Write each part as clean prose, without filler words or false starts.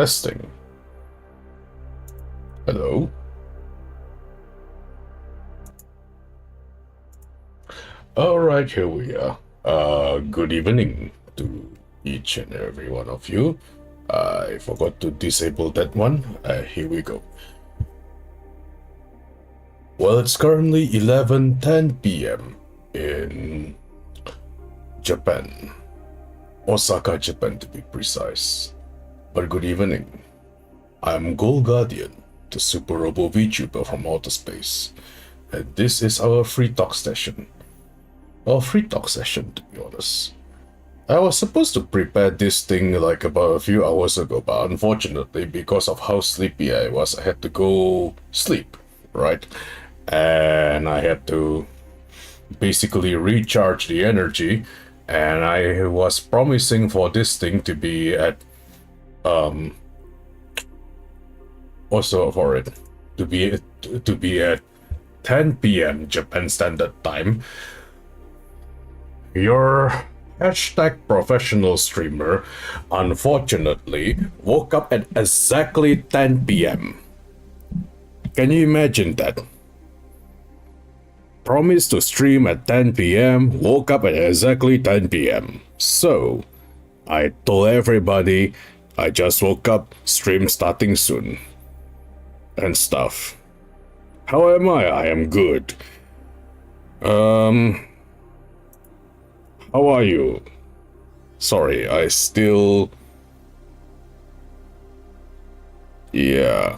Testing. Hello. Alright, here we are. Good evening to each and every one of you. I forgot to disable that one. Here we go. Well, it's currently 11:10 p.m. in Japan. Osaka, Japan to be precise. But good evening. I'm Gold Guardian, the Super Robo Vtuber from outer space. And this is our free talk session. Our free talk session, to be honest. I was supposed to prepare this thing like about a few hours ago, but unfortunately, because of how sleepy I was, I had to go sleep, right? And I had to basically recharge the energy, and I was promising for this thing to be at also for it to be at 10 p.m. Japan Standard Time. Your hashtag professional streamer unfortunately woke up at exactly 10 p.m. Can you imagine that? Promised to stream at 10 p.m., woke up at exactly 10 p.m. So, I told everybody I just woke up, stream starting soon. And stuff. How am I? I am good. How are you? Sorry, I still... Yeah.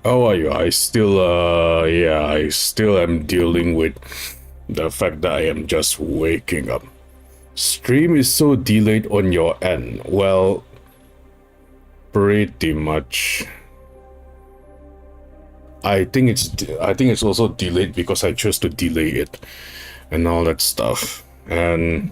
How are you? I still am dealing with the fact that I am just waking up. Stream is so delayed on your end. Well, pretty much. I think it's also delayed because I chose to delay it and all that stuff, and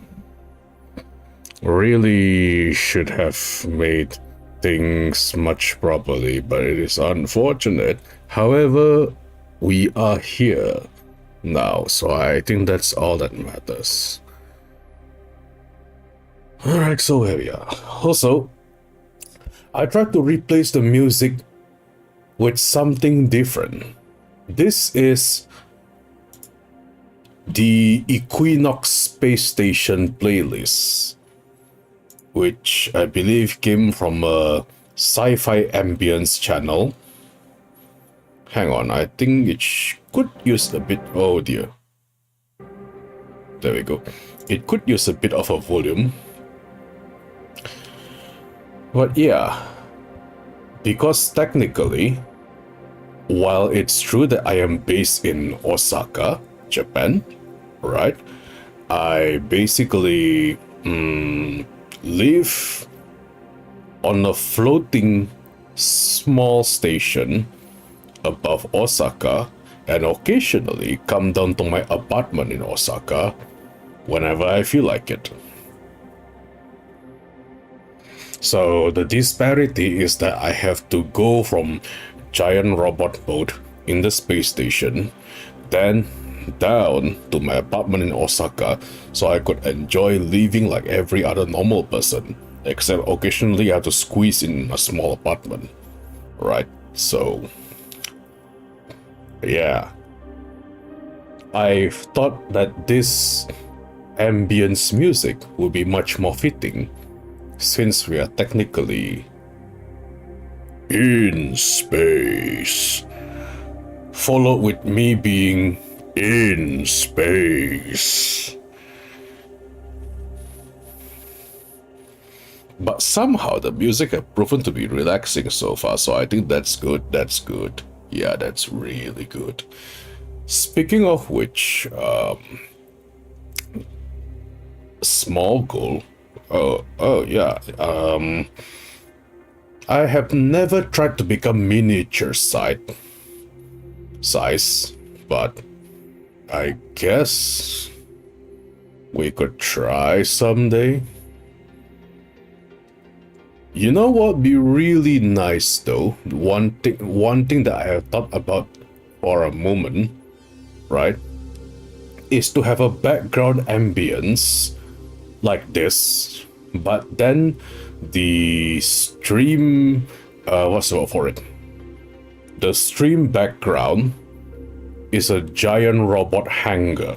really should have made things much properly, but it is unfortunate. However, we are here now, so I think that's all that matters. Alright, so here we are. Also, I tried to replace the music with something different. This is the Equinox Space Station playlist, which I believe came from a sci-fi ambience channel. Hang on, I think it could use a bit... Oh dear. There we go. It could use a bit of a volume. But yeah, because technically, while it's true that I am based in Osaka, Japan, right? I basically live on a floating small station above Osaka and occasionally come down to my apartment in Osaka whenever I feel like it. So the disparity is that I have to go from giant robot mode in the space station, then down to my apartment in Osaka so I could enjoy living like every other normal person, except occasionally I have to squeeze in a small apartment, right? So yeah, I thought that this ambience music would be much more fitting since we are technically in space, followed with me being in space. But somehow the music have proven to be relaxing so far, so I think that's good, that's good. Yeah, that's really good. Speaking of which, small goal. Oh yeah. I have never tried to become miniature size, but I guess we could try someday. You know what would be really nice though? One thing that I have thought about for a moment, right, is to have a background ambience like this, But then the stream, what's the word for it? The stream background is a giant robot hanger.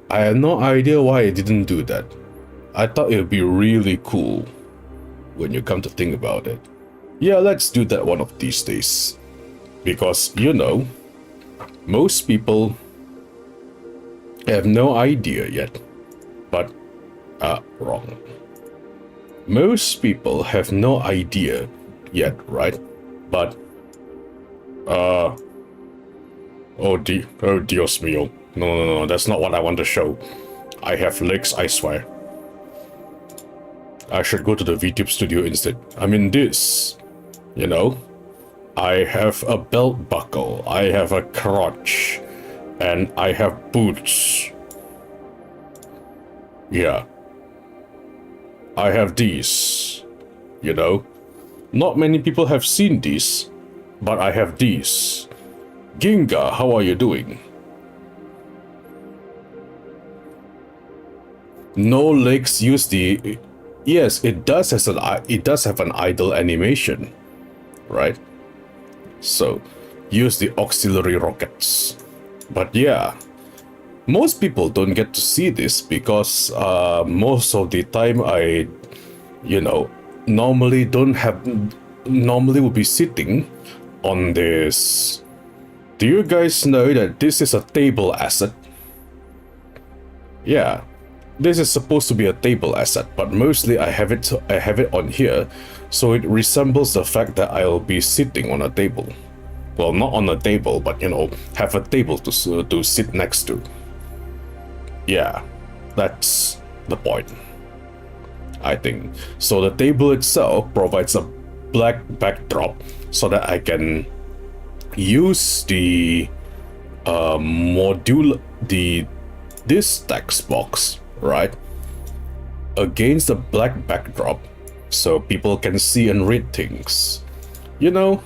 I had no idea why I didn't do that. I thought it would be really cool when you come to think about it. Yeah, let's do that one of these days. Because, you know, most people have no idea yet. But, wrong. Most people have no idea yet, right? But, oh Dios mío. No, that's not what I want to show. I have legs, I swear. I should go to the VTube studio instead. I mean this, you know. I have a belt buckle, I have a crotch, and I have boots. Yeah. I have these, you know. Not many people have seen these, but I have these. Ginga, how are you doing? No legs use the... Yes, it does have an idle animation, right? So, use the auxiliary rockets. But yeah, most people don't get to see this because most of the time I, you know, normally will be sitting on this. Do you guys know that this is a table asset? Yeah. This is supposed to be a table asset, but mostly I have it on here, so it resembles the fact that I'll be sitting on a table. Well, not on a table, but you know, have a table to sit next to. Yeah, that's the point, I think. So the table itself provides a black backdrop so that I can use the this text box, right, against the black backdrop so people can see and read things, you know.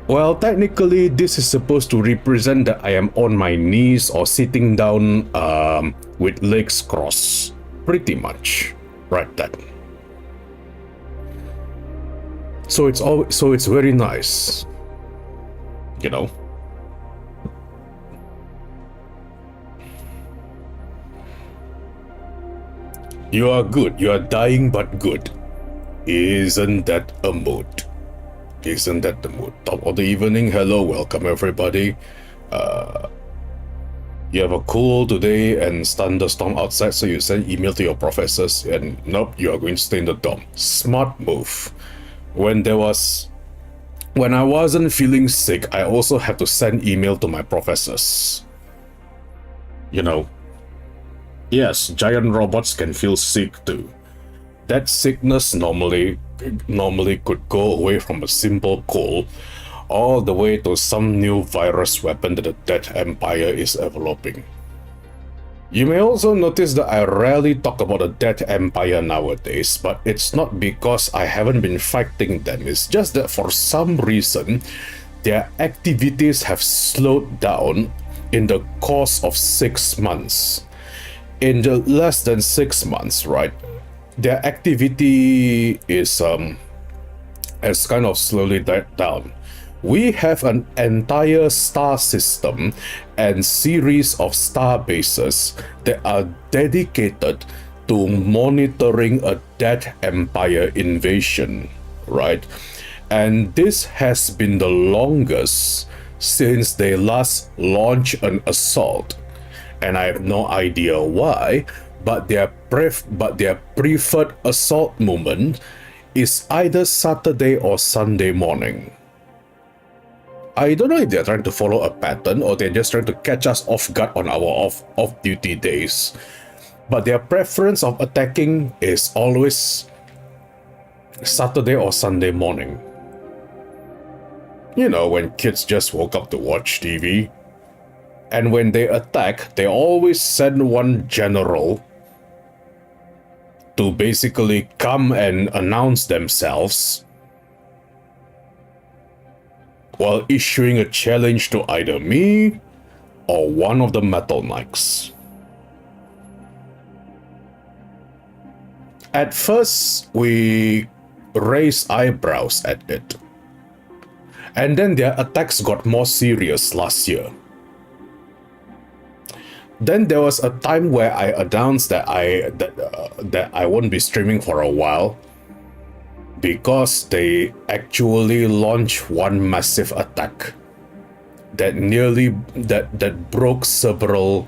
Well, technically this is supposed to represent that I am on my knees or sitting down with legs crossed, pretty much, right? That. So it's very nice, you know. You are good. You are dying but good. Isn't that a mood? Isn't that the mood? Top of the evening. Hello, welcome everybody. You have a cool today and thunderstorm outside, so you send email to your professors and nope, you are going to stay in the dorm. Smart move. When I wasn't feeling sick, I also had to send email to my professors. You know. Yes, giant robots can feel sick too. That sickness normally could go away from a simple cold all the way to some new virus weapon that the Death Empire is developing. You may also notice that I rarely talk about the Death Empire nowadays, but it's not because I haven't been fighting them, it's just that for some reason their activities have slowed down in the course of 6 months. In the less than 6 months, right, their activity is has kind of slowly died down. We have an entire star system and series of star bases that are dedicated to monitoring a Death Empire invasion, right? And this has been the longest since they last launched an assault. And I have no idea why, but their preferred assault moment is either Saturday or Sunday morning. I don't know if they're trying to follow a pattern or they're just trying to catch us off guard on our off-duty days. But their preference of attacking is always Saturday or Sunday morning. You know, when kids just woke up to watch TV. And when they attack, they always send one general to basically come and announce themselves while issuing a challenge to either me or one of the metal knights. At first, we raised eyebrows at it, and then their attacks got more serious last year. Then there was a time where I announced that I won't be streaming for a while because they actually launched one massive attack that broke several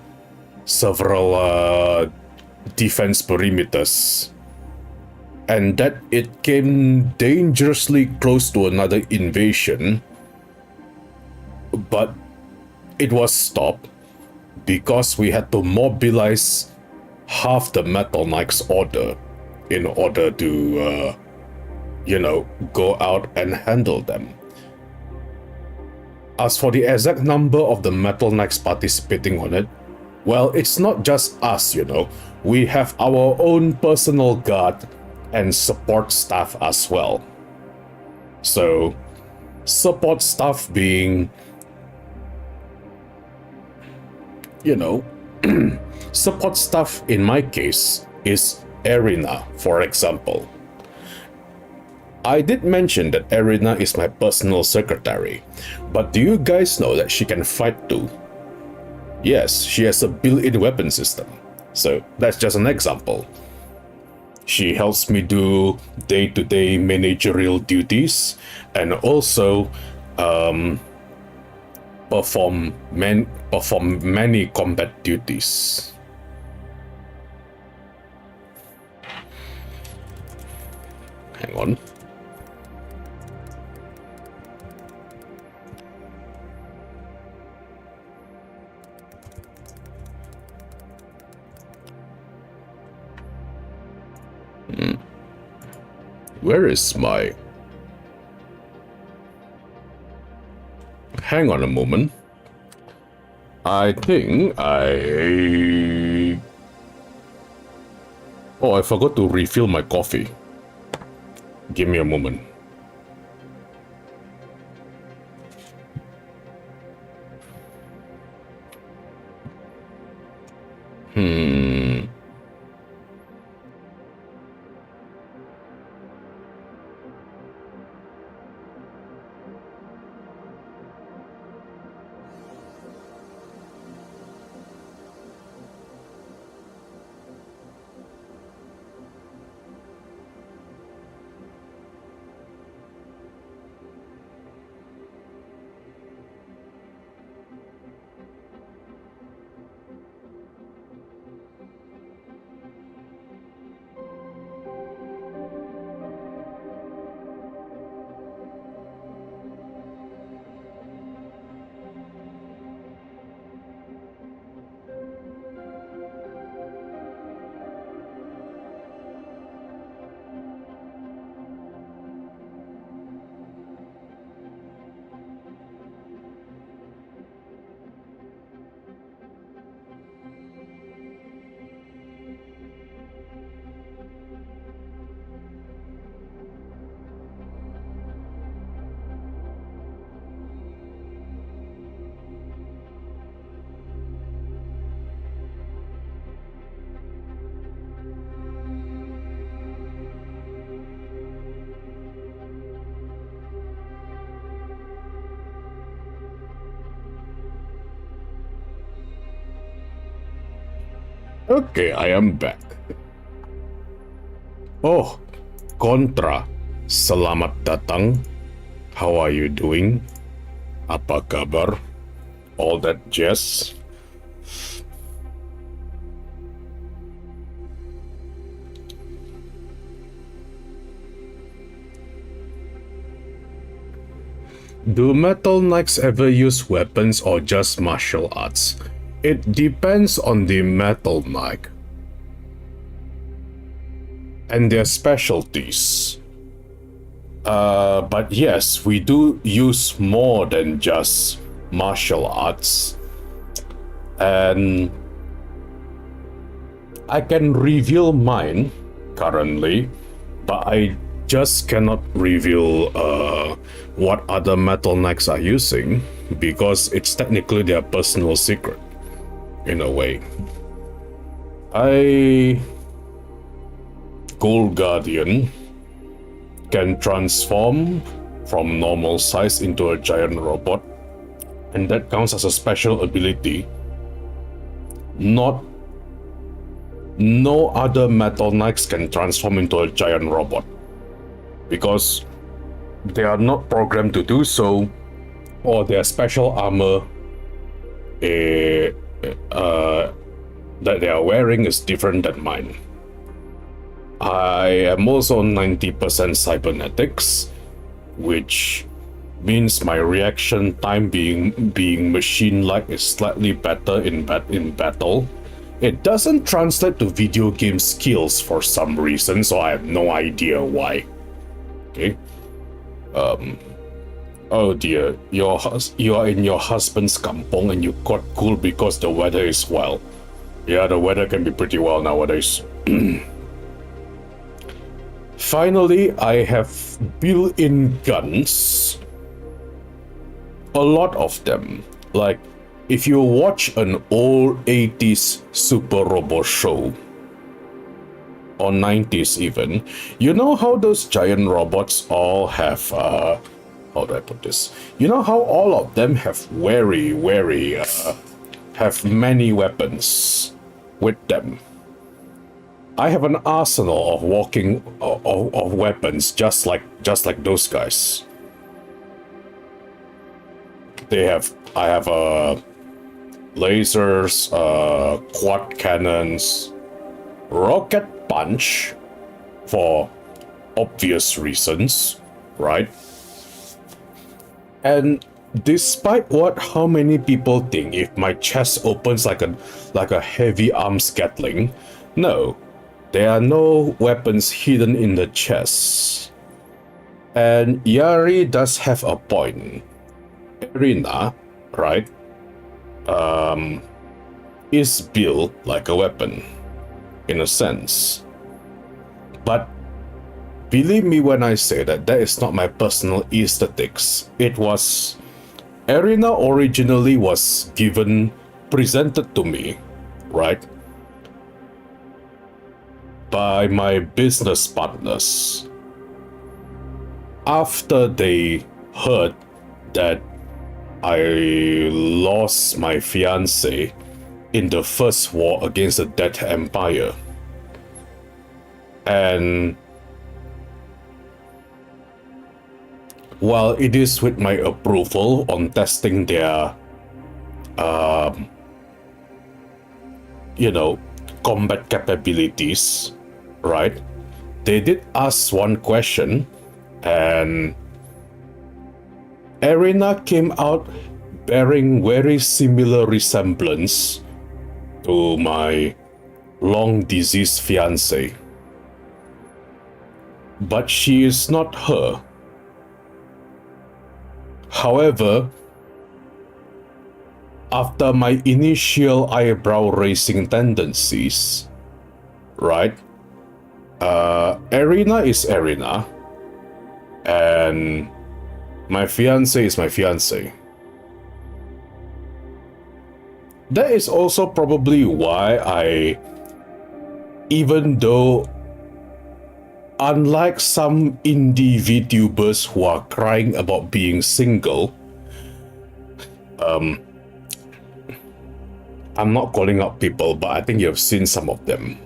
defense perimeters, and that it came dangerously close to another invasion, but it was stopped because we had to mobilize half the Metal Knight's order in order to, go out and handle them. As for the exact number of the Metal Knights participating on it, well, it's not just us, We have our own personal guard and support staff as well. So, support staff being, support staff in my case is Arena, for example. I did mention that Arena is my personal secretary, but do you guys know that she can fight too? Yes, she has a built-in weapon system, so that's just an example. She helps me do day-to-day managerial duties and also perform many combat duties. Hang on. Where is my... Hang on a moment. I think I... Oh, I forgot to refill my coffee. Give me a moment. Okay, I am back. Oh, Kontra. Selamat datang. How are you doing? Apa kabar? All that jazz. Do Metal Knights ever use weapons or just martial arts? It depends on the Metal Knight and their specialties. But yes, we do use more than just martial arts. And I can reveal mine currently, but I just cannot reveal what other Metal Knights are using. because it's technically their personal secret, in a way. Gold Guardian can transform from normal size into a giant robot, and that counts as a special ability. No other Metal Knights can transform into a giant robot, because they are not programmed to do so, or their special armor that they are wearing is different than mine. I am also 90% cybernetics, which means my reaction time being machine-like is slightly better in battle. It doesn't translate to video game skills for some reason, so I have no idea why. Okay. Oh dear, you are in your husband's kampong and you got cool because the weather is wild. Yeah, the weather can be pretty wild nowadays. Finally, I have built-in guns. A lot of them. Like, if you watch an old 80s Super Robo show, or 90s even, you know how those giant robots all have, how do I put this? You know how all of them have have many weapons with them. I have an arsenal of weapons just like those guys. I have lasers, quad cannons, rocket punch for obvious reasons, right? And despite how many people think, if my chest opens like a heavy arms Gatling, no. There are no weapons hidden in the chest. And Yari does have a point. Erina, right, is built like a weapon, in a sense. But believe me when I say that is not my personal aesthetics. It was... Erina originally was presented to me, right, by my business partners after they heard that I lost my fiancé in the first war against the Dead Empire. And while it is with my approval on testing their combat capabilities, right? They did ask one question, and Erina came out bearing very similar resemblance to my long-deceased fiancé. But she is not her. However, after my initial eyebrow-raising tendencies, right? Erina is Erina, and my fiancé is my fiancé. That is also probably why even though, unlike some indie Vtubers who are crying about being single, I'm not calling out people, but I think you have seen some of them.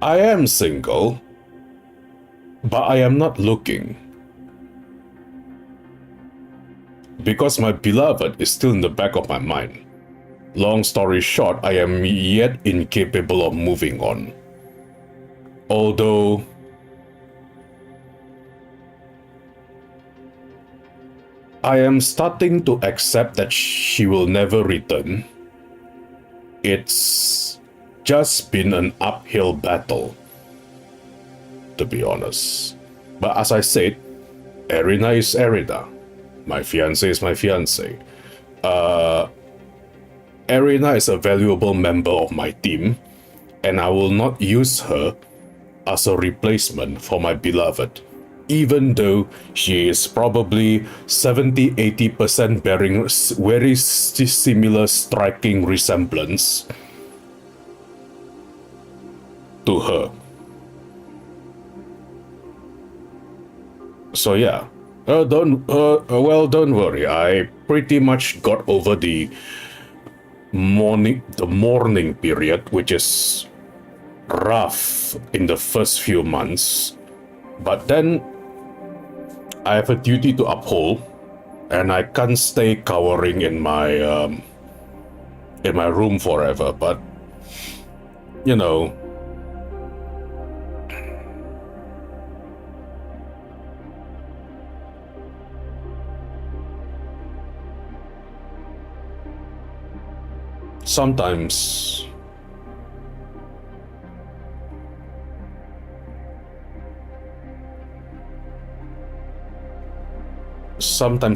I am single, but I am not looking. Because my beloved is still in the back of my mind. Long story short, I am yet incapable of moving on. Although I am starting to accept that she will never return. It's just been an uphill battle, to be honest. But as I said, Erina is Erina. My fiancé is my fiancé. Erina is a valuable member of my team, and I will not use her as a replacement for my beloved. even though she is probably 70-80% bearing very similar striking resemblance to her. So yeah, don't worry. I pretty much got over the mourning period, which is rough in the first few months. But then I have a duty to uphold, and I can't stay cowering in my room forever. But you know, sometimes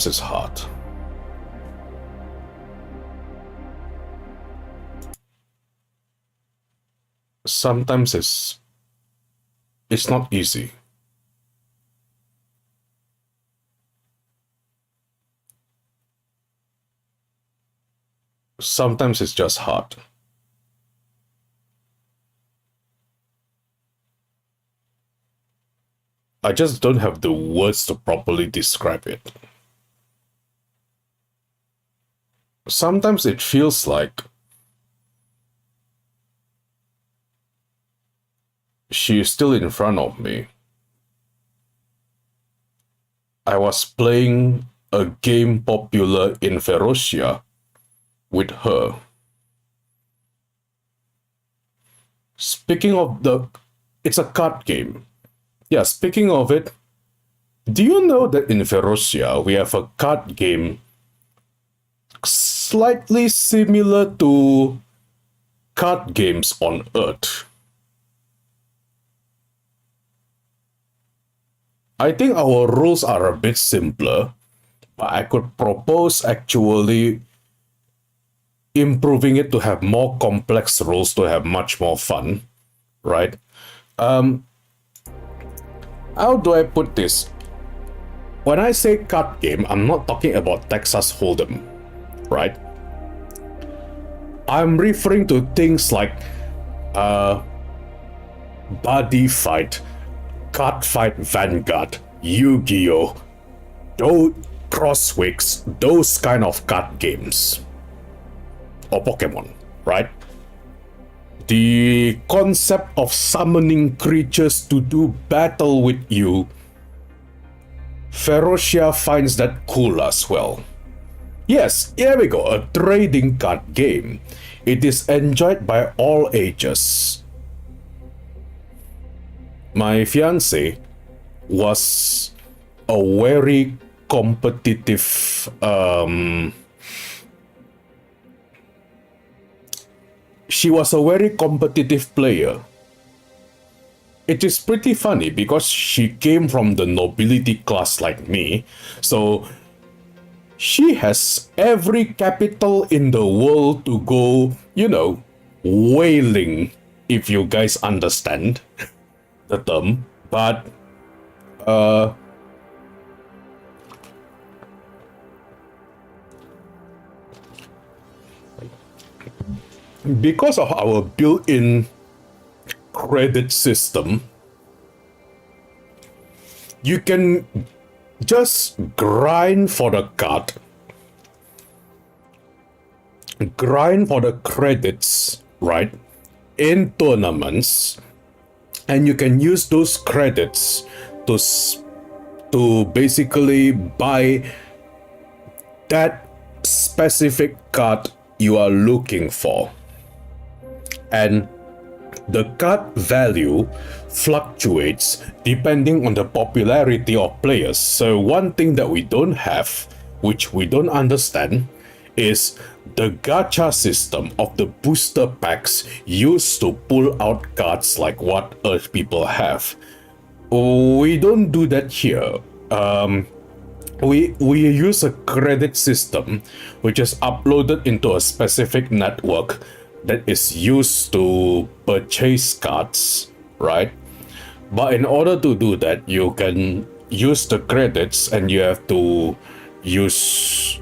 it's hard. Sometimes it's not easy. Sometimes it's just hard. I just don't have the words to properly describe it. Sometimes it feels like she is still in front of me. I was playing a game popular in Ferocia with her. Speaking of it's a card game. Yeah, speaking of it, do you know that in Ferocia we have a card game slightly similar to card games on Earth? I think our rules are a bit simpler, but I could propose actually improving it to have more complex rules to have much more fun, right? How do I put this? When I say card game, I'm not talking about Texas Hold'em, right? I'm referring to things like Buddy Fight, Card Fight Vanguard, Yu-Gi-Oh!, Crosswigs, those kind of card games. Or Pokemon, right? The concept of summoning creatures to do battle with you, Ferocia finds that cool as well. Yes, here we go, a trading card game. It is enjoyed by all ages. My fiancée was a very competitive she was a very competitive player. It is pretty funny because she came from the nobility class like me, so she has every capital in the world to go, whaling, if you guys understand the term. But because of our built-in credit system, you can just grind for the card, grind for the credits, right, in tournaments, and you can use those credits to basically buy that specific card you are looking for. And the card value fluctuates depending on the popularity of players. So one thing that we don't have, which we don't understand, is the gacha system of the booster packs used to pull out cards like what Earth people have. We don't do that here. We use a credit system which is uploaded into a specific network that is used to purchase cards, right? But in order to do that, you can use the credits and you have to use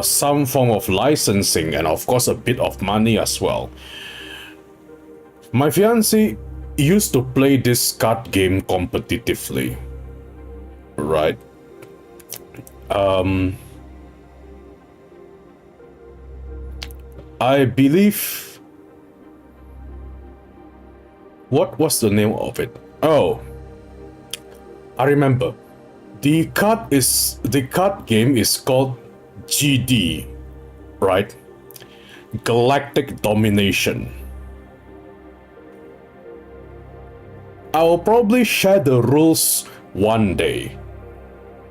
some form of licensing and of course a bit of money as well. My fiancé used to play this card game competitively, right? I believe, what was the name of it? Oh, I remember. The card game is called GD, right? Galactic Domination. I will probably share the rules one day,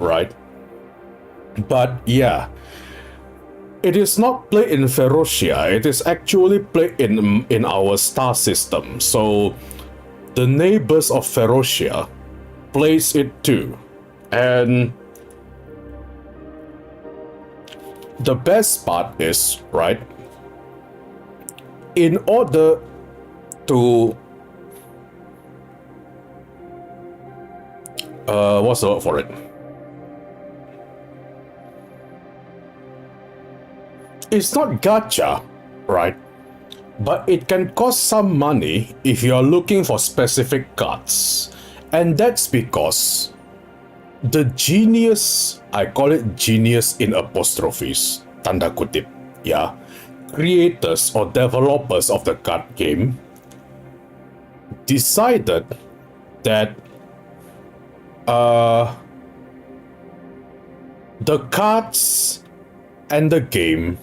right? But yeah, it is not played in Ferocia. It is actually played in our star system. So the neighbors of Ferocia plays it too. And the best part is, right, in order to what's the word for it? It's not gacha, right? But it can cost some money if you are looking for specific cards. And that's because the genius, I call it genius in apostrophes, tanda kutip, yeah, creators or developers of the card game decided that the cards and the game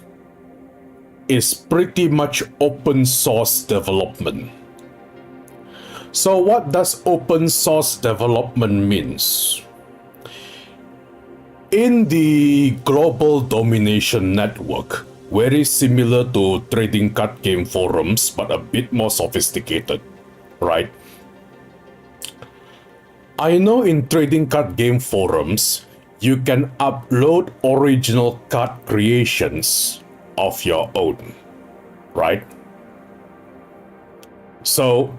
is pretty much open source development. So what does open source development means? In the global domination network, very similar to trading card game forums, but a bit more sophisticated, right? I know in trading card game forums, you can upload original card creations of your own, right? So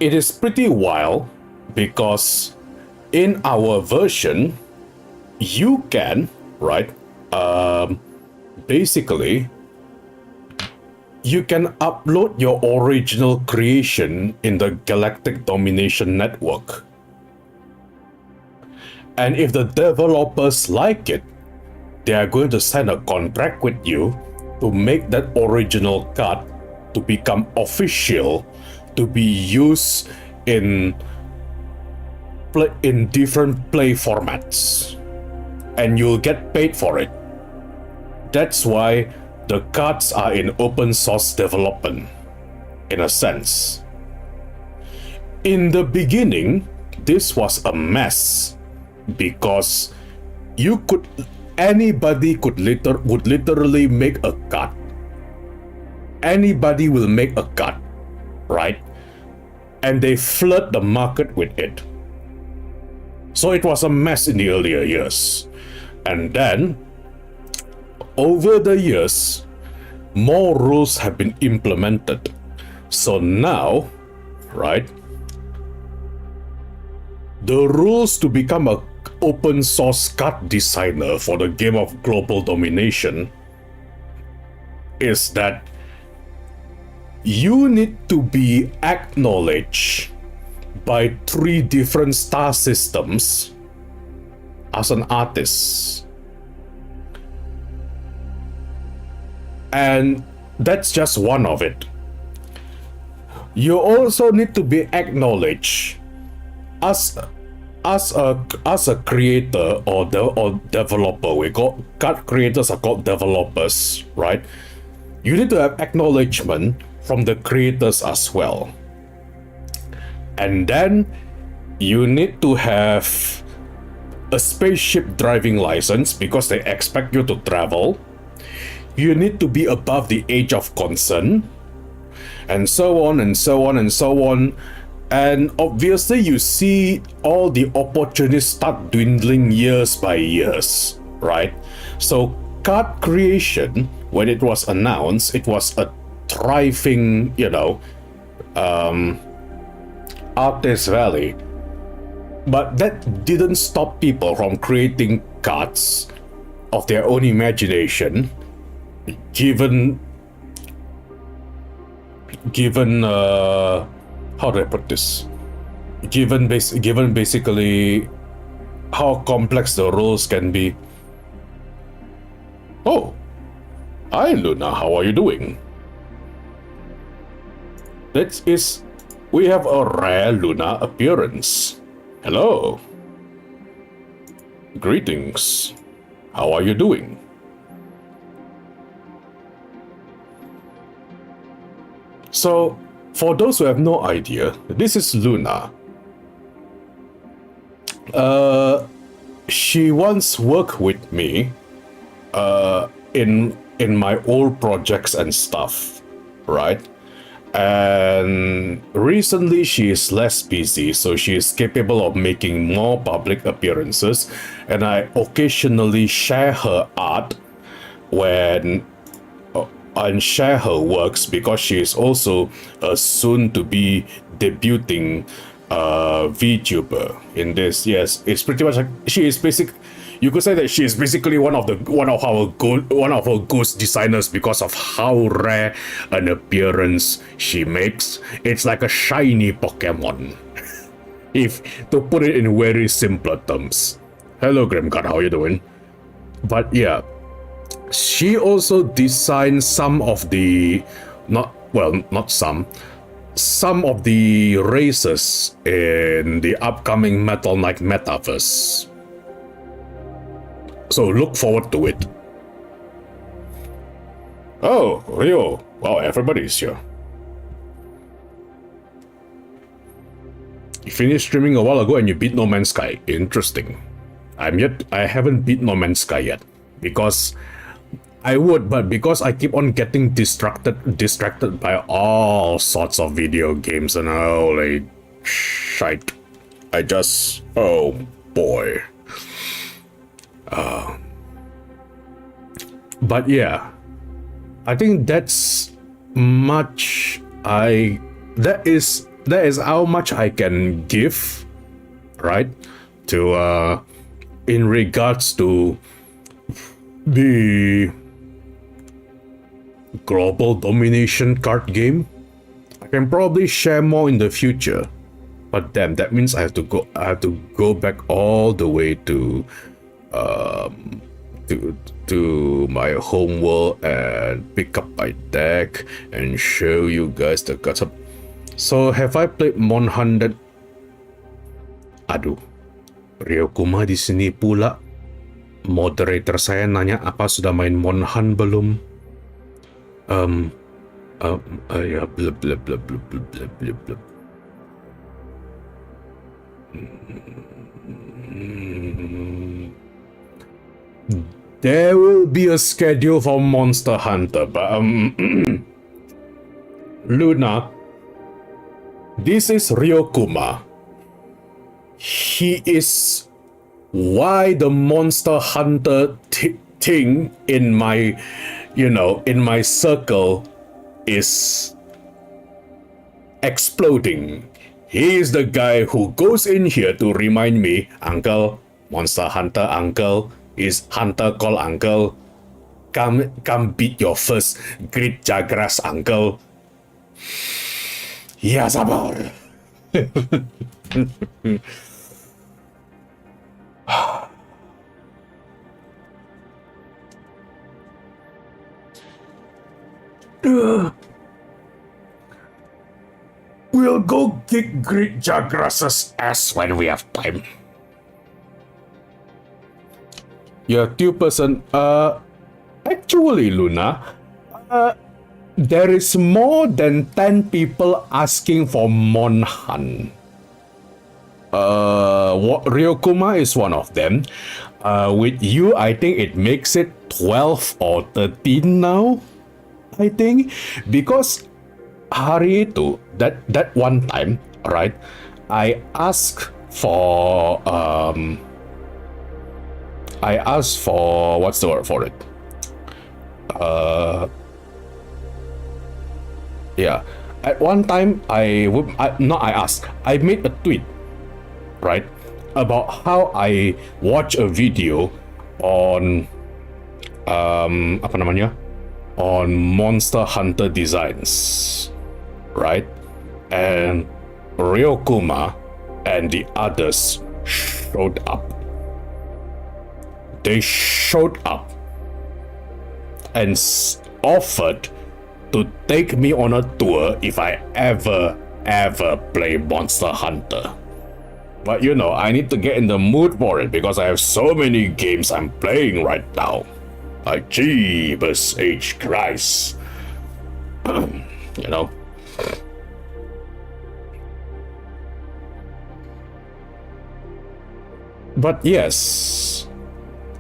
it is pretty wild because in our version, you can, right, basically, you can upload your original creation in the Galactic Domination Network. And if the developers like it, they are going to sign a contract with you to make that original card to become official, to be used in different play formats. And you'll get paid for it. That's why the cards are in open source development, in a sense. In the beginning, this was a mess because anybody would literally make a card. Anybody will make a card, right? And they flood the market with it. So it was a mess in the earlier years. And then, over the years, more rules have been implemented. So now, right, the rules to become an open source card designer for the game of global domination is that you need to be acknowledged by 3 different star systems as an artist. And that's just one of it. You also need to be acknowledged as a creator or developer. We call card creators are called developers, right? You need to have acknowledgement from the creators as well. And then you need to have a spaceship driving license because they expect you to travel. You need to be above the age of consent, and so on and so on and so on. And obviously you see all the opportunities start dwindling years by years, right? So card creation, when it was announced, it was a thriving, artist valley. But that didn't stop people from creating cards of their own imagination, given how do I put this? Given basically how complex the rules can be. Oh, hi Luna, how are you doing? We have a rare Luna appearance. Hello. Greetings. How are you doing? So, for those who have no idea, this is Luna. She once worked with me in my old projects and stuff, right? And recently she is less busy, so she is capable of making more public appearances, and I occasionally share her art and share her works because she is also a soon-to-be debuting Vtuber in this. Yes, it's pretty much like she is basic. You could say that she is basically one of our ghost designers because of how rare an appearance she makes. It's like a shiny Pokemon, if to put it in very simpler terms. Hello, Grimgar, how you doing? But yeah, she also designed some of the some of the races in the upcoming Metal Knight metaverse. So look forward to it. Oh, Rio. Wow, everybody's here. You finished streaming a while ago and you beat No Man's Sky. Interesting. I haven't beat No Man's Sky yet. Because I would, but because I keep on getting distracted by all sorts of video games and holy shite. Oh boy. But yeah, I think that is how much I can give, right? To in regards to the global domination card game. I can probably share more in the future, but damn, that means I have to go back all the way to my homeworld and pick up my deck and show you guys the cards. So have I played Mon 100? Aduh, Ryokuma di sini pula. Moderator saya nanya apa sudah main Monhan belum? Ya blub blub blub blub blub blub blub blub. There will be a schedule for Monster Hunter, but Luna, this is Ryokuma. He is why the Monster Hunter thing in my, in my circle is exploding. He is the guy who goes in here to remind me, Uncle, Monster Hunter Uncle is Hunter Call Uncle. Come beat your first Great Jagras Uncle. Ya sabar. We'll go kick Great Jagras's ass when we have time. Yeah, 2%. Actually, Luna, there is more than 10 people asking for Monhan. Ryokuma is one of them. With you, I think it makes it 12 or 13 now. I think because hari itu that one time, right? I asked for what's the word for it? Yeah. At one time, I made a tweet, right? about how I watch a video on apa namanya, on Monster Hunter designs, right? And Ryokuma and the others showed up. They showed up and offered to take me on a tour if I ever play Monster Hunter. But you know, I need to get in the mood for it because I have so many games I'm playing right now. Like, Jeebus H. Christ. You know? But yes,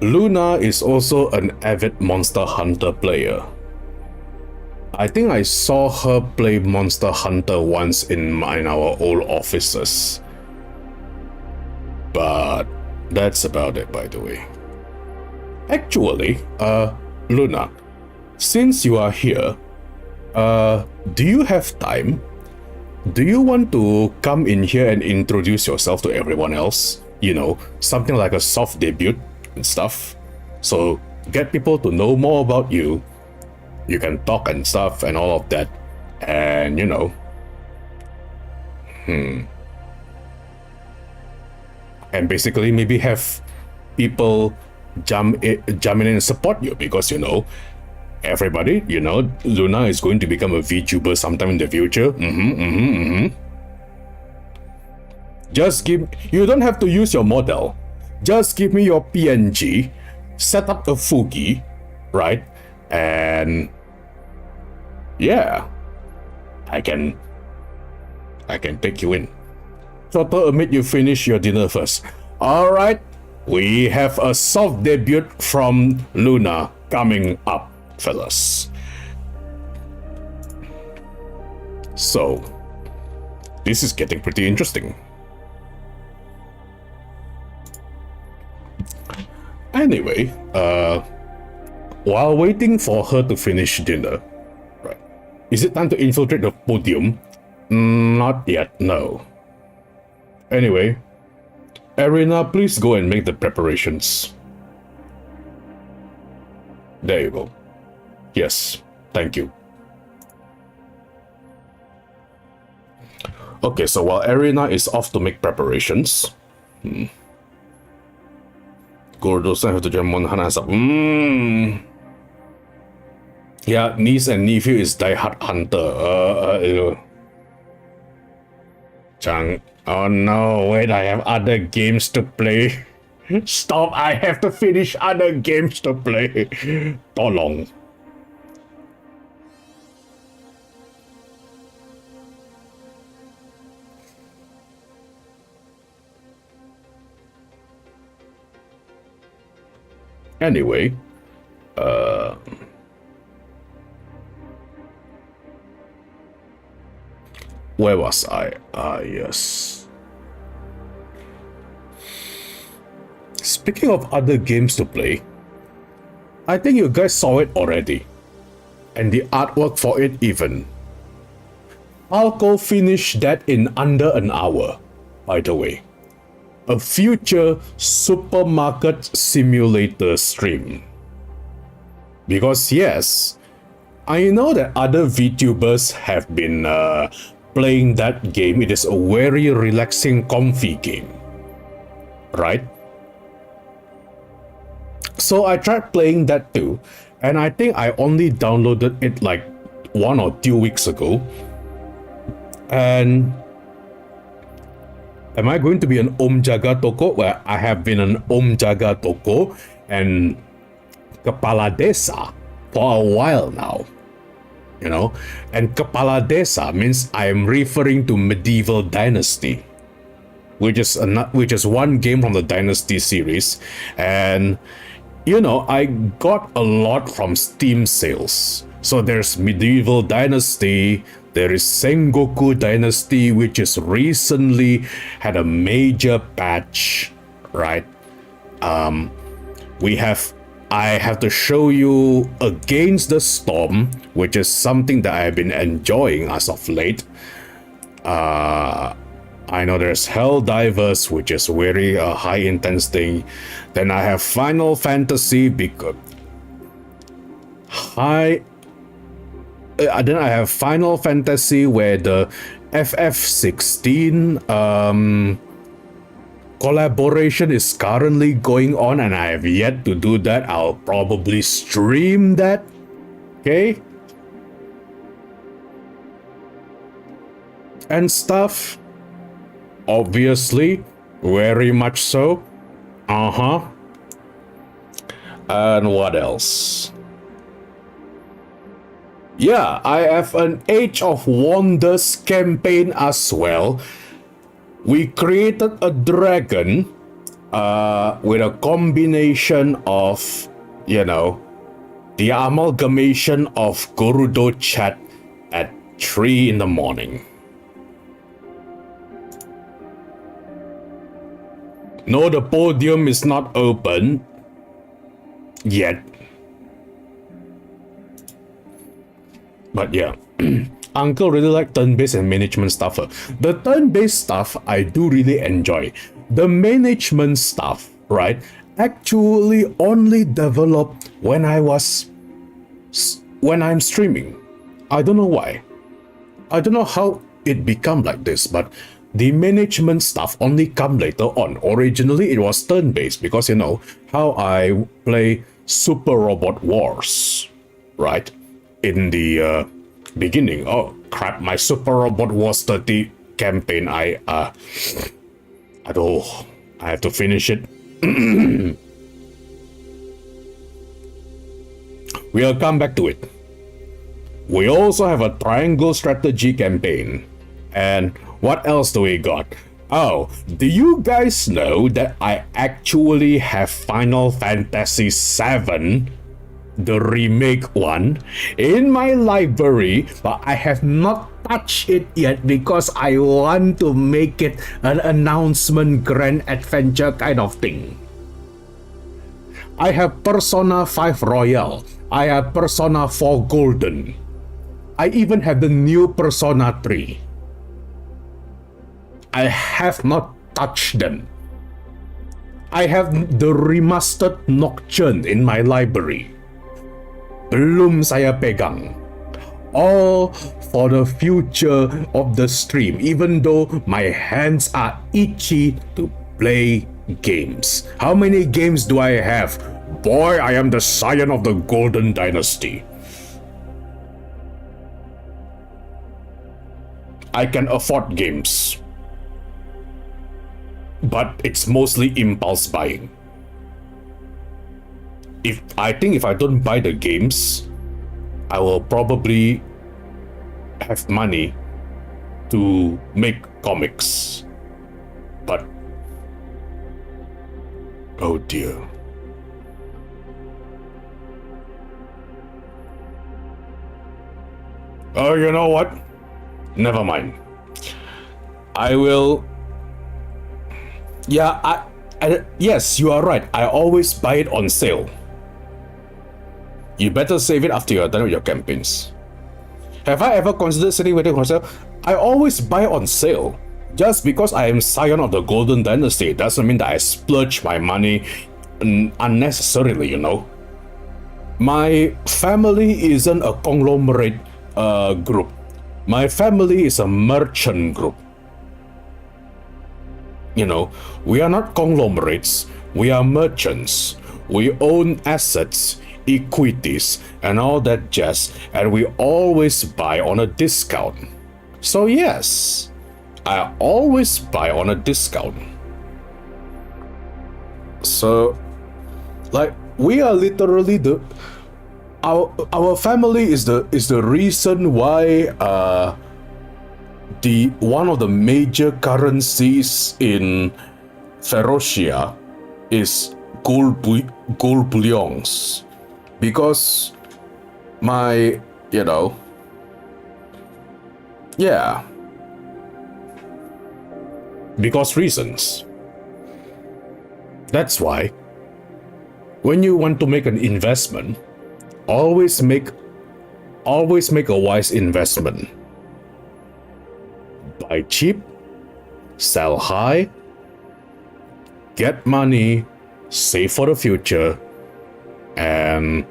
Luna is also an avid Monster Hunter player. I think I saw her play Monster Hunter once in our old offices. But that's about it, by the way. Actually, Luna, since you are here, do you have time? Do you want to come in here and introduce yourself to everyone else? You know, something like a soft debut and stuff. So get people to know more about you. You can talk and stuff and all of that. And you know, and basically maybe have people jump in and support you, because you know, everybody, you know, Luna is going to become a VTuber sometime in the future. Just you don't have to use your model. Just give me your PNG, set up a Fugi, right? And yeah, I can take you in. Toto, admit you finish your dinner first. Alright, we have a soft debut from Luna coming up, fellas. So, this is getting pretty interesting. Anyway, while waiting for her to finish dinner, right? Is it time to infiltrate the podium? Not yet, no. Anyway, Arena, please go and make the preparations. There you go. Yes, thank you. Okay, so while Arena is off to make preparations, Gorudo have to join Monhanasa. Yeah, niece and nephew is diehard hunter. Chang. Oh no, wait, I have other games to play. Stop, I have to finish other games to play. Tolong. Anyway, where was I? Yes. Speaking of other games to play, I think you guys saw it already. And the artwork for it even. Alco finished that in under an hour, by the way. A future supermarket simulator stream. Because yes, I know that other VTubers have been playing that game. It is a very relaxing, comfy game, right? So I tried playing that too, and I think I only downloaded it like 1 or 2 weeks ago. And am I going to be an Om Jaga Toko? Well, I have been an Om Jaga Toko and Kepala Desa for a while now. You know, and Kepala Desa means I am referring to Medieval Dynasty, which is one game from the Dynasty series. And you know, I got a lot from Steam sales. So there's Medieval Dynasty, there is Sengoku Dynasty, which is recently had a major patch, right? I have to show you Against the Storm, which is something that I have been enjoying as of late. I know there's Helldivers, which is very high intense thing. Then I have Final Fantasy because then I have Final Fantasy where the FF16 collaboration is currently going on, and I have yet to do that. I'll probably stream that. Okay. And stuff. Obviously, very much so. And what else? Yeah, I have an Age of Wonders campaign as well. We created a dragon with a combination of, you know, the amalgamation of Gorudo chat at 3 in the morning. No, the podium is not open yet. But yeah, Uncle really like turn-based and management stuff. The turn-based stuff I do really enjoy. The management stuff, right, actually only developed when I'm streaming. I don't know why. I don't know how it become like this, but the management stuff only come later on. Originally, it was turn-based because, you know, how I play Super Robot Wars, right? In the beginning. Oh, crap, my Super Robot Wars 30 campaign, I have to finish it. We'll come back to it. We also have a Triangle Strategy campaign. And what else do we got? Oh, do you guys know that I actually have Final Fantasy VII, the remake one, in my library, but I have not touched it yet because I want to make it an announcement grand adventure kind of thing. I have Persona 5 Royal. I have Persona 4 Golden. I even have the new Persona 3. I have not touched them. I have the remastered Nocturne in my library. Belum saya pegang. All for the future of the stream, even though my hands are itchy to play games. How many games do I have? Boy, I am the scion of the Golden Dynasty. I can afford games, but it's mostly impulse buying. I think if I don't buy the games, I will probably have money to make comics. But oh dear. Oh, you know what? Never mind. I will. Yeah, yes, you are right. I always buy it on sale. You better save it after you're done with your campaigns. Have I ever considered sitting waiting for sale? I always buy on sale. Just because I am scion of the Golden Dynasty doesn't mean that I splurge my money unnecessarily, you know. My family isn't a conglomerate group. My family is a merchant group. You know, we are not conglomerates, we are merchants. We own assets, equities, and all that jazz, and we always buy on a discount. So yes, I always buy on a discount. So, like, we are literally our family is the reason why the one of the major currencies in Ferocia is gold bullions, because my, you know, yeah, because reasons. That's why when you want to make an investment, always make a wise investment. Buy cheap, sell high, get money, save for the future, and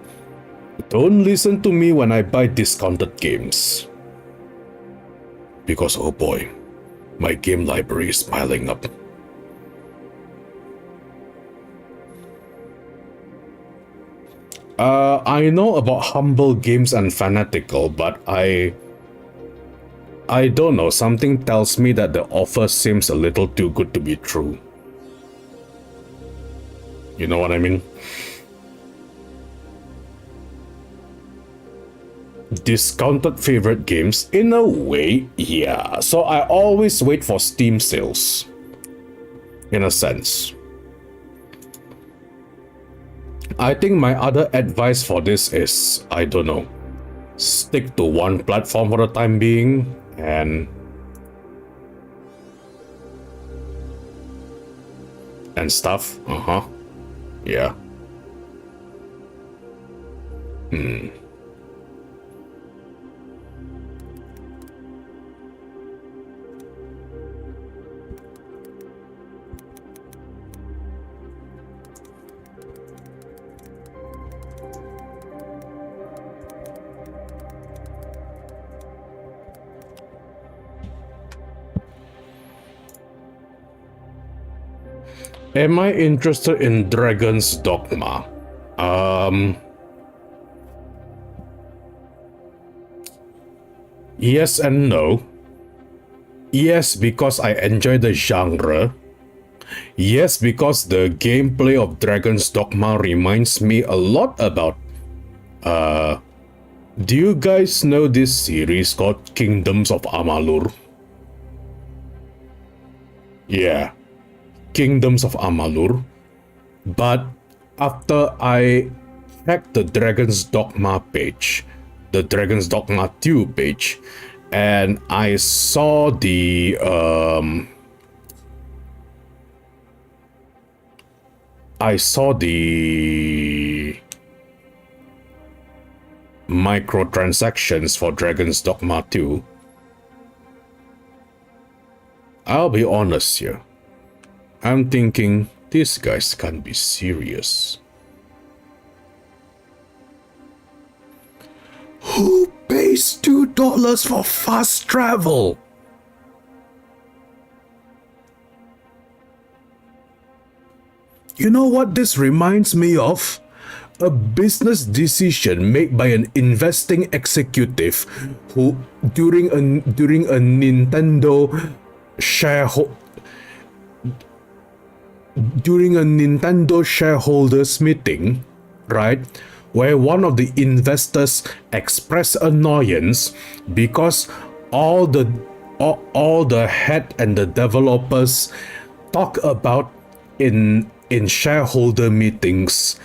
don't listen to me when I buy discounted games. Because oh boy, my game library is piling up. I know about humble games and fanatical, but I don't know, something tells me that the offer seems a little too good to be true. You know what I mean? Discounted favorite games, in a way, yeah. So I always wait for Steam sales, in a sense. I think my other advice for this is, I don't know, stick to one platform for the time being, and stuff. Yeah. Am I interested in Dragon's Dogma? Yes and no. Yes, because I enjoy the genre. Yes, because the gameplay of Dragon's Dogma reminds me a lot about... do you guys know this series called Kingdoms of Amalur? Yeah. Kingdoms of Amalur, but after I checked the Dragon's Dogma page, the Dragon's Dogma 2 page, and I saw the microtransactions for Dragon's Dogma 2. I'll be honest here. I'm thinking, these guys can't be serious. Who pays $2 for fast travel? You know what this reminds me of? A business decision made by an investing executive who, during a Nintendo shareholders meeting, right, where one of the investors expressed annoyance because all the head and the developers talk about in shareholder meetings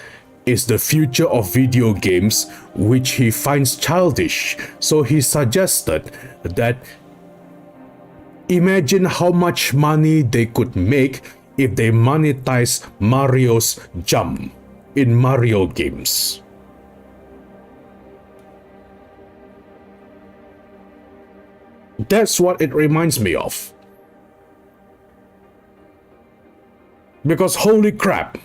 is the future of video games, which he finds childish. So he suggested that imagine how much money they could make if they monetize Mario's jump in Mario games. That's what it reminds me of. Because holy crap.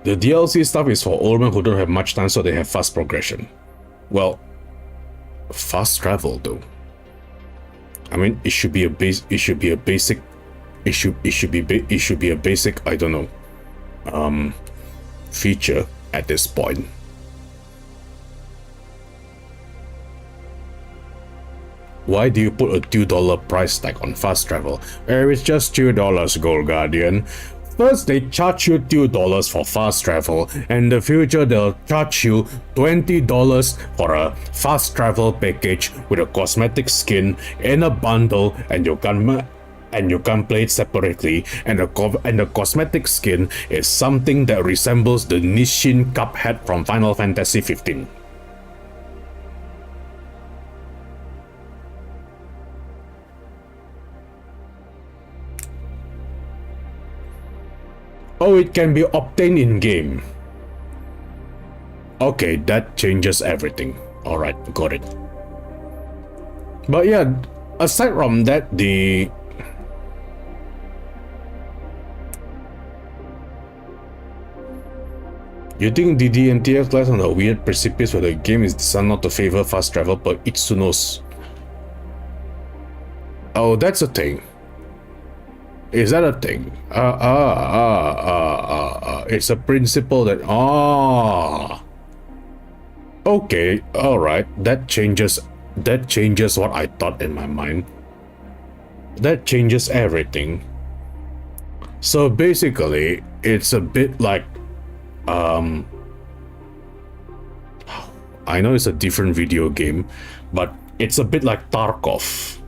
The DLC stuff is for old men who don't have much time, so they have fast progression. Well, fast travel though. I mean, it should be a basic. I don't know. Feature at this point. Why do you put a $2 price tag on fast travel? It's just $2, Gold Guardian. First, they charge you $2 for fast travel. In the future, they'll charge you $20 for a fast travel package with a cosmetic skin in a bundle, and you can play it separately. And the cosmetic skin is something that resembles the Nishin Cuphead from Final Fantasy 15. Oh, it can be obtained in-game. Okay, that changes everything. All right, got it. But yeah, aside from that, you think the DMTF lies on a weird precipice where the game is designed not to favor fast travel per Itsuno's? Oh, that's a thing. Is that a thing? It's a principle that okay, all right. That changes what I thought in my mind. That changes everything. So basically, it's a bit like I know it's a different video game, but it's a bit like Tarkov,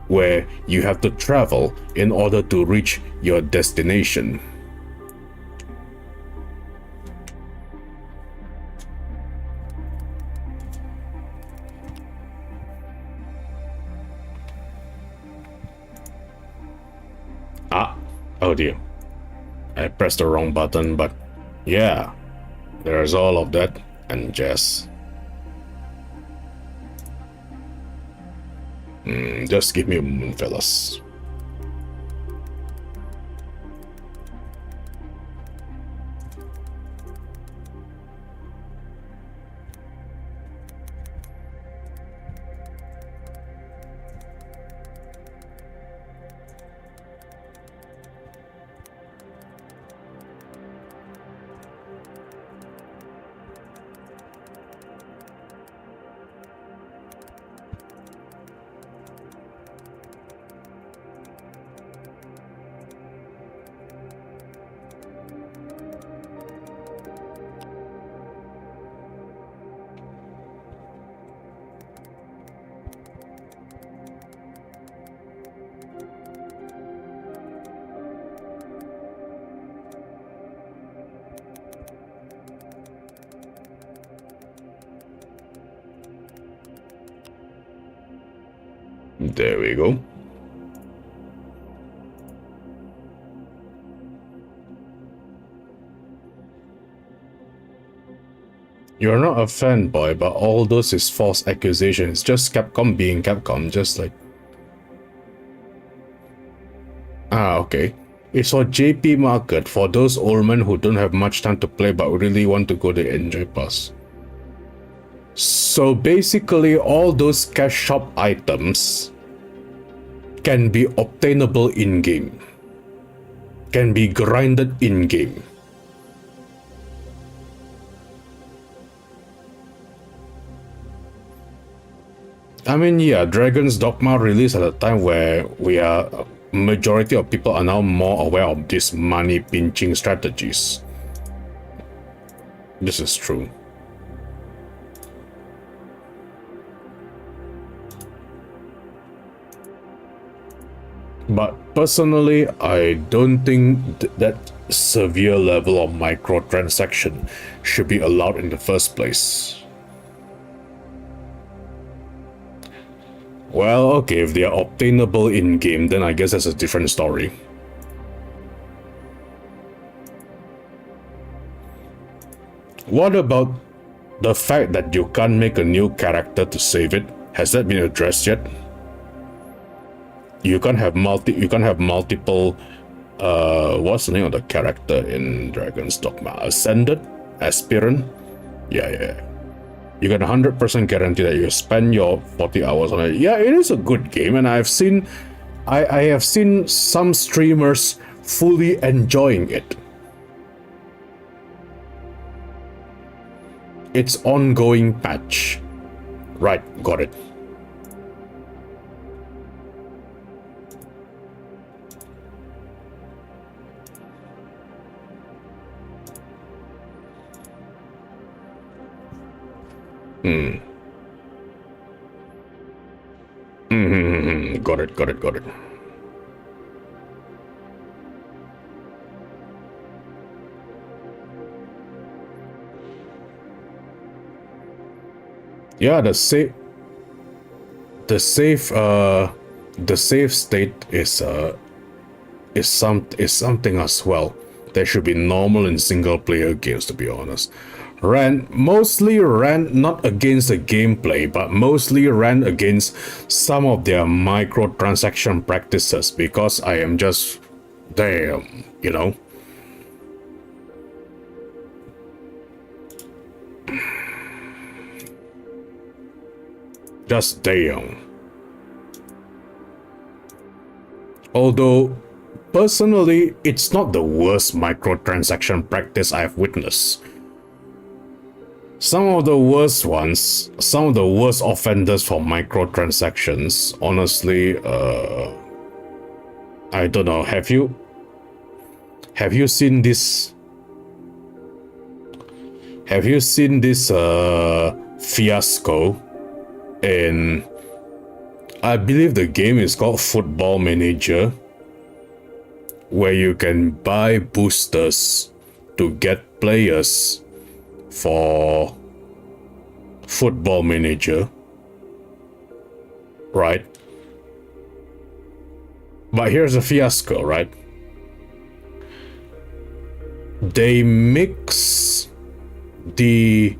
where you have to travel in order to reach your destination. Oh dear. I pressed the wrong button, but yeah, there's all of that and jazz. Just give me a moment, fellas. There we go. You're not a fanboy, but all those is false accusations. Just Capcom being Capcom, just like... okay. It's for JP market, for those old men who don't have much time to play but really want to go to Enjoy Pass. So basically, all those cash shop items can be obtainable in-game. Can be grinded in-game. I mean, yeah, Dragon's Dogma released at a time where majority of people are now more aware of these money pinching strategies. This is true. But personally, I don't think that severe level of microtransaction should be allowed in the first place. Well, okay, if they are obtainable in-game, then I guess that's a different story. What about the fact that you can't make a new character to save it? Has that been addressed yet? You can't have multiple what's the name of the character in Dragon's Dogma? Ascended? Aspirant? Yeah. You can 100% guarantee that you spend your 40 hours on it. Yeah, it is a good game, and I have seen some streamers fully enjoying it. It's ongoing patch. Right, got it. Got it. Yeah, the save state is something as well. That should be normal in single player games, to be honest. Mostly rant not against the gameplay, but mostly rant against some of their microtransaction practices, because I am just, damn, you know. Just damn. Although, personally, it's not the worst microtransaction practice I've witnessed. Some of the worst ones, some of the worst offenders for microtransactions, honestly, I don't know, have you seen this? Have you seen this fiasco in, I believe the game is called Football Manager, where you can buy boosters to get players for Football Manager, right? But here's a fiasco, right? They mix the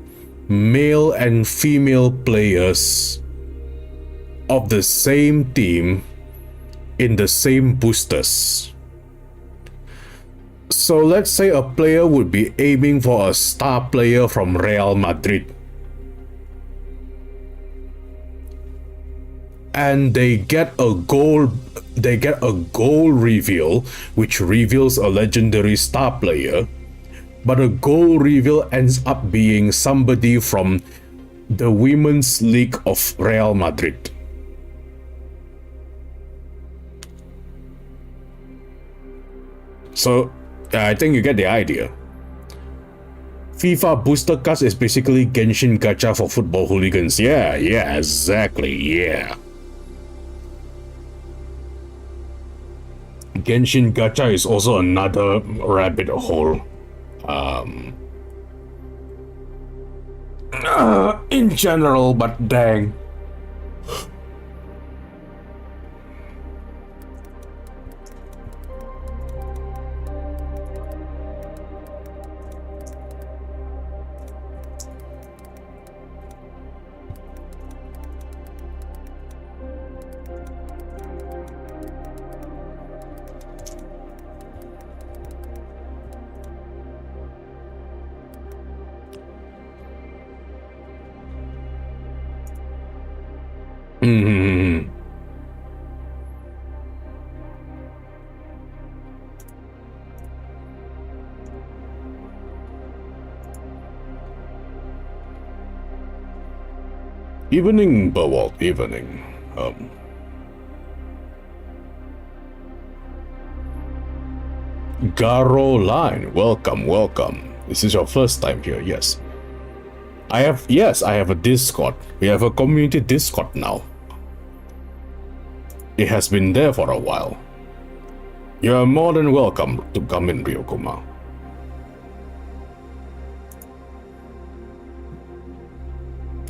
male and female players of the same team in the same boosters. So let's say a player would be aiming for a star player from Real Madrid, and they get a goal reveal which reveals a legendary star player, but a goal reveal ends up being somebody from the Women's League of Real Madrid. So I think you get the idea. FIFA booster cards is basically Genshin Gacha for football hooligans. Yeah, exactly, yeah. Genshin Gacha is also another rabbit hole. In general, but dang. Evening, Bowalt, evening. Garo Line, welcome. This is your first time here, yes. I have a Discord. We have a community Discord now. It has been there for a while. You are more than welcome to come in, Ryokuma.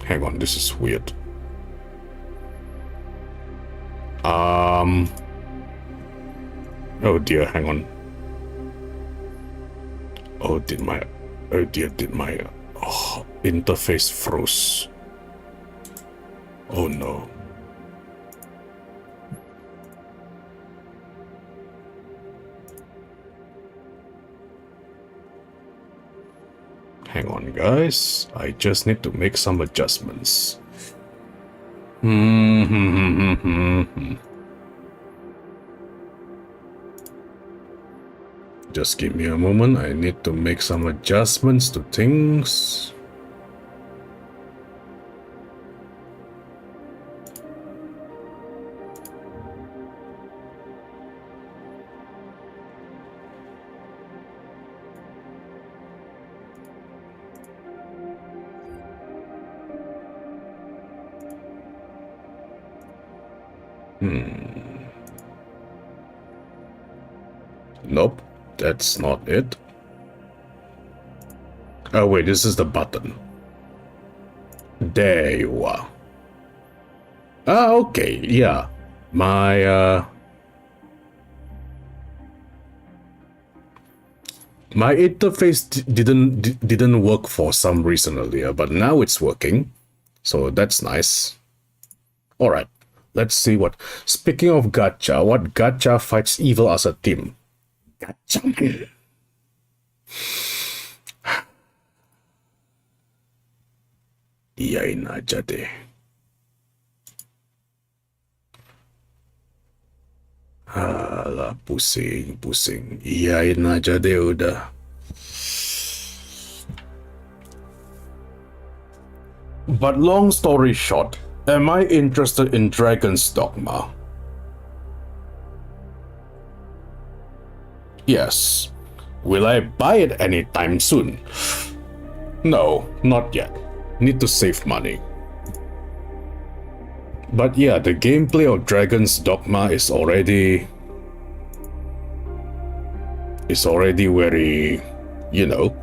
Hang on, this is weird. Oh dear, hang on. Oh, did my interface froze. Oh no. Hang on, guys. I just need to make some adjustments. Just give me a moment. I need to make some adjustments to things. Nope, that's not it. Oh wait, this is the button. There you are. Ah, okay, yeah. My My interface didn't work for some reason earlier, but now it's working, so that's nice. All right, let's see what. Speaking of gacha, what gacha fights evil as a team? Gacha. Iyain aja deh. Alah, pusing. Iyain aja deh udah. But long story short, am I interested in Dragon's Dogma? Yes. Will I buy it anytime soon? No, not yet. Need to save money. But yeah, the gameplay of Dragon's Dogma is already very, you know,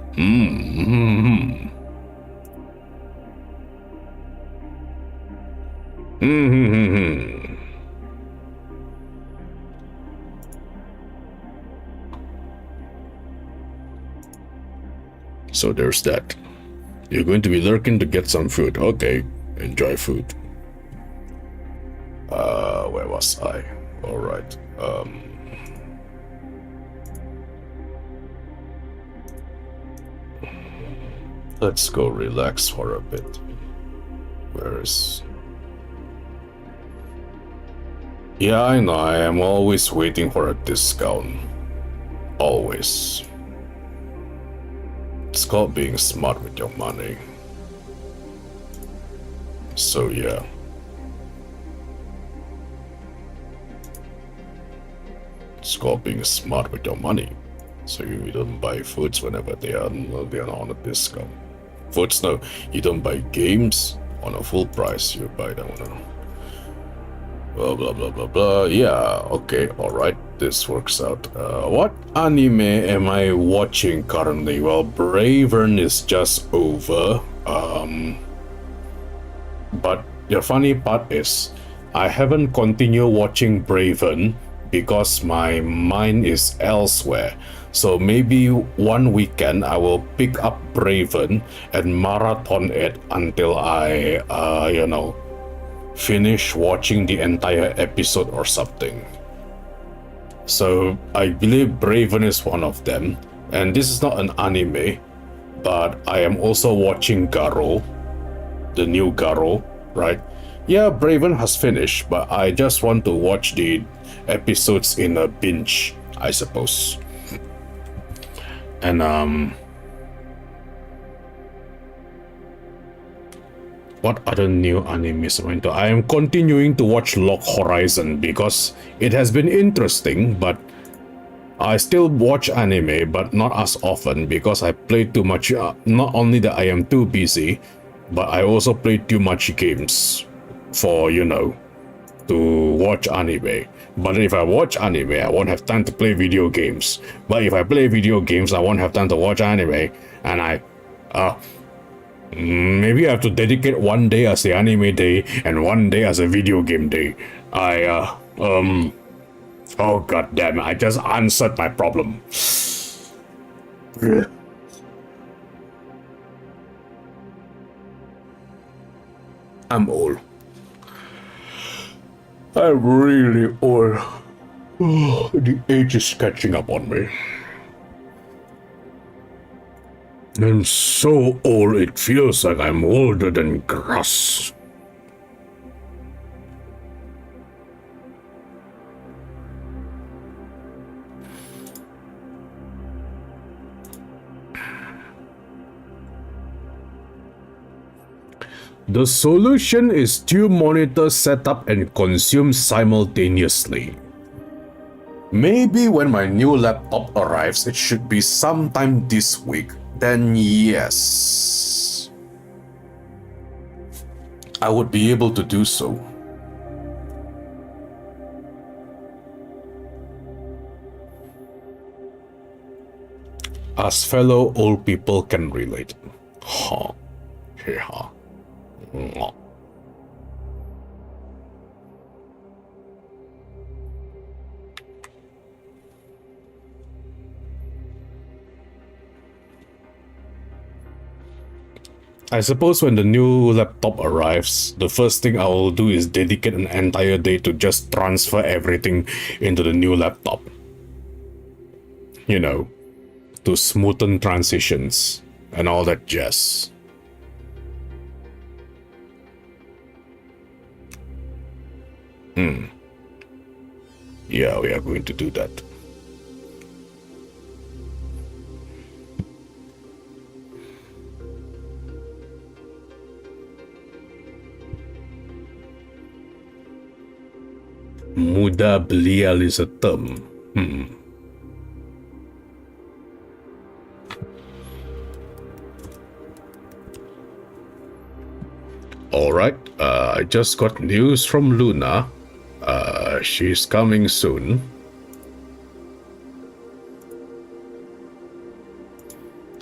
So there's that. You're going to be lurking to get some food. Okay, enjoy food. Where was I? All right. Let's go relax for a bit. Where is... Yeah, I know, I am always waiting for a discount. Always. It's called being smart with your money. So yeah. It's called being smart with your money. So you don't buy foods whenever they are on a discount. Foods, no, you don't buy games on a full price. You buy them on a blah blah blah blah blah. Yeah, okay, alright, this works out. What anime am I watching currently? Well, Bravern is just over. But the funny part is, I haven't continued watching Bravern because my mind is elsewhere. So maybe one weekend I will pick up Bravern and marathon it until I, finish watching the entire episode or something. So I believe Bravern is one of them. And this is not an anime, but I am also watching Garo, the new Garo, right? Yeah, Bravern has finished, but I just want to watch the episodes in a binge, I suppose. And what other new animes am I into? I am continuing to watch Log Horizon because it has been interesting, but I still watch anime, but not as often because I play too much. Not only that I am too busy, but I also play too much games for, to watch anime. But if I watch anime, I won't have time to play video games. But if I play video games, I won't have time to watch anime. And maybe I have to dedicate one day as the anime day and one day as a video game day. Oh god damn it, I just answered my problem. I'm old. I'm really old. The age is catching up on me. I'm so old it feels like I'm older than grass. The solution is 2 monitors set up and consumed simultaneously. Maybe when my new laptop arrives, it should be sometime this week. Then yes, I would be able to do so. As fellow old people can relate. Ha. Ha. I suppose when the new laptop arrives, the first thing I will do is dedicate an entire day to just transfer everything into the new laptop. You know, to smoothen transitions and all that jazz. Yeah, we are going to do that. Mudah belial is a term. Alright, I just got news from Luna. She's coming soon.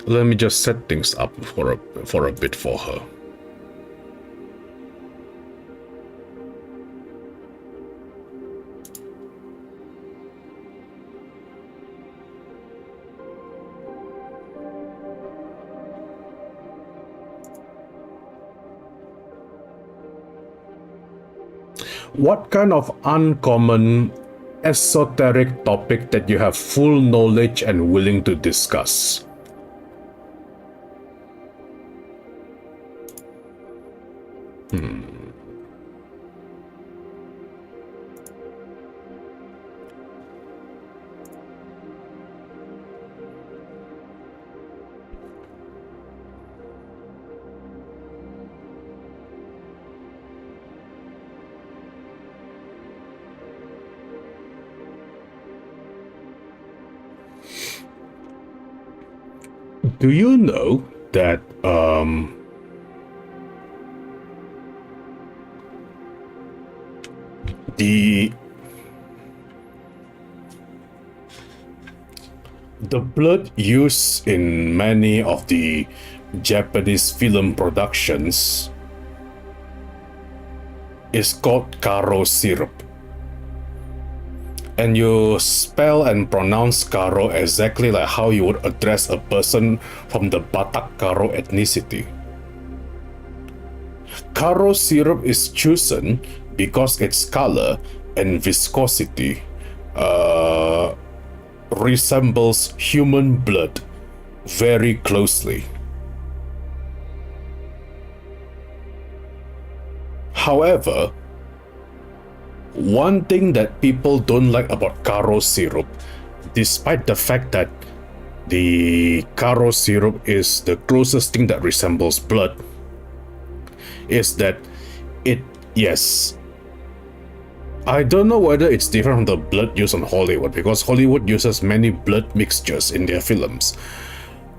Let me just set things up for a bit for her. What kind of uncommon, esoteric topic that you have full knowledge and willing to discuss? Do you know that the blood used in many of the Japanese film productions is called karo syrup? And you spell and pronounce Karo exactly like how you would address a person from the Batak Karo ethnicity. Karo syrup is chosen because its color and viscosity resembles human blood very closely. However, one thing that people don't like about Karo syrup, despite the fact that the Karo syrup is the closest thing that resembles blood, is that yes, I don't know whether it's different from the blood used on Hollywood, because Hollywood uses many blood mixtures in their films.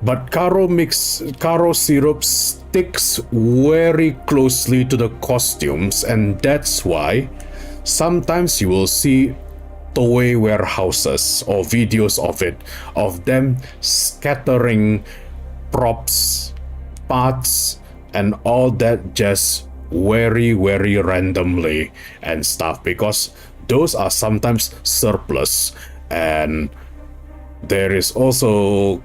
But Karo syrup sticks very closely to the costumes, and that's why sometimes you will see toy warehouses or videos of them scattering props, parts, and all that just very randomly and stuff, because those are sometimes surplus. And there is also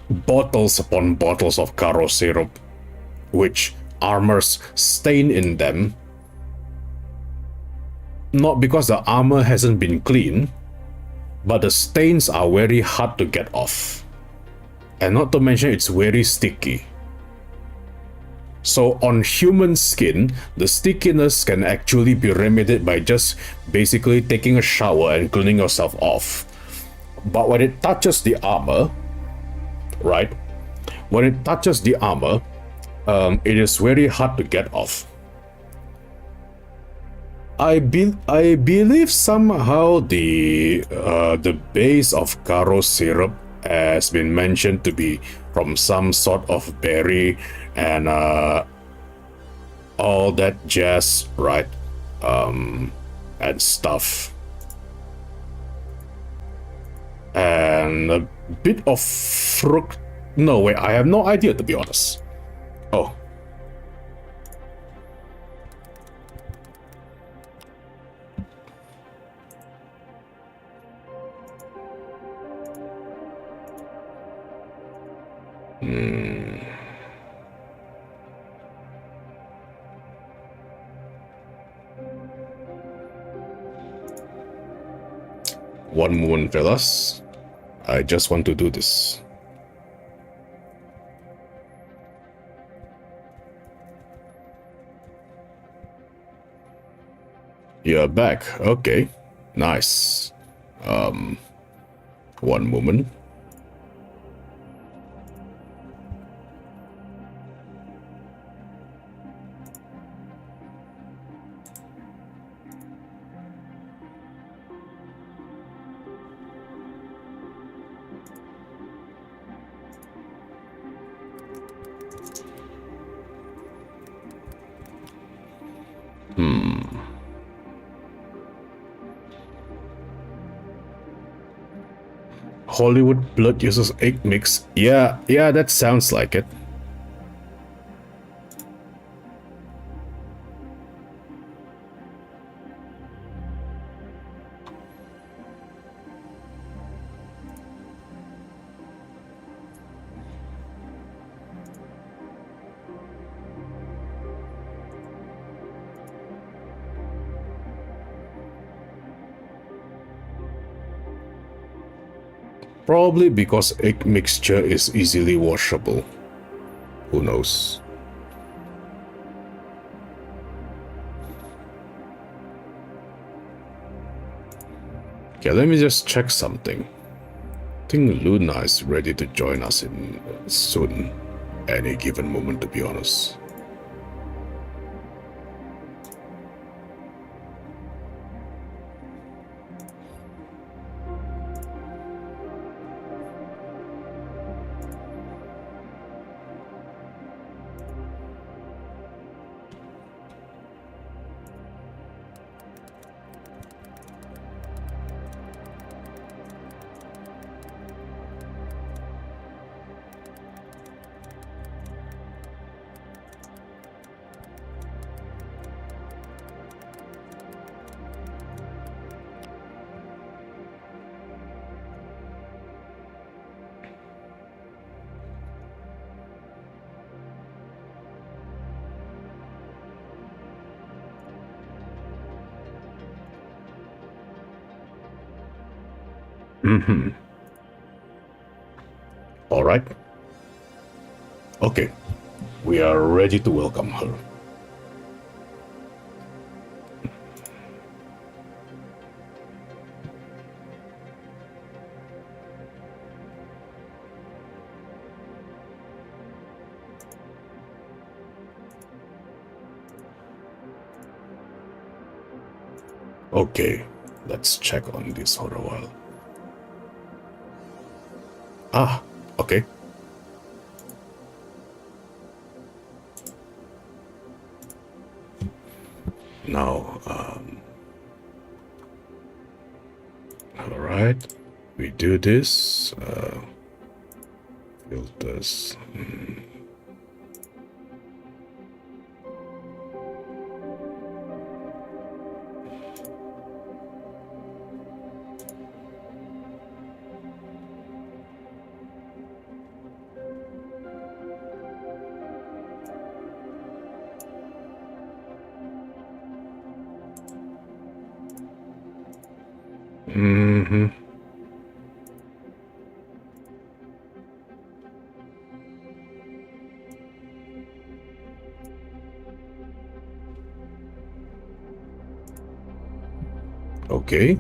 bottles upon bottles of Karo syrup which armors stain in them, not because the armor hasn't been cleaned, but the stains are very hard to get off. And not to mention it's very sticky. So on human skin, the stickiness can actually be remedied by just basically taking a shower and cleaning yourself off. But when it touches the armor, right? When it touches the armor, it is very hard to get off. I believe somehow the base of Karo syrup has been mentioned to be from some sort of berry and all that jazz, right? And stuff. And a bit of fruit. No, wait, I have no idea, to be honest. Oh. One moment, fellas. I just want to do this. You're back. Okay. Nice. One moment. Hollywood blood uses egg mix. Yeah, that sounds like it. Probably because egg mixture is easily washable. Who knows? Okay, let me just check something. I think Luna is ready to join us in soon. Any given moment, to be honest. All right. Okay. We are ready to welcome her. Okay, let's check on this for a while. Ah, okay. Now, all right, we do this, filters. Okay.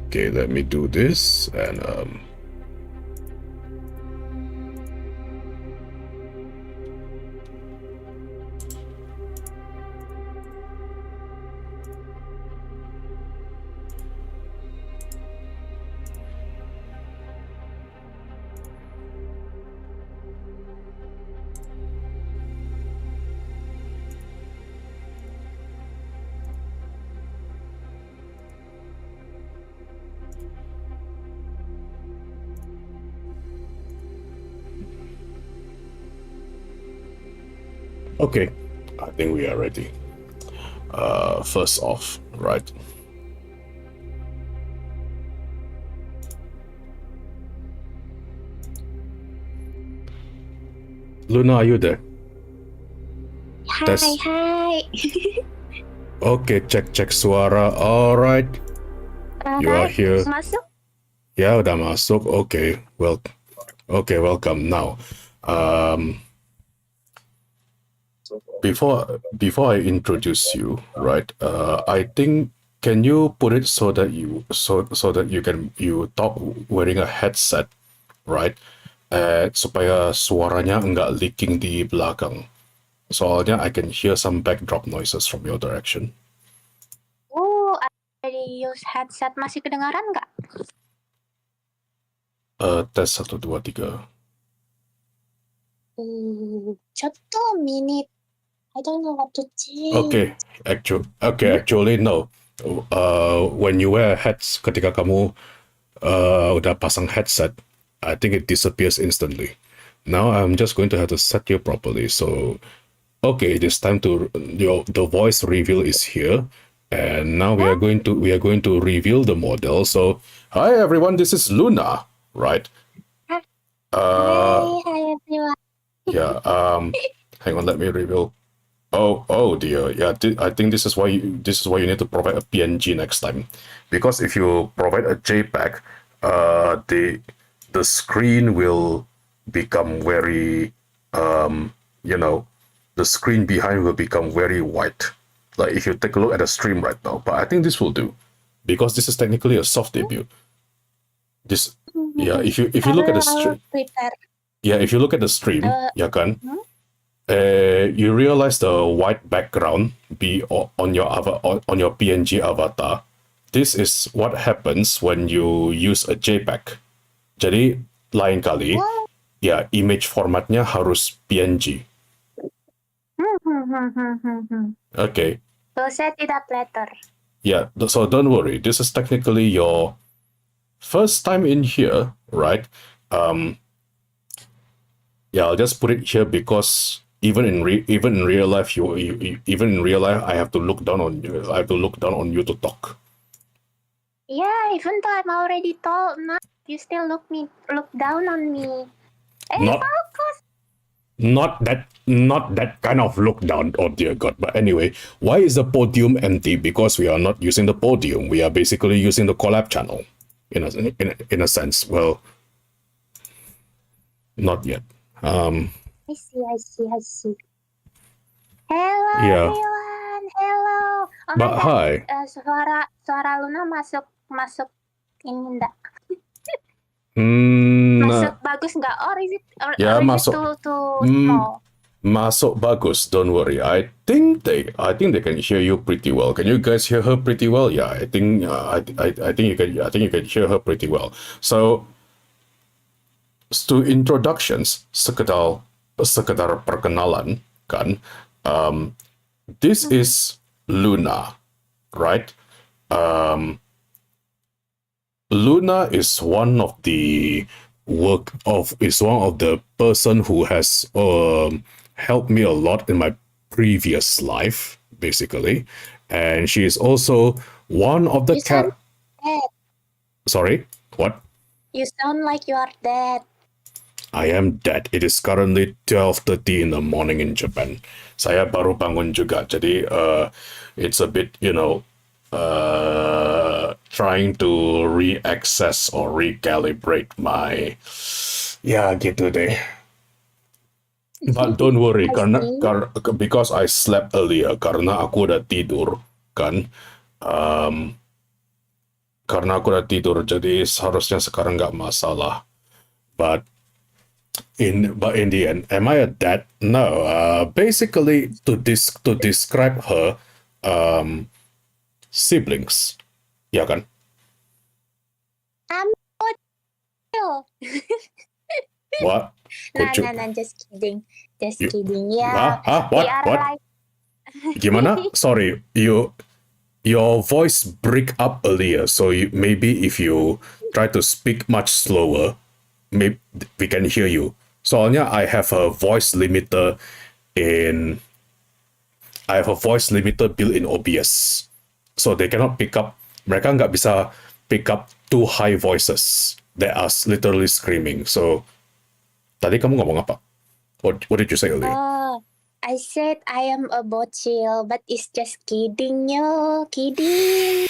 Okay, let me do this and okay, I think we are ready. First off, right? Luna, are you there? Hi. Oke, cek suara. Alright, you are here. Masuk? Ya, udah masuk. Oke, welcome. Now, before I introduce you, right? I think can you put it so that you talk wearing a headset, right? Supaya suaranya nggak leaking di belakang. Soalnya I can hear some backdrop noises from your direction. Ada use headset, masih kedengaran nggak? Tes 1, 2, 3. Just 2 minutes. I don't know what to change. Actually no. When you wear heads, ketika kamu udah pasang headset, I think it disappears instantly. Now I'm just going to have to set you properly. So, okay, it is time to the voice reveal is here, and now we are going to reveal the model. So, hi everyone, this is Luna, right? Hi everyone. Yeah. Hang on, let me reveal. Oh dear. Yeah, I think this is why you need to provide a PNG next time, because if you provide a JPEG, the screen will become very the screen behind will become very white. Like if you take a look at the stream right now, but I think this will do, because this is technically a soft debut. This yeah, if you look at the stream, if you look at the stream, ya kan, you realize the white background be on your PNG avatar. This is what happens when you use a JPEG. Jadi lain kali, ya image formatnya harus PNG. Okay. So set it up later. Yeah, so don't worry. This is technically your first time in here, right? Yeah, I'll just put it here because even in real life, I have to look down on you. I have to look down on you to talk. Yeah, even though I'm already tall now, you still look down on me. Not that kind of look down. Oh dear God! But anyway, why is the podium empty? Because we are not using the podium. We are basically using the collab channel, in a sense. Well, not yet. I see. Hello everyone. Hello. Oh but hi. Suara Luna masuk ini enggak? Masuk bagus nggak? Or is it? Masuk. Too small? Masuk bagus. Don't worry. I think they can hear you pretty well. Can you guys hear her pretty well? Yeah, I think you can hear her pretty well. So, to introductions, sekedar perkenalan kan. This is Luna, right? Luna is one of the person who has helped me a lot in my previous life, basically, and she is also one of the Sorry, what? You sound like you are dead. I am dead. It is currently 12:30 in the morning in Japan. Saya baru bangun juga, jadi it's a bit, trying to re-access or recalibrate my, gitu deh. But don't worry, because I slept earlier, karena aku udah tidur kan. Karena aku udah tidur, jadi seharusnya sekarang nggak masalah. But in the end, am I a dad? No. Basically, to describe her siblings, ya kan? I'm What? Nah, just kidding. Yeah. What? Gimana? Sorry, your voice break up earlier. So maybe if you try to speak much slower, maybe we can hear you. Soalnya I have a voice limiter built in OBS, so they cannot pick up. Mereka nggak bisa pick up too high voices that are literally screaming. So tadi kamu ngomong apa? What did you say earlier? I said I am a bocil, but it's just kidding, yo. Kidding.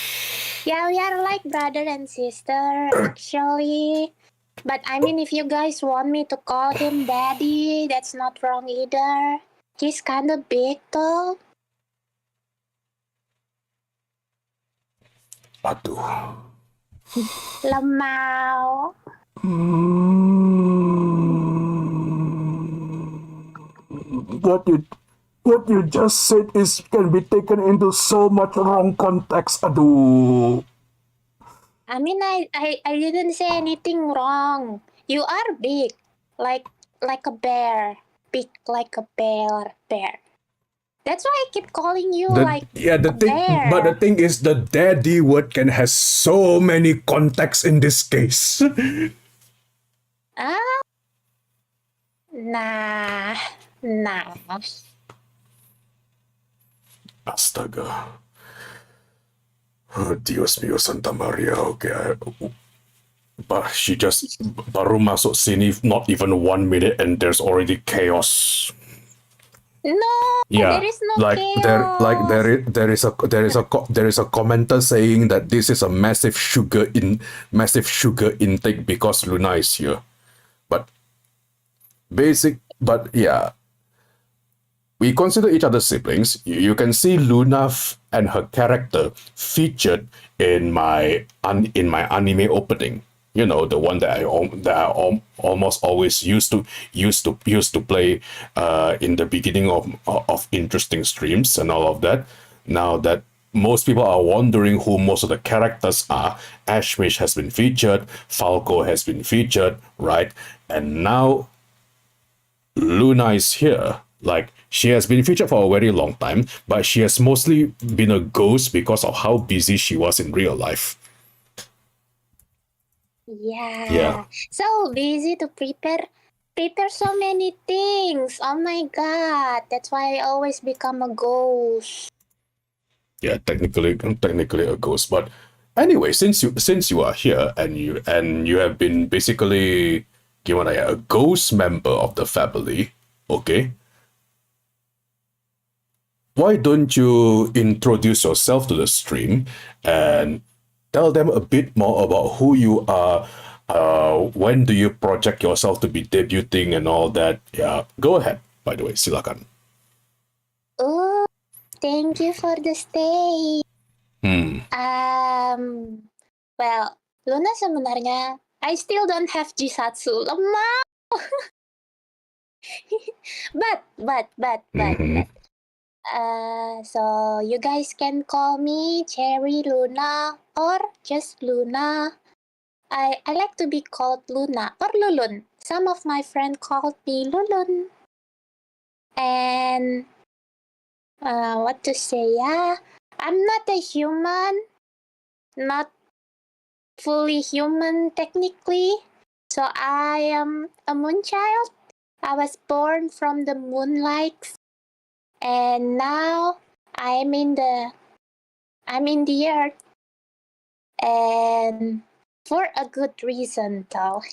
Yeah, we are like brother and sister, actually. But I mean, if you guys want me to call him daddy, that's not wrong either. He's kind of big, though. Aduh. Lemau. What you just said is can be taken into so much wrong context. Aduh. I mean, I didn't say anything wrong. You are big, like a bear. Big like a bear. That's why I keep calling you The a bear. but the thing is, the daddy word can has so many contexts in this case. Ah, nah. Astaga. Dios mío Santa Maria. Okay. But she just baru masuk sini not even 1 minute and there's already chaos. No, Yeah, there is no like chaos. there is a commenter saying that this is a massive sugar intake because Luna is here. But yeah, we consider each other siblings. You can see Luna and her character featured in my anime opening. You know, the one that I almost always used to play in the beginning of interesting streams and all of that. Now that most people are wondering who most of the characters are, Ashmish has been featured, Falco has been featured, right? And now Luna is here. Like, she has been featured for a very long time, but she has mostly been a ghost because of how busy she was in real life. Yeah. Yeah. So busy to prepare so many things. Oh my god. That's why I always become a ghost. Yeah, technically a ghost. But anyway, since you are here and you have been basically given a ghost member of the family, okay? Why don't you introduce yourself to the stream and tell them a bit more about who you are? When do you project yourself to be debuting and all that? Yeah, go ahead. By the way, silakan. Oh, thank you for the stay. Well, Luna sebenarnya I still don't have Jisatsu. Lemah. but. So you guys can call me Cherry Luna or just Luna. I like to be called Luna or Lulun. Some of my friends called me Lulun. And what to say? Yeah, I'm not a human, not fully human technically. So I am a moon child. I was born from the moonlight, and now I'm in the earth, and for a good reason though.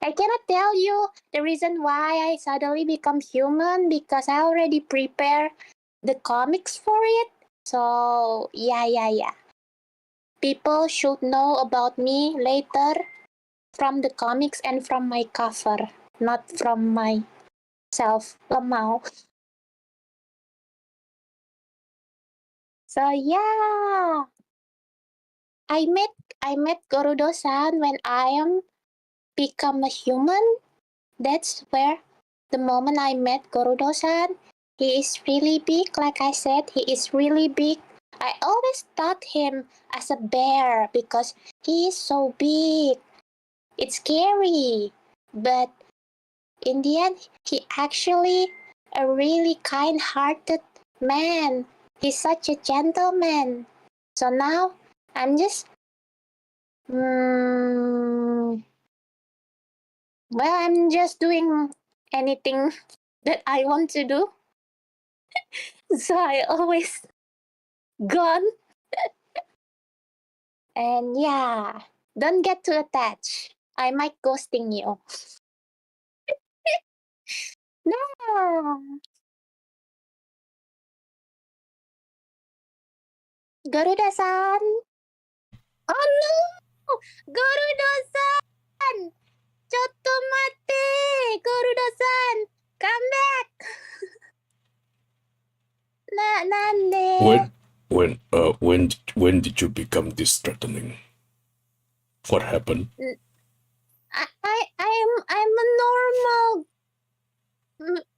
I cannot tell you the reason why I suddenly become human because I already prepare the comics for it. So yeah. People should know about me later from the comics and from my cover, not from myself. Lemau. So yeah, I met Gorudo-san when I am become a human. That's where the moment I met Gorudo-san, he is really big. Like I said, he is really big. I always thought him as a bear because he is so big. It's scary. But in the end, he actually a really kind-hearted man. He's such a gentleman. So now I'm just I'm just doing anything that I want to do. So I always gone. And yeah, don't get too attached. I might ghosting you. No. Garuda-san. Oh no! Gorudo-san! Chotto matte! Gorudo-san! Come back! Nande? When did you become this threatening? What happened? I'm a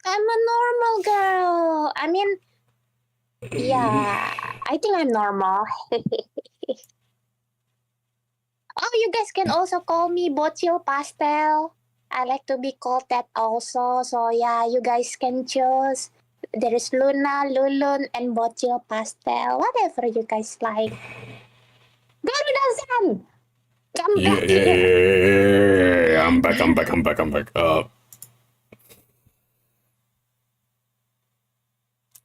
normal girl. I mean, yeah, I think I'm normal. Oh, you guys can also call me Bocil Pastel. I like to be called that also. So yeah, you guys can choose. There is Luna, Lulun, and Bocil Pastel. Whatever you guys like. Garuda-san! Come back here. Yeah. I'm back.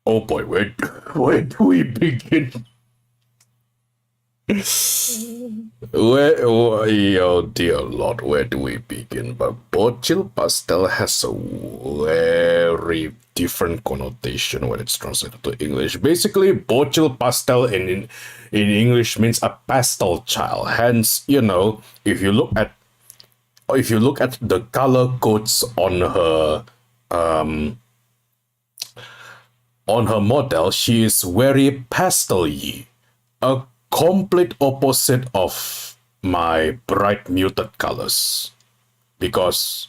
Oh boy, where do we begin? Oh dear Lord, where do we begin? But Bocil Pastel has a very different connotation when it's translated to English. Basically, Bocil Pastel in English means a pastel child. Hence, if you look at the color codes on her model, she is very pastel-y, a complete opposite of my bright muted colors. Because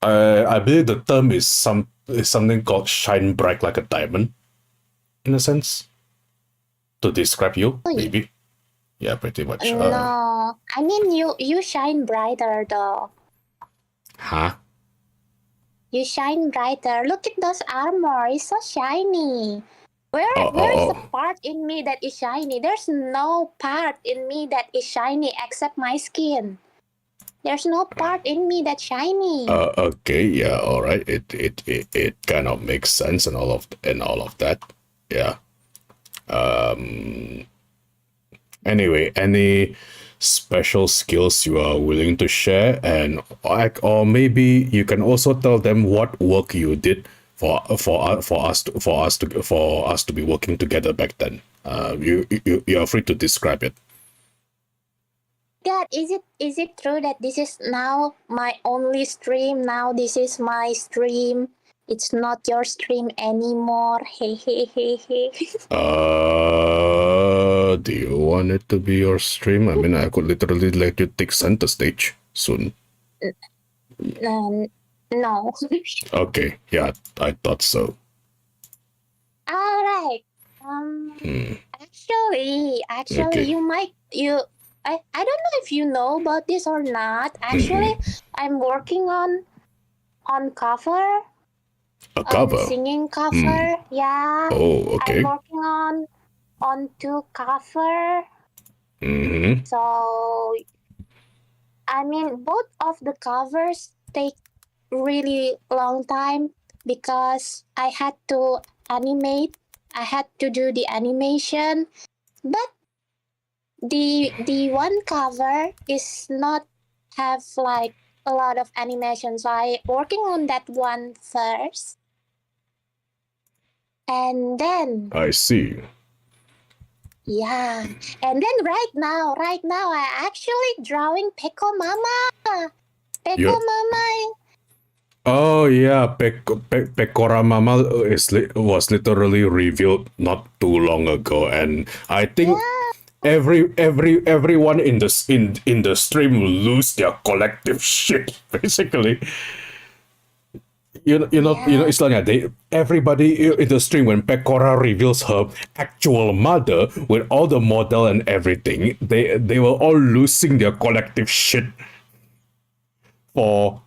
I believe the term is something called shine bright like a diamond, in a sense, to describe you, maybe. Yeah, pretty much. No, I mean you shine brighter though. Huh? You shine brighter. Look at those armor. It's so shiny. Where's the part in me that is shiny? There's no part in me that is shiny except my skin. There's no part in me that's shiny. Okay, yeah, all right. It kind of makes sense and all of that. Yeah. Anyway, any special skills you are willing to share, and or maybe you can also tell them what work you did for us to be working together back then. You are free to describe it. God, is it true that this is now my only stream? Now this is my stream. It's not your stream anymore. Hey. Do you want it to be your stream? I mean, I could literally let you take center stage soon. No. Okay, yeah, I thought so. All right. Actually, Okay. I don't know if you know about this or not. Actually, I'm working on cover. A cover? Singing cover. Yeah. Oh, okay. I'm working on 2 cover. Mm-hmm. So, I mean, both of the covers take really long time because I had to animate. I had to do the animation, but the one cover is not have like a lot of animation. So I working on that one first, and then I see. yeah, and then right now I actually drawing Peko Mama. Mama. Oh yeah, Pekora Mama was literally revealed not too long ago, and I think everyone in the stream lose their collective shit basically. It's like everybody in the stream, when Pekora reveals her actual mother with all the model and everything, they were all losing their collective shit for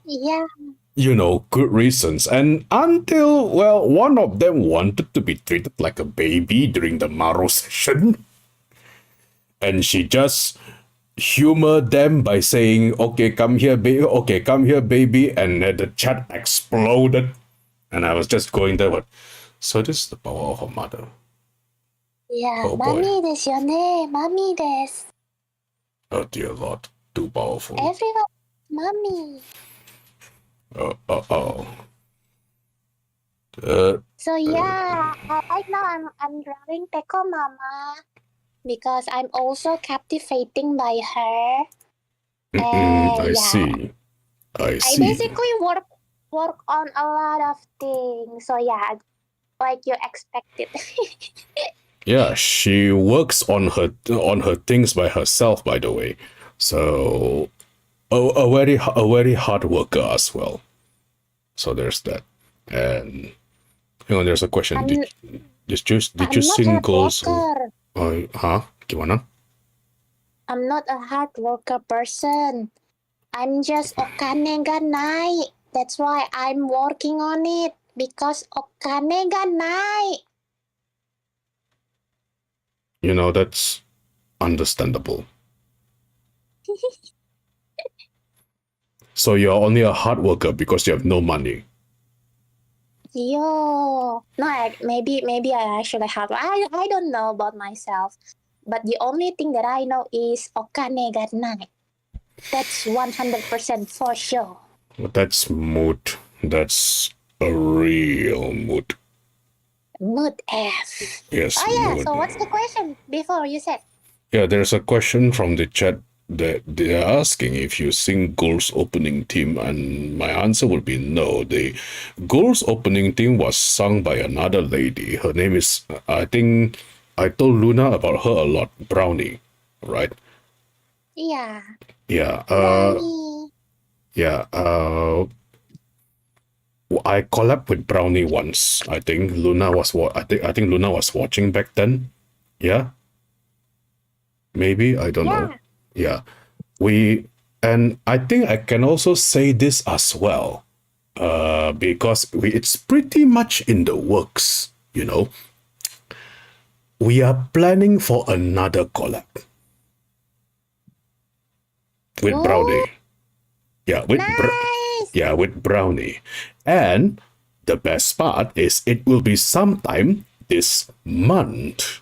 good reasons. And until, well, one of them wanted to be treated like a baby during the Maro session, and she just humored them by saying, okay, come here, baby, and the chat exploded. And I was just going there, but so this is the power of her mother. Yeah, oh, boy. Mami desu yone, Mami desu. Oh dear Lord, too powerful. Everyone, Mami. Oh. So yeah, right now I'm drawing Teko Mama because I'm also captivating by her. I Yeah, see. I I see. basically work on a lot of things. So yeah, like you expected. Yeah, she works on her things by herself, by the way. So a very hard worker as well. So there's that. And there's a question. I'm Did you I'm not sing hard goals? worker. Gimana? I'm not a hard worker person. I'm just okane ga nai. That's why I'm working on it because okane ga nai. That's understandable. So you're only a hard worker because you have no money. Yo, no, maybe I actually have. I don't know about myself, but the only thing that I know is okane ga nai. That's 100% for sure. That's mood. That's a real mood. Mood F. Yes, Oh yeah. mood. So what's the question before you said? Yeah, there's a question from the chat that they're asking if you sing Gold's opening theme, and my answer would be no. The Gold's opening theme was sung by another lady. Her name is, I think, I told Luna about her a lot, Brownie, right? Yeah, Yeah, Brownie. yeah. I collabed with Brownie once. I think Luna was what I think Luna was watching back then. Yeah, maybe I don't know. Yeah. Yeah, and I think I can also say this as well, because it's pretty much in the works. We are planning for another collab with Oh, Brownie. Yeah, nice. with Brownie, and the best part is it will be sometime this month.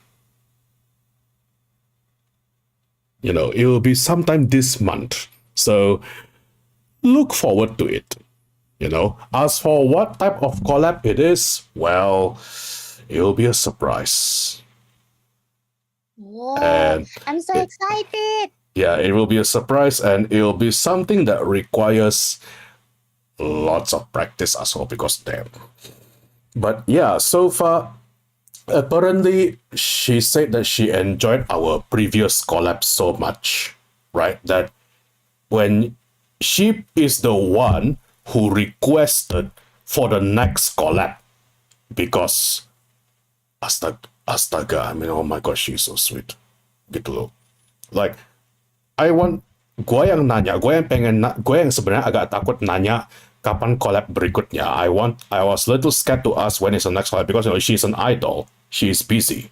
It will be sometime this month. So look forward to it. As for what type of collab it is, well, it'll be a surprise. Whoa, And I'm so it, excited. yeah, it will be a surprise, and it'll be something that requires lots of practice as well because damn. But yeah, so far, apparently, she said that she enjoyed our previous collab so much, right? That when she is the one who requested for the next collab because astaga, I mean, oh my gosh, she's so sweet. Gitu loh. Like, I want, gue yang nanya, gue yang sebenarnya agak takut nanya kapan collab berikutnya. I was a little scared to ask when is the next collab because she's an idol, she's busy.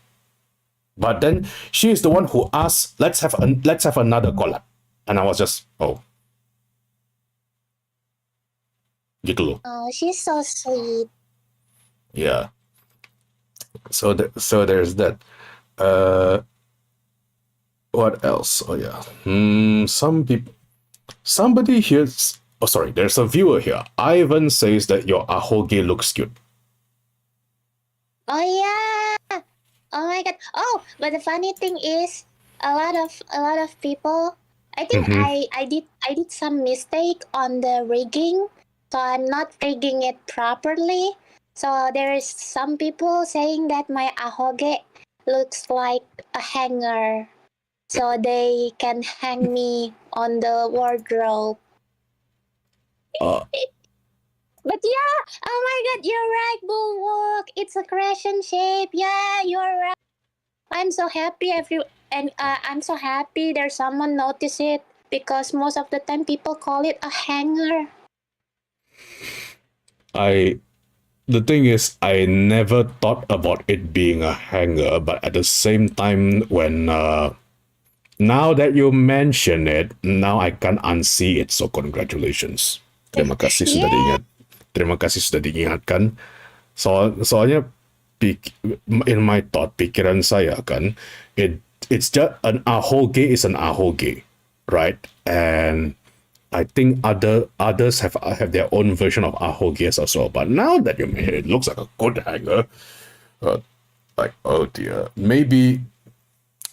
But then she's the one who asked, let's have another collab, and I was just, oh, gitu loh. Oh, she's so sweet. Yeah. So there's that. What else? Oh yeah. Somebody here. Oh sorry. There's a viewer here. Ivan says that your ahoge looks cute. Oh yeah. Oh my god. Oh, but the funny thing is, a lot of people. I think I did some mistake on the rigging, so I'm not rigging it properly. So there is some people saying that my ahoge looks like a hanger, so they can hang me on the wardrobe. But yeah, oh my god, you're right, Bulwark. It's a crescent shape. Yeah, you're right. I'm so happy I'm so happy there's someone notice it because most of the time people call it a hanger. The thing is, I never thought about it being a hanger, but at the same time, when now that you mention it, now I can't unsee it. So congratulations. Terima kasih sudah diingat. Terima kasih sudah diingatkan. Soalnya in my thought, pikiran saya kan, it's just an ahoge is an ahoge, right? And I think others have their own version of ahoges as well. But now that you made it, it looks like a good hanger. Like, oh dear, maybe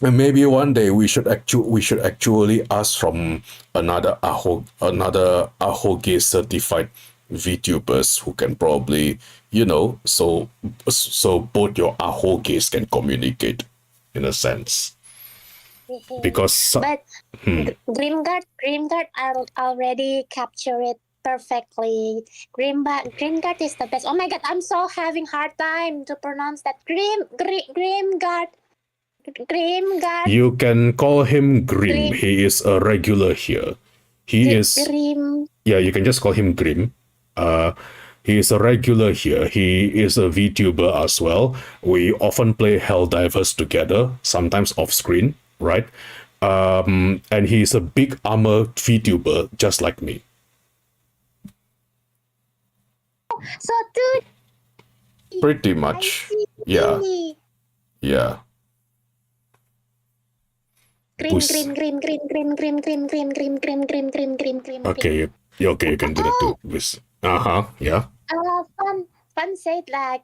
one day we should actually ask from another ahoge certified Vtubers who can probably, so both your ahoges can communicate in a sense. Because But Grimguard already capture it perfectly. Grimguard is the best. Oh my god, I'm so having hard time to pronounce that. Grimguard. Grimguard. you can call him Grim. He is a regular here. Grim. Yeah, you can just call him Grim. He is a regular here. He is a VTuber as well. We often play Helldivers together, sometimes off screen, right? And he's a big armor VTuber, just like me. So, dude. Pretty much. Yeah. Yeah. Grim. Okay, you can do that too. Yeah. Fun said like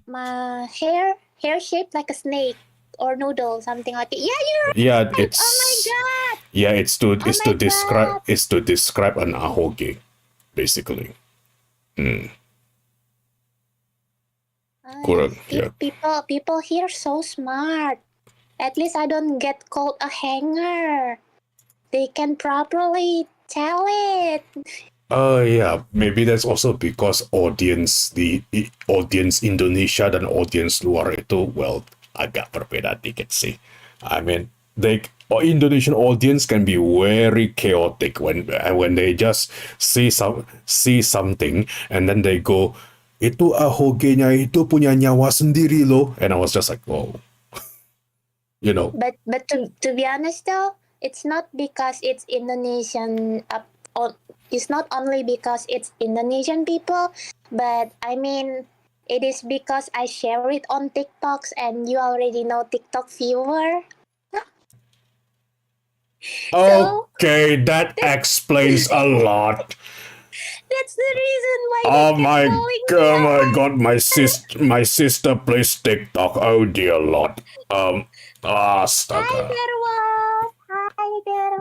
my hair shaped like a snake or noodle, something like it. Yeah, it's. Oh my god. Yeah, it's to describe an ahoge, basically. Correct. Yeah. People here so smart. At least I don't get called a hanger. They can properly tell it. Yeah, maybe that's also because the audience Indonesia dan audience luar itu, well, agak berbeda dikit sih. I mean, Indonesian audience can be very chaotic when they just see something and then they go, itu ahogenya itu punya nyawa sendiri loh, and I was just like, whoa. But to be honest though, it's not because it's Indonesian. It's not only because it's Indonesian people, but I mean, it is because I share it on TikToks, and you already know TikTok viewer. Okay, that explains a lot. That's the reason why. Oh my god, my sister plays TikTok. Oh dear Lord. Astaga. Hi there.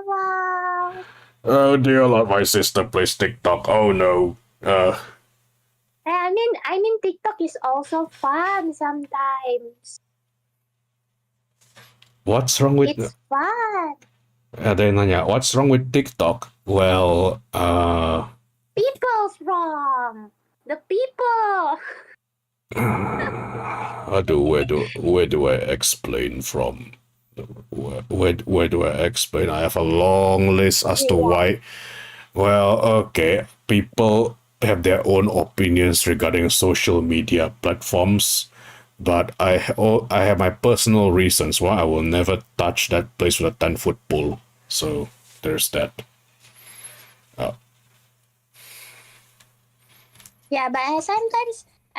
Oh dear Lord, my sister plays TikTok. Oh no. I mean, TikTok is also fun sometimes. What's wrong with? It's fun. Ada yang nanya, what's wrong with TikTok? Well, People's wrong. The people. where do I explain from? Where do I explain? I have a long list as to why. Well, okay, people have their own opinions regarding social media platforms, but I have my personal reasons why I will never touch that place with a 10-foot pole. So there's that. Yeah, but I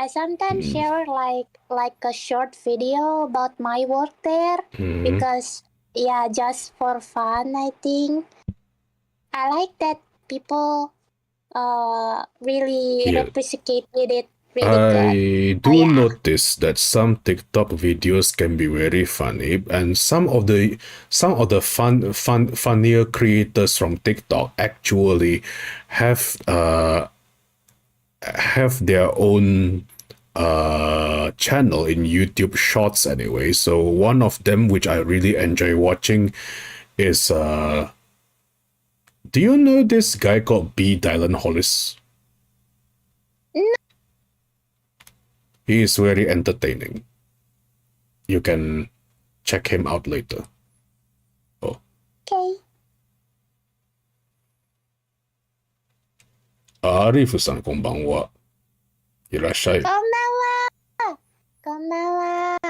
sometimes share like a short video about my work there because just for fun. I think I like that people really reciprocate with it. I do notice that some TikTok videos can be very funny, and some of the funnier creators from TikTok actually have their own channel in YouTube Shorts anyway. So one of them which I really enjoy watching is do you know this guy called B. Dylan Hollis? No. He is very entertaining. You can check him out later. Oh. Okay. Arifu-san, konbanwa. Irashai. Konbanwa.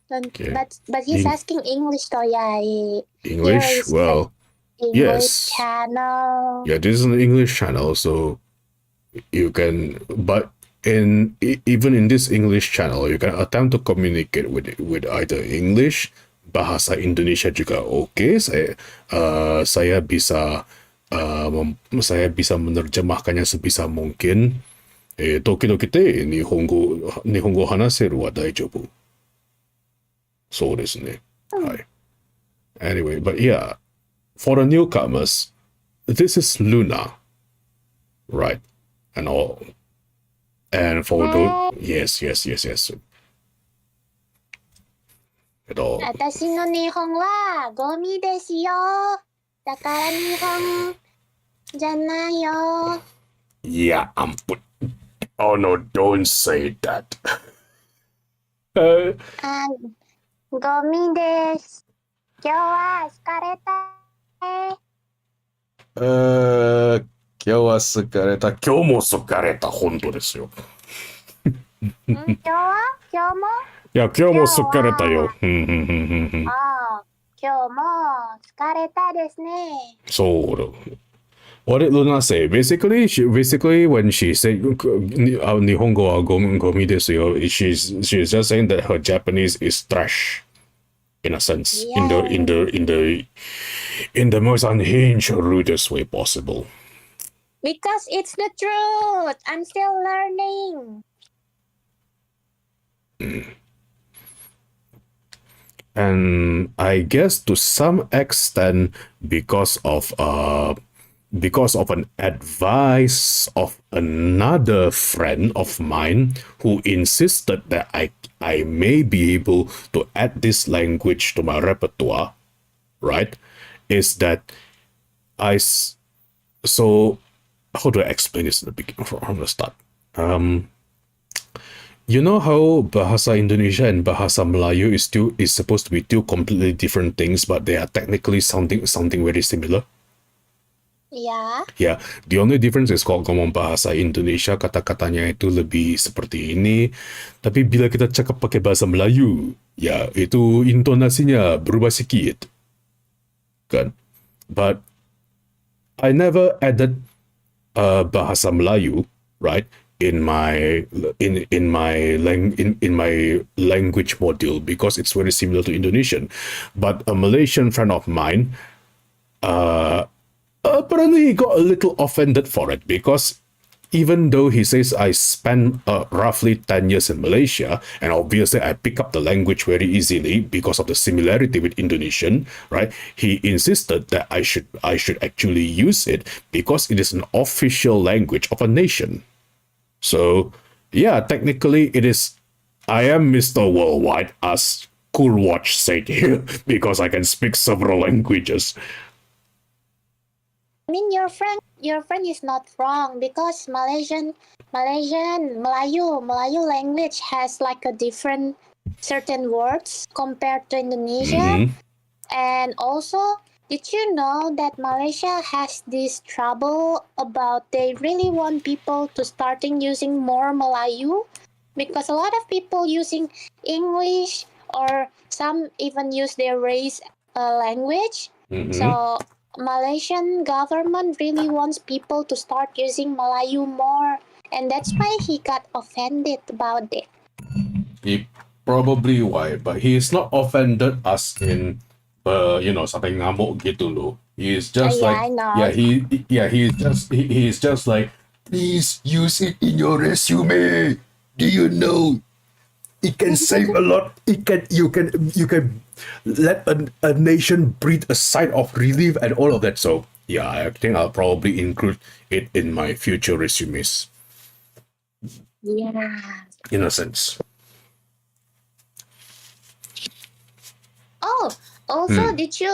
Okay. But he's asking English though, yeah. English? Well, English yes. channel. Yeah, this is an English channel, so you can, but even in this English channel, you can attempt to communicate with either English, bahasa Indonesia juga oke. Saya bisa saya bisa menerjemahkannya sebisa mungkin. 時々で日本語話せるは大丈夫。そうですね。はい。Anyway, but yeah, for the newcomers, this is Luna, right? And all. And for those, yes. 私の日本はゴミですよ。だから日本じゃないよ。ya ampun. Oh no, don't say that. あ、ゴミです。今日は疲れた。今日は疲れた。今日も疲れた。本当ですよ。今日もいや、今日も疲れたよ。ああ、今日も疲れたですね。そうだ。What did Luna say? Basically, when she said 日本語はゴミですよ, she's just saying that her Japanese is trash, in a sense, Yeah. in the most unhinged, rudest way possible. Because it's the truth. I'm still learning. And I guess to some extent, because of an advice of another friend of mine who insisted that I may be able to add this language to my repertoire, right? Is that so how do I explain this in the beginning from the start? You know how Bahasa Indonesia and Bahasa Melayu is supposed to be two completely different things, but they are technically sounding very similar. Yeah. Yeah, the only difference is kalau ngomong bahasa Indonesia kata-katanya itu lebih seperti ini, tapi bila kita cakap pakai bahasa Melayu, ya itu intonasinya berubah sedikit, kan? But I never added bahasa Melayu, right? In my language module because it's very similar to Indonesian, but a Malaysian friend of mine apparently he got a little offended for it because even though he says I spent roughly 10 years in Malaysia and obviously I pick up the language very easily because of the similarity with Indonesian, right? He insisted that I should actually use it because it is an official language of a nation. So, yeah, technically it is. I am Mr. Worldwide, as Cool Watch said here, because I can speak several languages. I mean, your friend is not wrong because Melayu language has like a different certain words compared to Indonesia. And also, did you know that Malaysia has this trouble about they really want people to starting using more Melayu because a lot of people using English or some even use their race language. So Malaysian government really wants people to start using Melayu more, and that's why he got offended about it. He probably why, but he is not offended as in sampai ngamuk gitu loh. He is just I know. he is just like, please use it in your resume. Do you know? It can save a lot. You can let a nation breathe a sigh of relief and all of that. So yeah, I think I'll probably include it in my future resumes. Yeah. In a sense. Oh, also, did you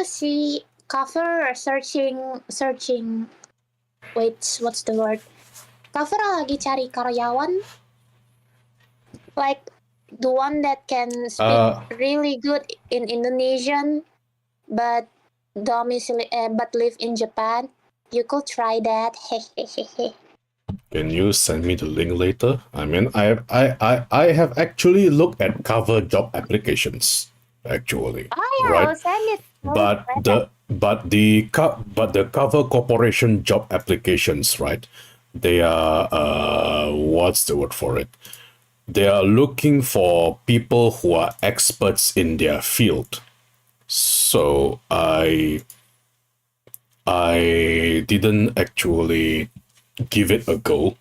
see cover searching? Wait, what's the word? Cover lagi cari karyawan, like the one that can speak really good in Indonesian, but live in Japan. You could try that. Can you send me the link later? I mean, I have actually looked at cover job applications. Actually, Oh yeah, right? I'll send it. But the cover corporation job applications, right? They are what's the word for it? They are looking for people who are experts in their field. So I I didn't actually give it a go,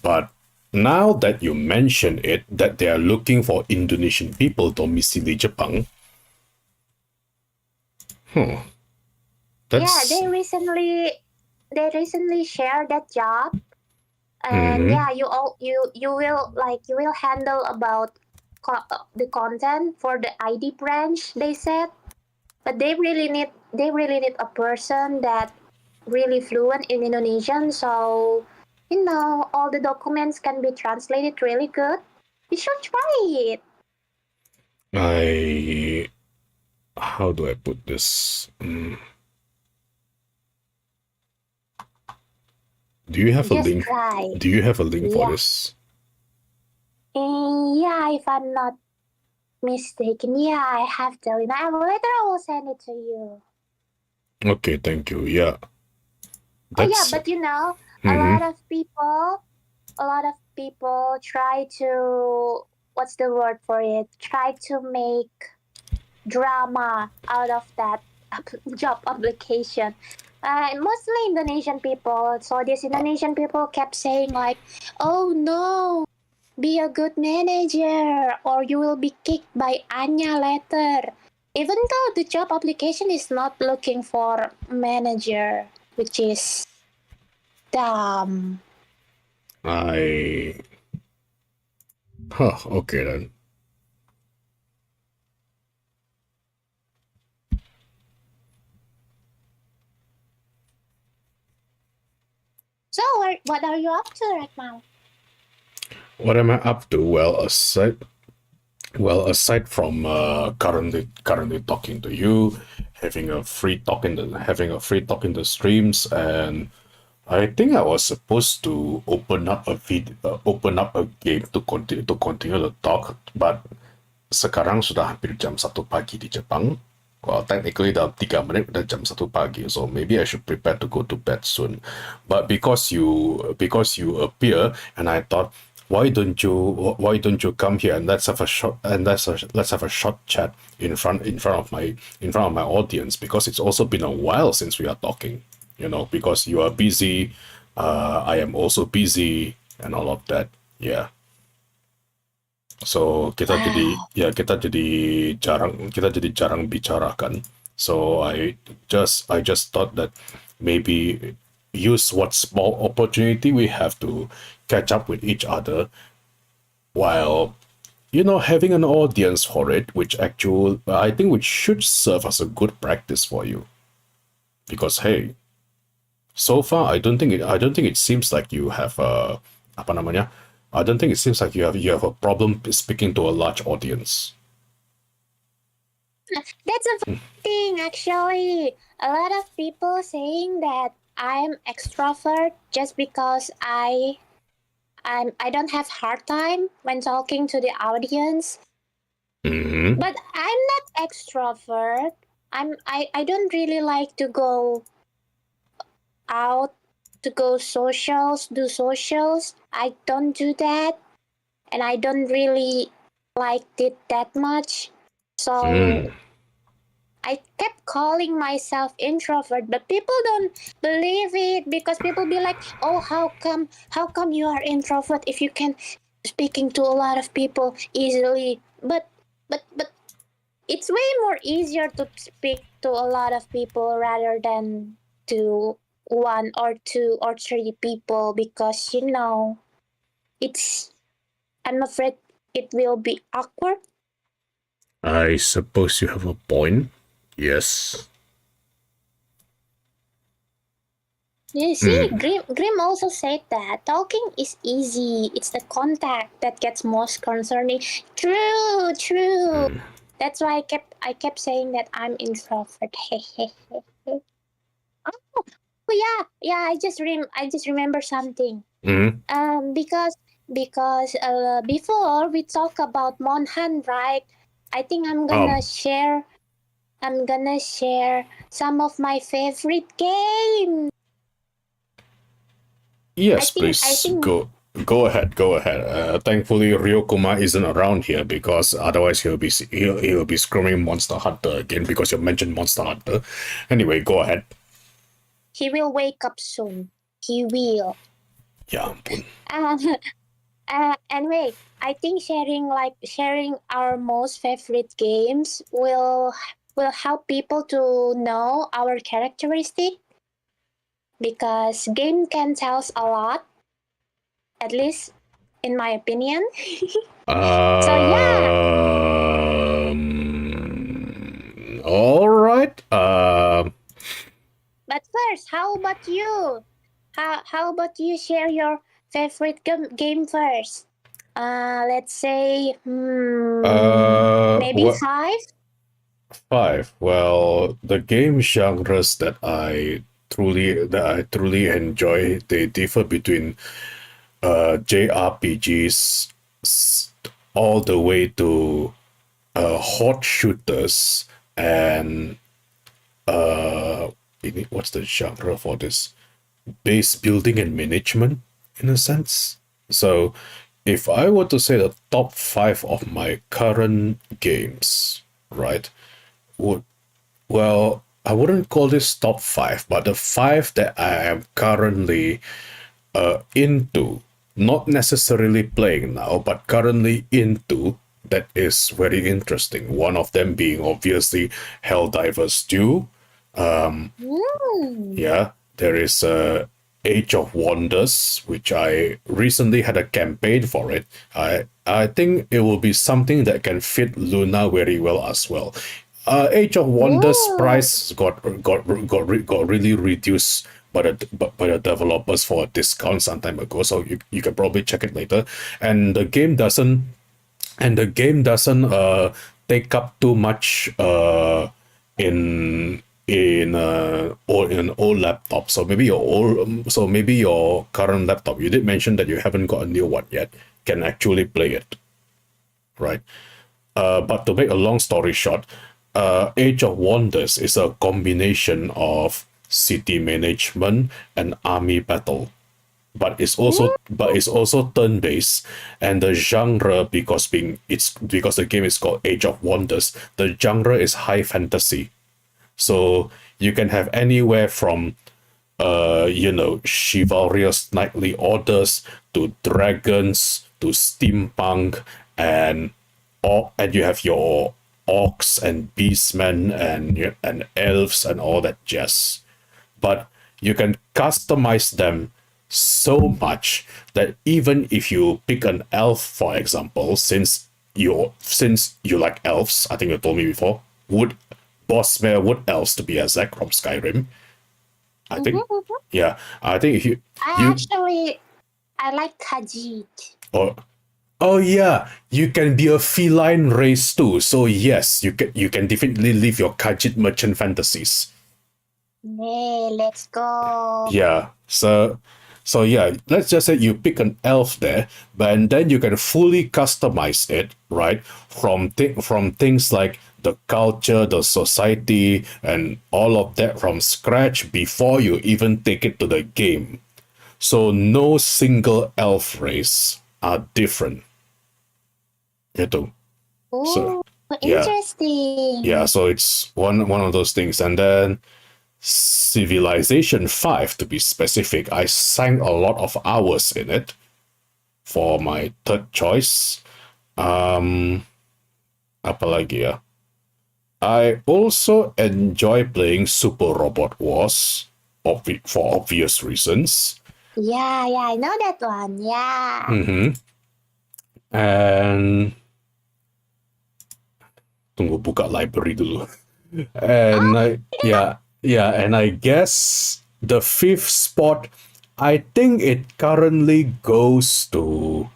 but now that you mention it, that they are looking for Indonesian people domisili Jepang, Yeah, that's they recently shared that job, and yeah, you will handle about the content for the ID branch. They said, but they really need a person that really fluent in Indonesian, so all the documents can be translated really good. You should try it. how do I put this? Do you have a Just link? try. Do you have a link for Yeah. this? Yeah, if I'm not mistaken, yeah, I have the link. Later I will send it to you. Okay, thank you. Yeah. Oh yeah, That's but a lot of people try to, what's the word for it? Try to make drama out of that job application. Mostly Indonesian people. So these Indonesian people kept saying like, "Oh no, be a good manager, or you will be kicked by Anya later." Even though the job application is not looking for manager, which is dumb. Okay then. So what are you up to right now? What am I up to? Aside from currently talking to you, having a free talk in the streams, and I think I was supposed to open up a game to continue the talk, but sekarang sudah hampir jam 1 pagi di Jepang. Well, technically dalam 3 menit udah jam 1 pagi, so maybe I should prepare to go to bed soon. But because you appear, and I thought, why don't you come here and let's have a short chat in front of my audience, because it's also been a while since we are talking. Because you are busy, I am also busy, and all of that. Yeah. So kita jadi jarang bicara kan. So I just thought that maybe use what small opportunity we have to catch up with each other, while having an audience for it, I think which should serve as a good practice for you. Because hey, so far I don't think it seems like you have apa namanya, I don't think it seems like you have a problem speaking to a large audience. That's a funny thing, actually. A lot of people saying that I'm extrovert just because I don't have hard time when talking to the audience. But I'm not extrovert. I don't really like to go out to do socials. I don't do that, and I don't really like it that much. So I kept calling myself introvert, but people don't believe it, because people be like, "Oh, how come you are introvert if you can speaking to a lot of people easily?" But it's way more easier to speak to a lot of people rather than to one or two or three people, because I'm afraid it will be awkward. I suppose you have a point. Yes. You see, Grim also said that talking is easy. It's the contact that gets most concerning. True. That's why I kept saying that I'm introvert. Oh yeah. I just remember something. Because before we talk about Monhan, right? I think I'm gonna share some of my favorite games. Yes, please go ahead. Thankfully, Ryokuma isn't around here, because otherwise he'll be screaming Monster Hunter again, because you mentioned Monster Hunter. Anyway, go ahead. He will wake up soon. He will. Ya ampun. Anyway, I think sharing our most favorite games will help people to know our characteristic, because game can tell us a lot, at least in my opinion. So yeah. All right. But first, how about you? How about you share your favorite game first? Let's say maybe What 5. 5? Well, the game genres that I truly enjoy, they differ between JRPGs all the way to hot shooters and what's the genre for this? Base building and management, in a sense. So, if I were to say the top 5 of my current games, right, would well, I wouldn't call this top 5, but the 5 that I am currently into, not necessarily playing now, but currently into, that is very interesting. One of them being obviously Helldivers 2. Yeah, there is Age of Wonders, which I recently had a campaign for it. I think it will be something that can fit Luna very well as well. Age of Wonders price got really reduced by the developers for a discount some time ago, so you can probably check it later. And the game doesn't take up too much in an old laptop. So maybe your current laptop, you did mention that you haven't got a new one yet, can actually play it, right? But to make a long story short, Age of Wonders is a combination of city management and army battle, but it's also turn-based, and the genre, because the game is called Age of Wonders, the genre is high fantasy. So you can have anywhere from chivalrous knightly orders to dragons to steampunk, and you have your orcs and beastmen and elves and all that jazz. But you can customize them so much that even if you pick an elf, for example, since you like elves, I think you told me before, Bossmare wood elves to be exact, from Skyrim. I think, yeah, I think if I like Khajiit. Oh yeah, you can be a feline race too. So yes, you can definitely live your Khajiit merchant fantasies. Hey, let's go. Yeah. So yeah, let's just say you pick an elf there, and then you can fully customize it, right? From things like the culture, the society, and all of that from scratch before you even take it to the game. So no single elf race are different. Gitu. Oh, interesting. Yeah, so it's one of those things. And then Civilization 5, to be specific, I sank a lot of hours in it for my third choice. Apalagi ya? I also enjoy playing Super Robot Wars for obvious reasons. Yeah, I know that one. Yeah. And tunggu buka library dulu. And and I guess the 5th spot, I think it currently goes to,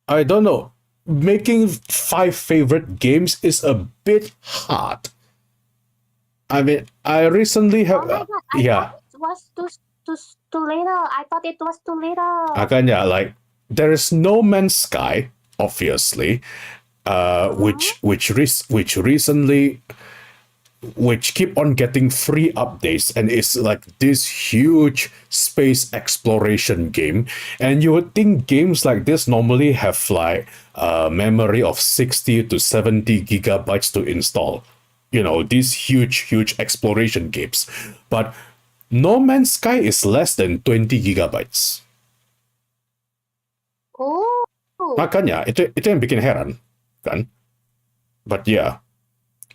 I don't know, making 5 favorite games is a bit hard. I mean, I recently have, oh my God, it was too little. I thought it was too little. Makanya, like, there is No Man's Sky, obviously, which recently, which keep on getting free updates, and it's like this huge space exploration game. And you would think games like this normally have like memory of 60 to 70 gigabytes to install, these huge exploration games. But No Man's Sky is less than 20 gigabytes. Oh. Makanya, itu yang bikin heran, kan? But yeah.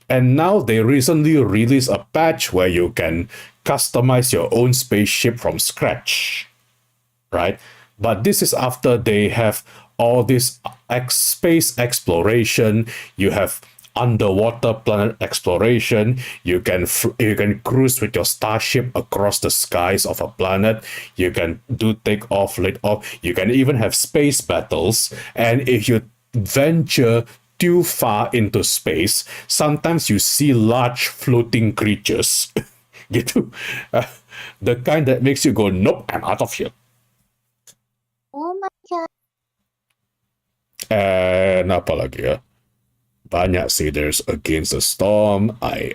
And now they recently released a patch where you can customize your own spaceship from scratch, right? But this is after they have all this space exploration. You have underwater planet exploration. You can cruise with your starship across the skies of a planet. You can do take off, let off. You can even have space battles. And if you venture too far into space, sometimes you see large floating creatures. Gitu. The kind that makes you go, nope, I'm out of here. Oh my god. And apa lagi ya? Banyak sih. There's Against the Storm. I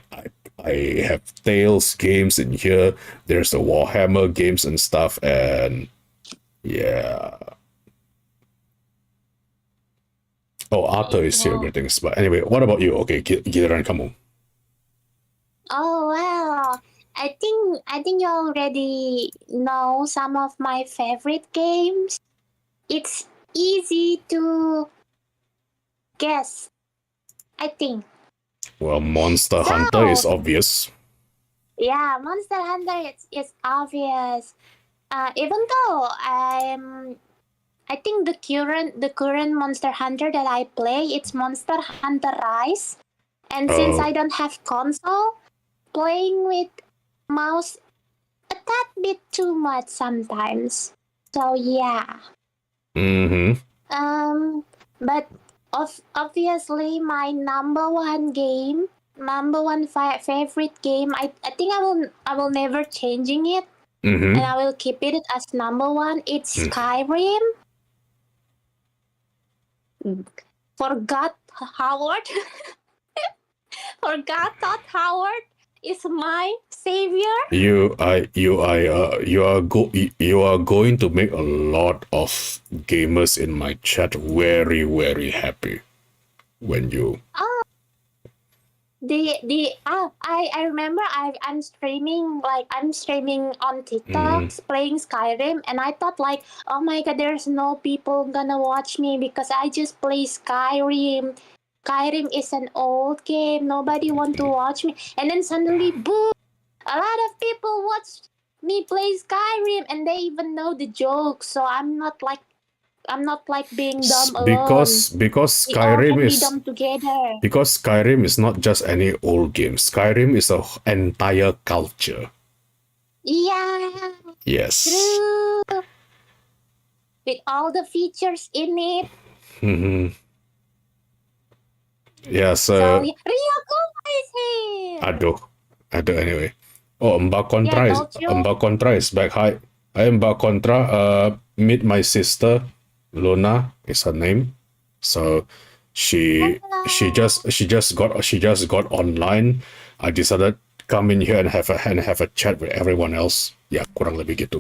have Tales games in here. There's the Warhammer games and stuff. And yeah. Oh, Arthur is here. Greetings. But anyway, what about you? Okay, giliran kamu. Oh wow. I think you already know some of my favorite games. It's easy to guess, I think. Well, Monster Hunter is obvious. Yeah, Monster Hunter is obvious. Even though I think the current Monster Hunter that I play, it's Monster Hunter Rise. And since I don't have console, playing with mouse a tad bit too much sometimes. So yeah. But obviously my number one favorite game, I think I will never changing it. And I will keep it as number one. It's Skyrim. Forgot Howard. Forgot that Howard is my savior. You are going to make a lot of gamers in my chat very, very happy when you. I remember I'm streaming on TikTok playing Skyrim, and I thought like, oh my god, there's no people gonna watch me because I just play Skyrim. Skyrim is an old game. Nobody want to watch me. And then suddenly, boom! A lot of people watch me play Skyrim, and they even know the jokes. So I'm not like being dumb alone. Because Skyrim is dumb together. Because Skyrim is not just any old game. Skyrim is an entire culture. Yeah. Yes. True. With all the features in it. Yeah, so Ryokuma is here. Aduh, anyway. Oh, Mbak Contra is back. Hi, I am Mbak Contra. Meet my sister, Luna is her name. So she just got online. I decided come in here and have a chat with everyone else. Yeah, kurang lebih gitu.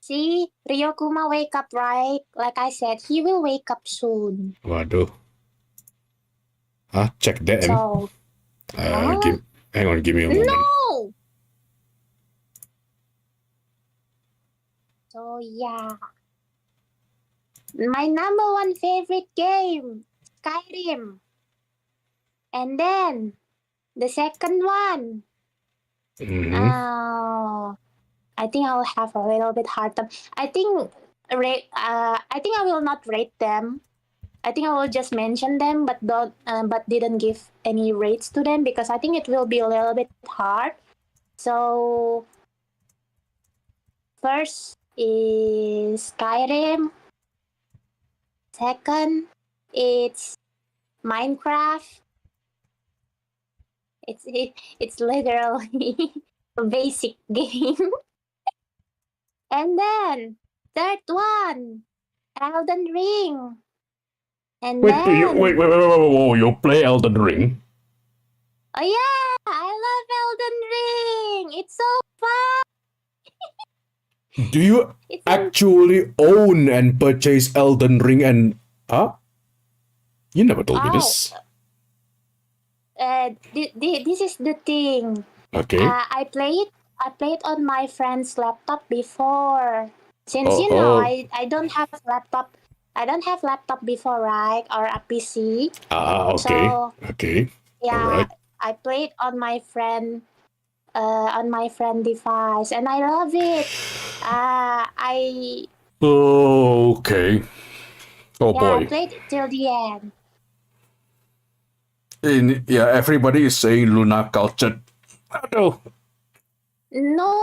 See, Ryokuma wake up, right? Like I said, he will wake up soon. Waduh. Check that. So, hang on, give me a moment. No! So yeah. My number one favorite game, Skyrim. And then the second one. I think I'll have a little bit hard time. I think I will not rate them. I think I will just mention them, but didn't give any rates to them because I think it will be a little bit hard. So first is Skyrim. Second, it's Minecraft. It's literally a basic game. And then third one, Elden Ring. And wait, then you play Elden Ring? Oh yeah, I love Elden Ring. It's so fun. Do you actually own and purchase Elden Ring and You never told me this. This is the thing. Okay. I play it I played on my friend's laptop before. Since Oh. I don't have laptop. I don't have laptop before, right? Or a PC. Okay. So Okay. All yeah, right. I played on my friend device, and I love it. I Okay. Oh I boy. played it till the end. Everybody is saying Luna cultured. No. No,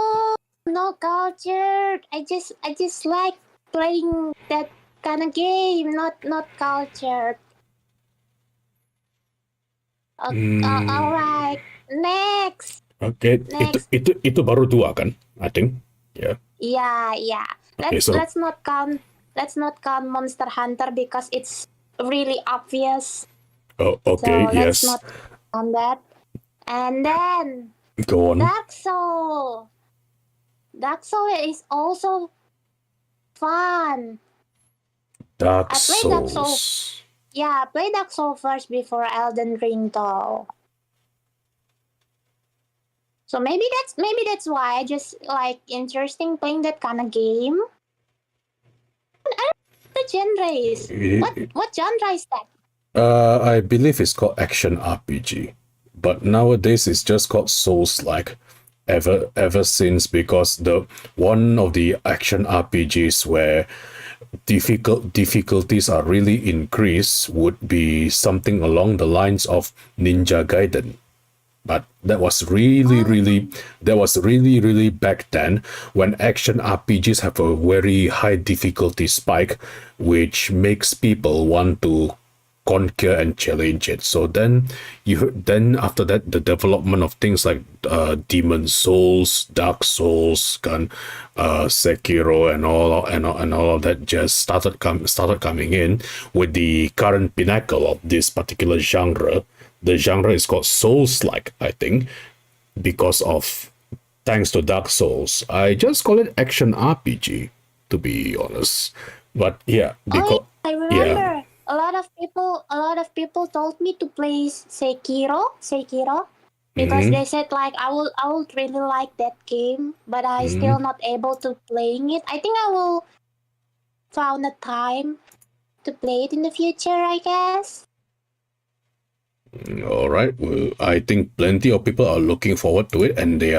no culture. I just like playing that kind of game, not culture. All right, next, Okay. Itu next. itu itu baru dua kan? I think. Yeah. Yeah. Okay. So Let's not count Monster Hunter because it's really obvious. okay. So let's Yes. not count that. And then Go on. Dark Soul. Dark Soul is also fun. Dark I played Dark Soul. Souls. Yeah, I played Dark Soul first before Elden Ring though. So maybe that's why I just like interesting playing that kind of game. I don't know the genre is. What genre is that? I believe it's called action RPG, but nowadays it's just called Souls-like. Ever since, because the one of the action RPGs where difficulties are really increased would be something along the lines of Ninja Gaiden. But that was really back then, when action RPGs have a very high difficulty spike, which makes people want to conquer and challenge it. So then after that, the development of things like Demon Souls, Dark Souls, Sekiro, and all of that just started coming in with the current pinnacle of this particular genre. The genre is called Souls-like, I think, because of thanks to Dark Souls. I just call it action RPG, to be honest. But yeah, because I remember a lot of people told me to play Sekiro because they said like I would really like that game, but I still not able to playing it. I think I will found a time to play it in the future, I guess. All right. Well, I think plenty of people are looking forward to it, and they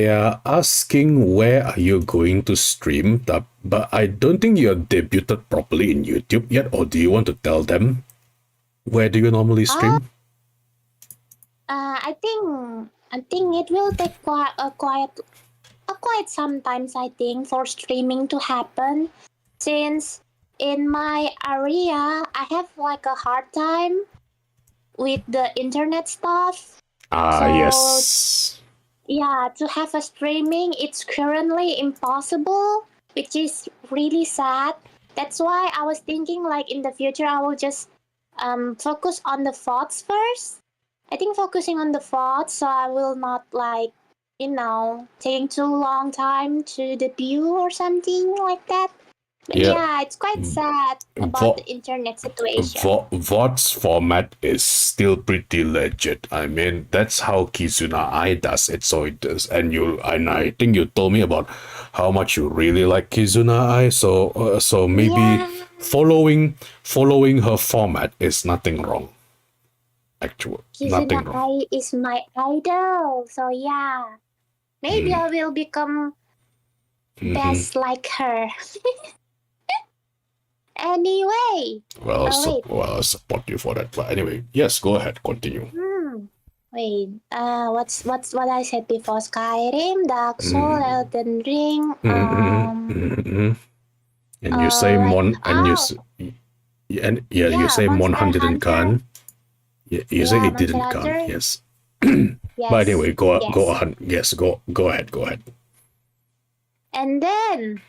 are asking where are you going to stream. But I don't think you have debuted properly in YouTube yet, or do you want to tell them where do you normally stream? I think it will take quite sometimes, I think, for streaming to happen, since in my area I have like a hard time with the internet stuff. Yes. Yeah, to have a streaming, it's currently impossible, which is really sad. That's why I was thinking like in the future I will just focus on the VODs first. I think focusing on the VODs, so I will not like, taking too long time to debut or something like that. But yeah, it's quite sad about the internet situation. VOD's format is still pretty legit. I mean, that's how Kizuna Ai does it. So it does, and I think you told me about how much you really like Kizuna Ai. So maybe following her format is nothing wrong. Actually, nothing Kizuna wrong. Ai is my idol, so yeah, maybe I will become best like her. Anyway. Well, I'll support you for that. But anyway, yes, go ahead, continue. Wait. What I said before? Skyrim, Dark Soul, Elden Ring. And you say you say Mon didn't count. You say it didn't count. Yes. Yes. But anyway, go on. Yes, go ahead. And then,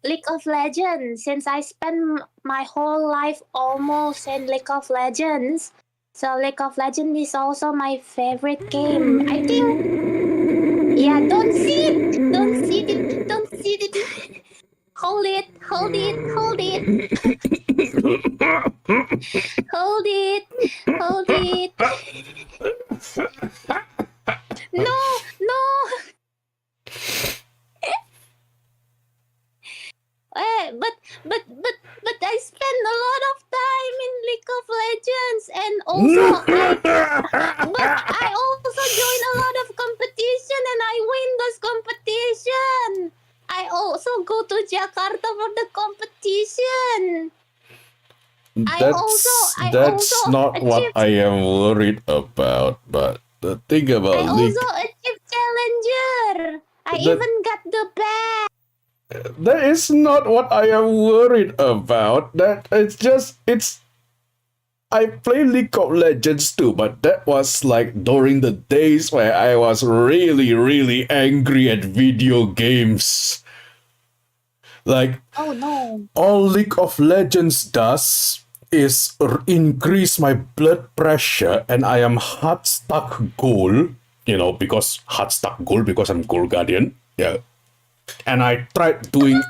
League of Legends. Since I spent my whole life almost in League of Legends, so League of Legends is also my favorite game. I think. Yeah, don't see it. Hold it. No, but I spend a lot of time in League of Legends, and also I also join a lot of competition and I win those competition. I also go to Jakarta for the competition. I That's also not what achieved I am worried about. But the thing about I also League, achieved challenger. I that even got the bag. that is not what I am worried about. That it's. I play League of Legends too, but that was like during the days where I was really, really angry at video games. Like, Oh no. all League of Legends does is increase my blood pressure, and I am hard stuck goal, because hard stuck goal because I'm goal guardian. Yeah. And I tried doing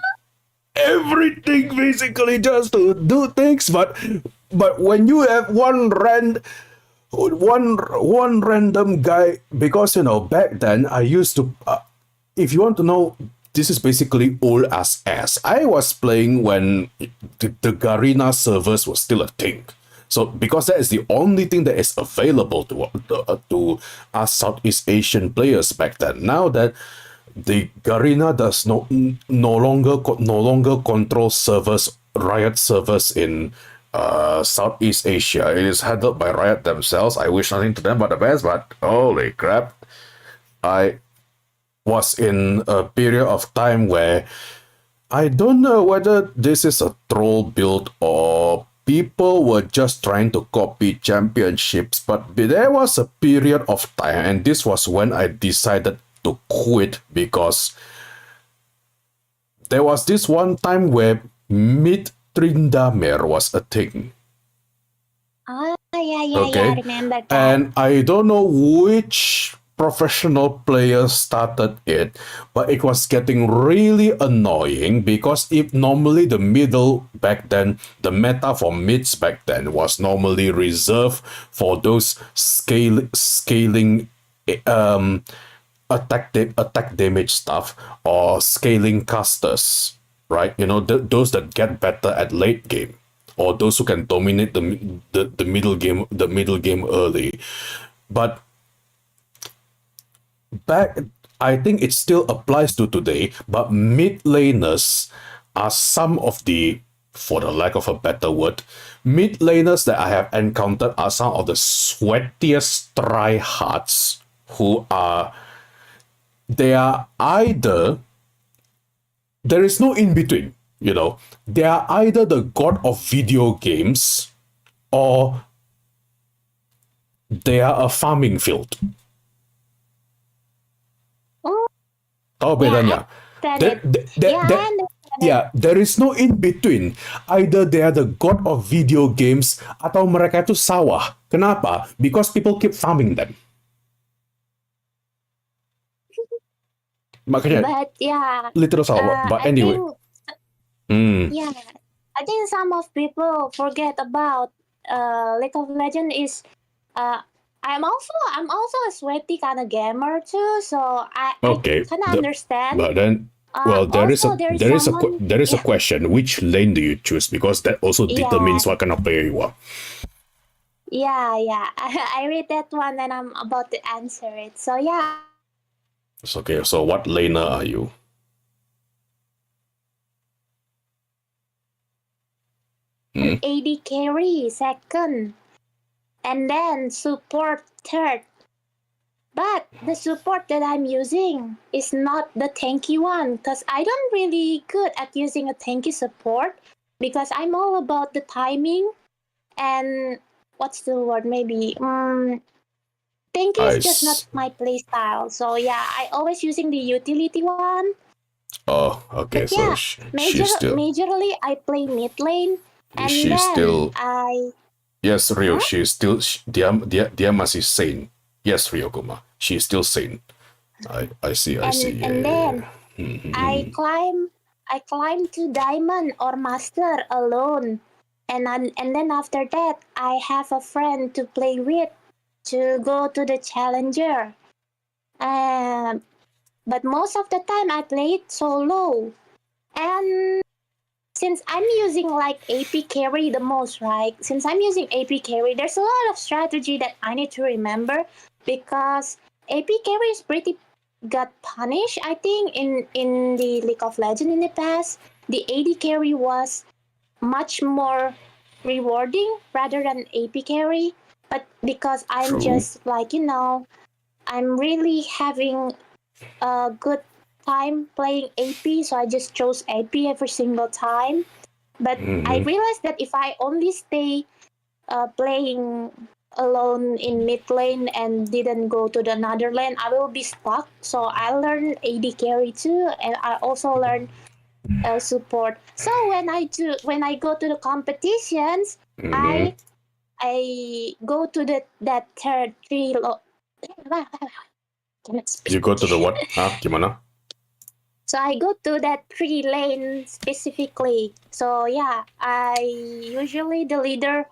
everything basically just to do things, but when you have one random guy, because back then I used to if you want to know, this is basically old as ass. I was playing when the Garena servers was still a thing. So because that is the only thing that is available to us Southeast Asian players back then. Now that the Garena does no longer control Riot servers in Southeast Asia. It is handled by Riot themselves. I wish nothing to them but the best, but holy crap. I was in a period of time where I don't know whether this is a troll build or people were just trying to copy championships, but there was a period of time, and this was when I decided to quit, because there was this one time where mid Trindamer was a thing. Yeah, Okay. I remember that. And I don't know which professional players started it, but it was getting really annoying, because if normally the middle back then, the meta for mids back then was normally reserved for those scaling attack damage stuff, or scaling casters, right? Those that get better at late game, or those who can dominate the middle game early. But back, I think it still applies to today, but mid laners are some of the, for the lack of a better word, mid laners that I have encountered are some of the sweatiest tryhards, they are either, there is no in between, they are either the god of video games, or they are a farming field. Tahu bedanya? There is no in between. Either they are the god of video games, atau mereka itu sawah. Kenapa? Because people keep farming them. Makanya, but yeah, literal sawah. But anyway. I think some of people forget about League of Legends is I'm also a sweaty kind of gamer too, so I kind of understand. But then, there is a question: which lane do you choose? Because that also determines what kind of player you are. Yeah, I read that one and I'm about to answer it. So yeah. It's okay. So what laner are you? AD carry second, and then support third. But the support that I'm using is not the tanky one, because I don't really good at using a tanky support, because I'm all about the timing and what's the word, maybe tanky is just not my play style. So yeah, I always using the utility one. Oh, okay. But yeah, so she's still majorly I play mid lane, and she's then still I. Yes, Rio, she's still dia masih sane. Yes, Ryokuma, she's still sane. I see. And then I climb to diamond or master alone, and then after that I have a friend to play with to go to the challenger. But most of the time I play it solo, and since I'm using like AP carry the most, right? Since I'm using AP carry, there's a lot of strategy that I need to remember because AP carry is pretty got punished. I think in the League of Legends in the past, the AD carry was much more rewarding rather than AP carry. But because I'm True. just like I'm really having a good time playing AP, so I just chose AP every single time. But I realized that if I only stay playing alone in mid lane and didn't go to the another lane, I will be stuck. So I learned AD carry too, and I also learned support. So when I go to the competitions, I go to that third three. You go to the what? Gimana? So I go to that 3 lane specifically. So yeah, I usually the leader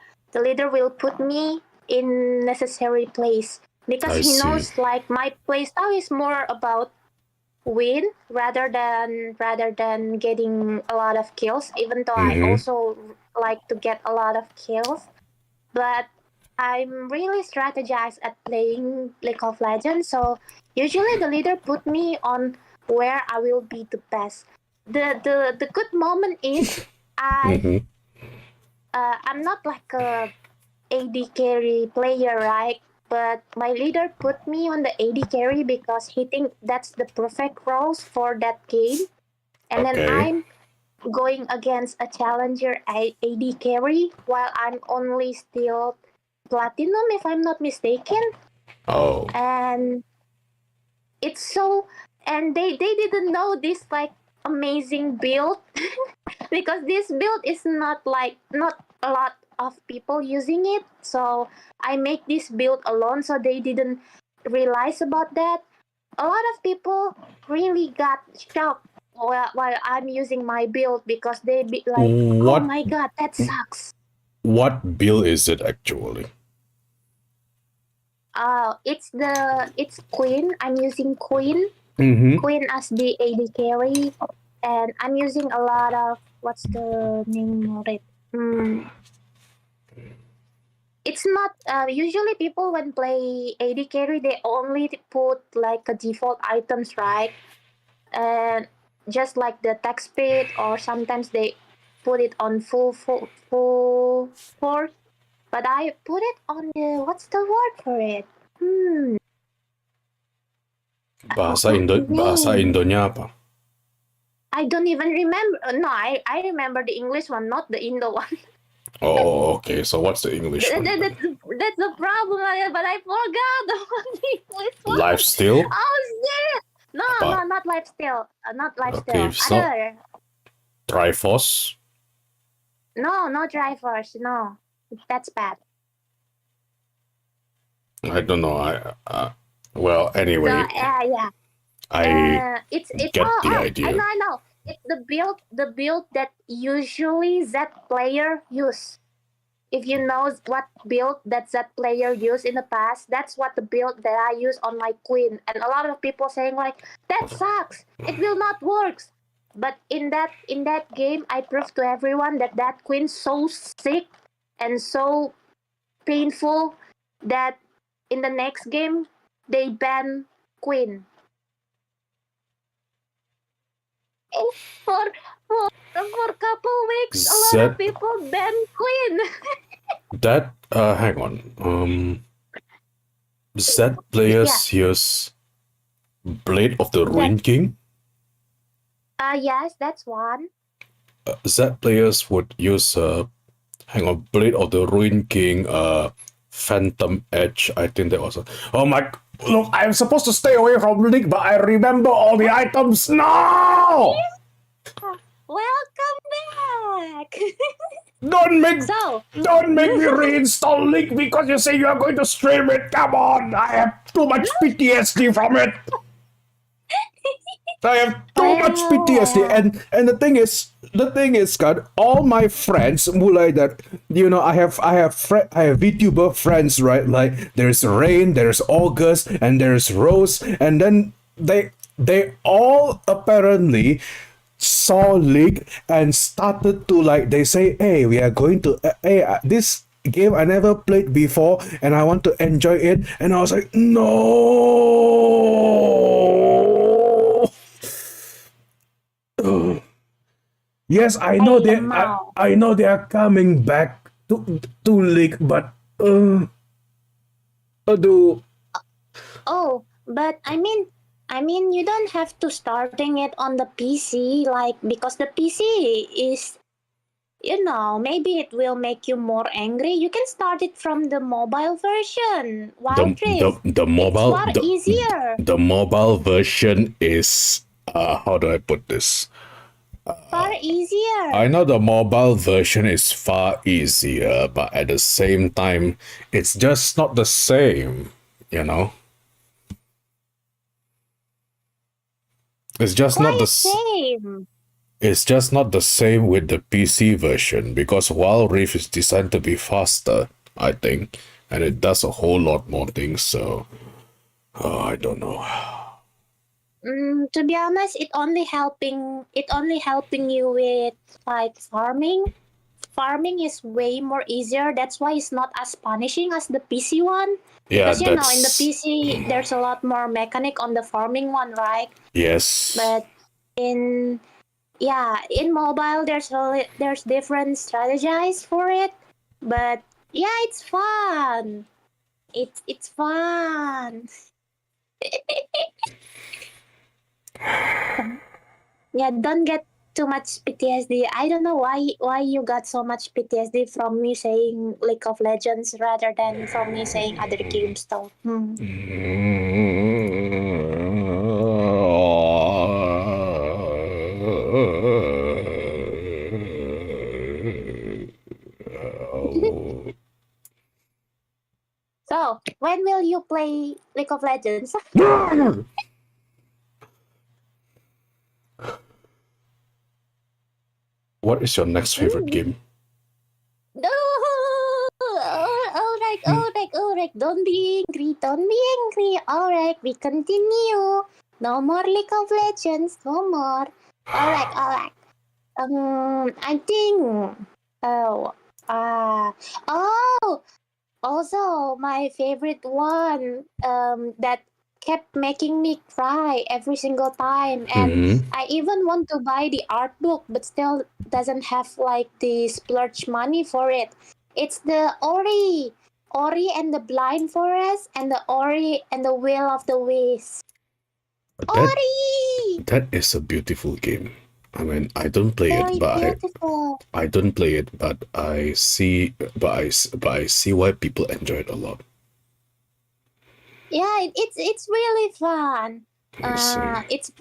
will put me in necessary place because I he see. knows like my playstyle is more about win rather than getting a lot of kills. Even though I also like to get a lot of kills, but I'm really strategized at playing League of Legends. So usually the leader put me on where I will be the best. The good moment is I'm not like a AD carry player, right? But my leader put me on the AD carry because he think that's the perfect roles for that game. And then Okay. I'm going against a challenger AD carry while I'm only still platinum, if I'm not mistaken. Oh. And it's so, and they didn't know this like amazing build because this build is not a lot of people using it. So I make this build alone, so they didn't realize about that. A lot of people really got shocked while I'm using my build because they be like, oh my god, that sucks. What build is it actually? It's Queen. I'm using Queen. Queen as the AD carry, and I'm using a lot of what's the name of it? It's not usually people when play AD carry they only put like a default items, right? And just like the attack speed, or sometimes they put it on full force. But I put it on the what's the word for it? Bahasa Indonya apa? I don't even remember. No, I remember the English one, not the Indo one. Oh, okay. So what's the English one? That's the problem, but I forgot the English one. Lifesteal? Oh shit! No, not lifesteal. Not lifesteal. Okay, so Other. Triforce? No, no Triforce. No, that's bad. I don't know. Well, anyway. So, yeah. It's get the idea. I know. It's the build that usually Z player use. If you know what build that Z player used in the past, that's what the build that I use on my Queen. And a lot of people saying like, that sucks. It will not work. But in that game, I proved to everyone that Queen's so sick and so painful that in the next game they ban Queen. For a couple weeks, a lot of people ban Queen. That hang on. Z players use Blade of the Ruin King? Yes, that's one. Z players would use Blade of the Ruin King, Phantom Edge. I think that was oh my. Look, I'm supposed to stay away from League, but I remember all the items. No! Welcome back. Don't make me reinstall League because you say you are going to stream it. Come on, I have too much PTSD from it. I have too much PTSD, and the thing is, God, all my friends, mulai that I have Vtuber friends, right? Like there's Rain, there's August, and there's Rose, and then they all apparently saw League and started to like they say, hey, we are going to this game I never played before and I want to enjoy it, and I was like, no. Yes, I know Hey, they Mao. I know they are coming back to League, but aduh. Oh, but I mean, you don't have to starting it on the PC, like because the PC is, you know, maybe it will make you more angry. You can start it from the mobile version. Wild Rift. It's far easier. The mobile version is how do I put this? Far I easier. know the mobile version is far easier, but at the same time, it's just not the same, you know? It's just not the Quiet same. it's just not the same with the PC version because Wild Rift is designed to be faster, I think, and it does a whole lot more things, so I don't know. To be honest, it only helping you with like farming. Farming is way more easier. That's why it's not as punishing as the PC one. Yeah, Because you know, in the that's PC, there's a lot more mechanic on the farming one, right? yes. But in in mobile, there's different strategies for it. But yeah, it's fun. It's fun. Yeah, don't get too much PTSD. I don't know why you got so much PTSD from me saying League of Legends rather than from me saying other games though. So, when will you play League of Legends? What is your next favorite game? No! Alright. Don't be angry. Alright, we continue. No more League of Legends. No more. Alright. I think. Oh. Oh! Also, my favorite one. That kept making me cry every single time, and Mm-hmm. I even want to buy the art book but still doesn't have like the splurge money for it. It's the Ori and the Blind Forest, and the Ori and the Will of the Wisps. That Ori, that is a beautiful game. I mean, I don't play it, very but beautiful. I don't play it, but I see, but I see why people enjoy it a lot. Yeah, it's really fun. I see. It's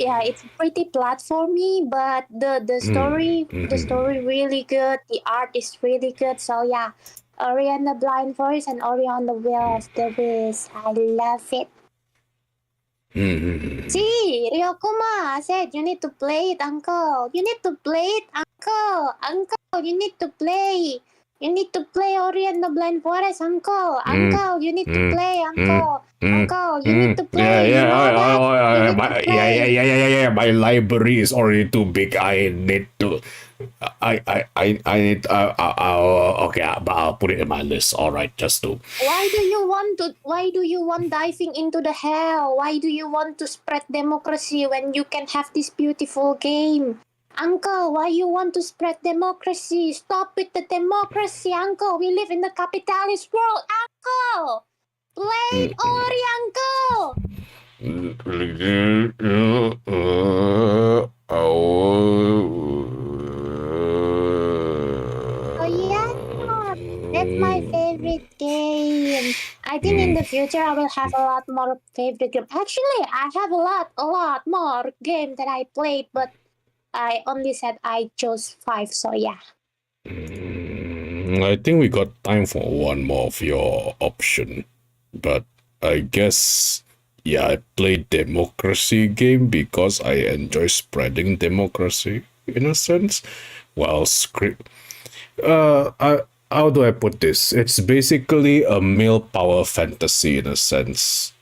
pretty platformy, but the story really good. The art is really good. So yeah, Ori and the Blind Forest and Ori on the Will of the Wisps. I love it. See, Ryokuma said you need to play it, uncle. You need to play it, uncle. Uncle, you need to play. You need to play Ori and the Blind Forest, uncle. Uncle, you need to play, uncle. Uncle, you need to play. You know that? You need to play. Yeah. My library is already too big. I need to. I need. Okay, but I'll put it in my list. All right, just to. Why do you want diving into the hell? Why do you want to spread democracy when you can have this beautiful game? Uncle, why you want to spread democracy? Stop with the democracy, uncle. We live in the capitalist world, uncle. Play Ori, uncle. Oh yeah, that's my favorite game. I think in the future I will have a lot more favorite game. Actually, I have a lot more game that I played, but I only said I chose 5. So yeah. I think we got time for one more of your option, but I guess yeah, I play democracy game because I enjoy spreading democracy in a sense, while script. How do I put this? It's basically a male power fantasy in a sense.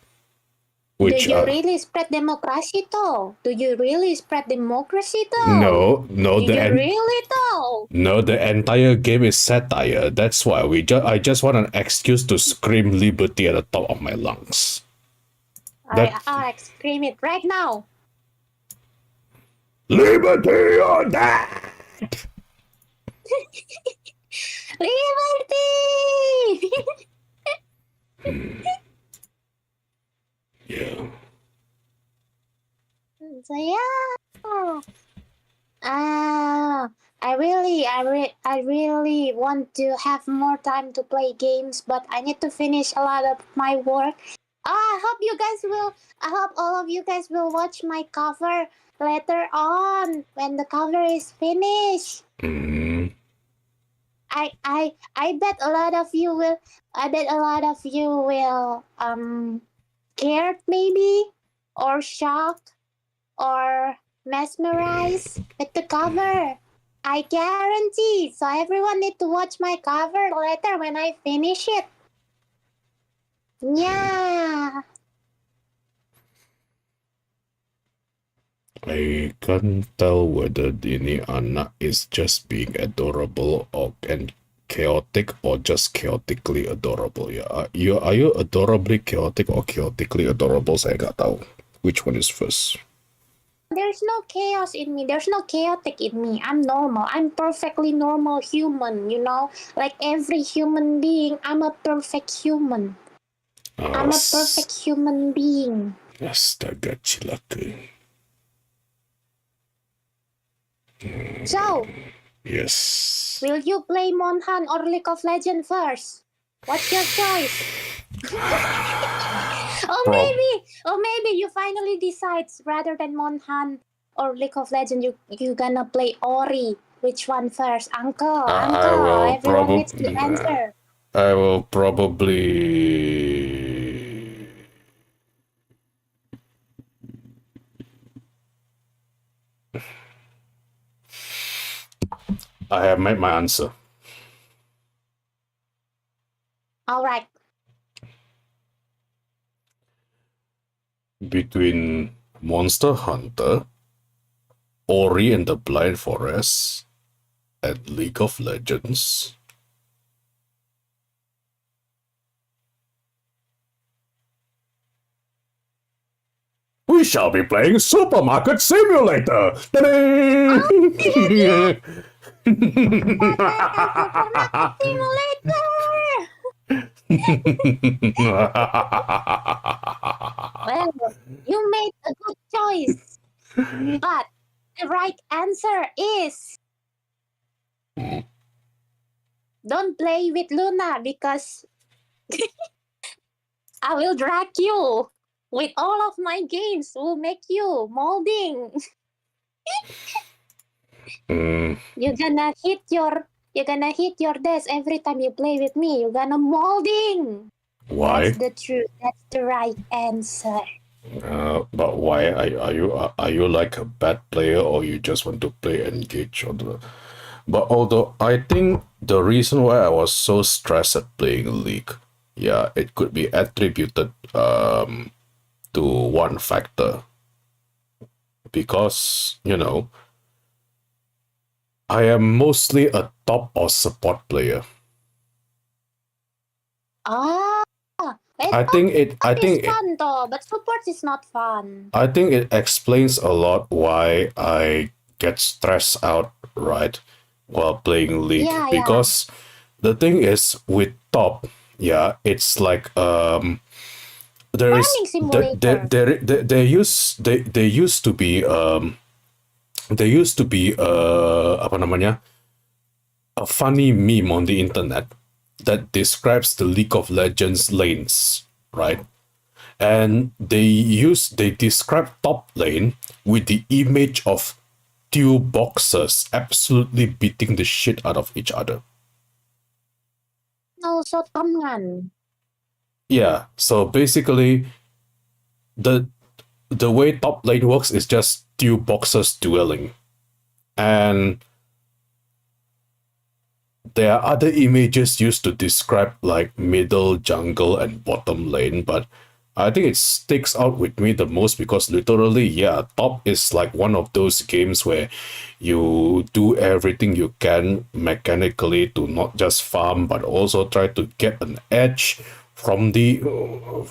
which Do you really spread democracy though? Do you really spread democracy though? no, Do you really though? no, the entire game is satire. That's why I just want an excuse to scream liberty at the top of my lungs. I scream it right now. Liberty or death! Liberty! Yeah. So yeah. I really want to have more time to play games, but I need to finish a lot of my work. I hope all of you guys will watch my cover later on when the cover is finished. Mm. I bet a lot of you will scared maybe, or shocked, or mesmerized with the cover. I guarantee. So everyone need to watch my cover later when I finish it. Yeah. I can't tell whether ini anak is just being adorable and chaotic or just chaotically adorable. Yeah, are you adorably chaotic or chaotically adorable? Saya nggak tahu which one is first. There's no chaos in me. There's no chaotic in me. I'm normal. I'm perfectly normal human, you know? Like every human being, I'm a perfect human. I'm a perfect human being. Astaga, cilaka. So, yes. Will you play Monhan or League of Legends first? What's your choice? Or maybe you finally decide rather than Monhan or League of Legends, you gonna play Ori. Which one first? Uncle, everyone needs to answer. I will probably... I have made my answer. All right. Between Monster Hunter, Ori and the Blind Forest, and League of Legends, we shall be playing Supermarket Simulator. Simulator. Well, you made a good choice, but the right answer is don't play with Luna because I will drag you with all of my games. Will make you molding. You're gonna hit your desk every time you play with me. You're gonna molding. Why? That's the truth. That's the right answer. But why are you like a bad player, or you just want to play engage on the? But although I think the reason why I was so stressed at playing League, yeah, it could be attributed to one factor, because I am mostly a top or support player. I think it's fun though, but support is not fun. I think it explains a lot why I get stressed out, right, while playing League. Yeah, because the thing is with top, yeah, it's like there is there used to be apa namanya, a funny meme on the internet that describes the League of Legends lanes, right? And they describe top lane with the image of two boxers absolutely beating the shit out of each other. Also, tangan. Yeah, so basically, the way top lane works is just two boxers dueling, and there are other images used to describe like middle, jungle, and bottom lane, but I think it sticks out with me the most because literally, yeah, top is like one of those games where you do everything you can mechanically to not just farm but also try to get an edge from your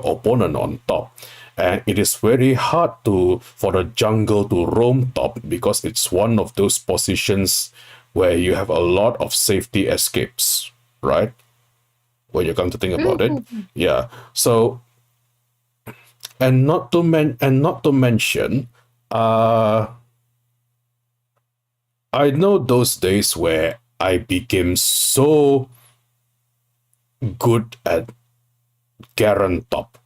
opponent on top. And it is very hard for the jungle to roam top because it's one of those positions where you have a lot of safety escapes, right? When you come to think about it. Yeah. So not to mention, I know those days where I became so good at Garen top,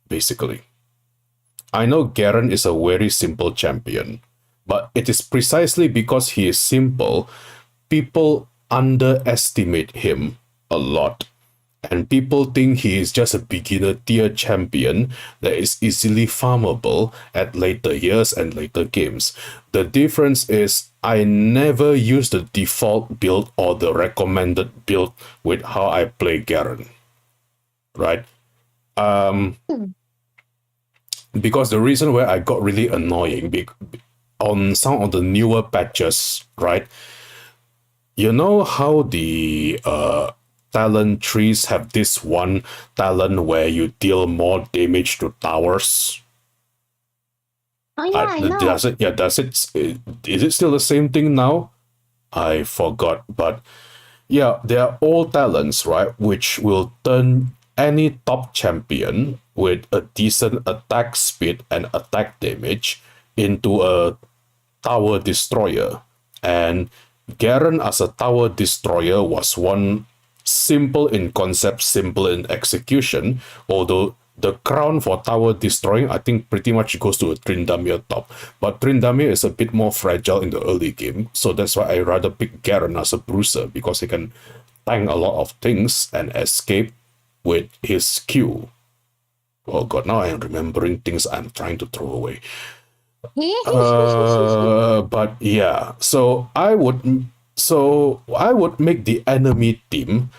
basically. I know Garen is a very simple champion, but it is precisely because he is simple, people underestimate him a lot. And people think he is just a beginner tier champion that is easily farmable at later years and later games. The difference is I never use the default build or the recommended build with how I play Garen. Right? Because the reason where I got really annoying on some of the newer patches, right? You know how the talent trees have this one talent where you deal more damage to towers? Oh yeah, I know. Is it still the same thing now? I forgot, but yeah, they are all talents, right? Which will turn any top champion with a decent attack speed and attack damage into a tower destroyer. And Garen as a tower destroyer was one simple in concept, simple in execution, although the crown for tower destroying, I think, pretty much goes to a Tryndamere top. But Tryndamere is a bit more fragile in the early game, so that's why I rather pick Garen as a bruiser, because he can tank a lot of things and escape with his Q. Oh god, now I'm remembering things I'm trying to throw away. But yeah, so I would make the enemy team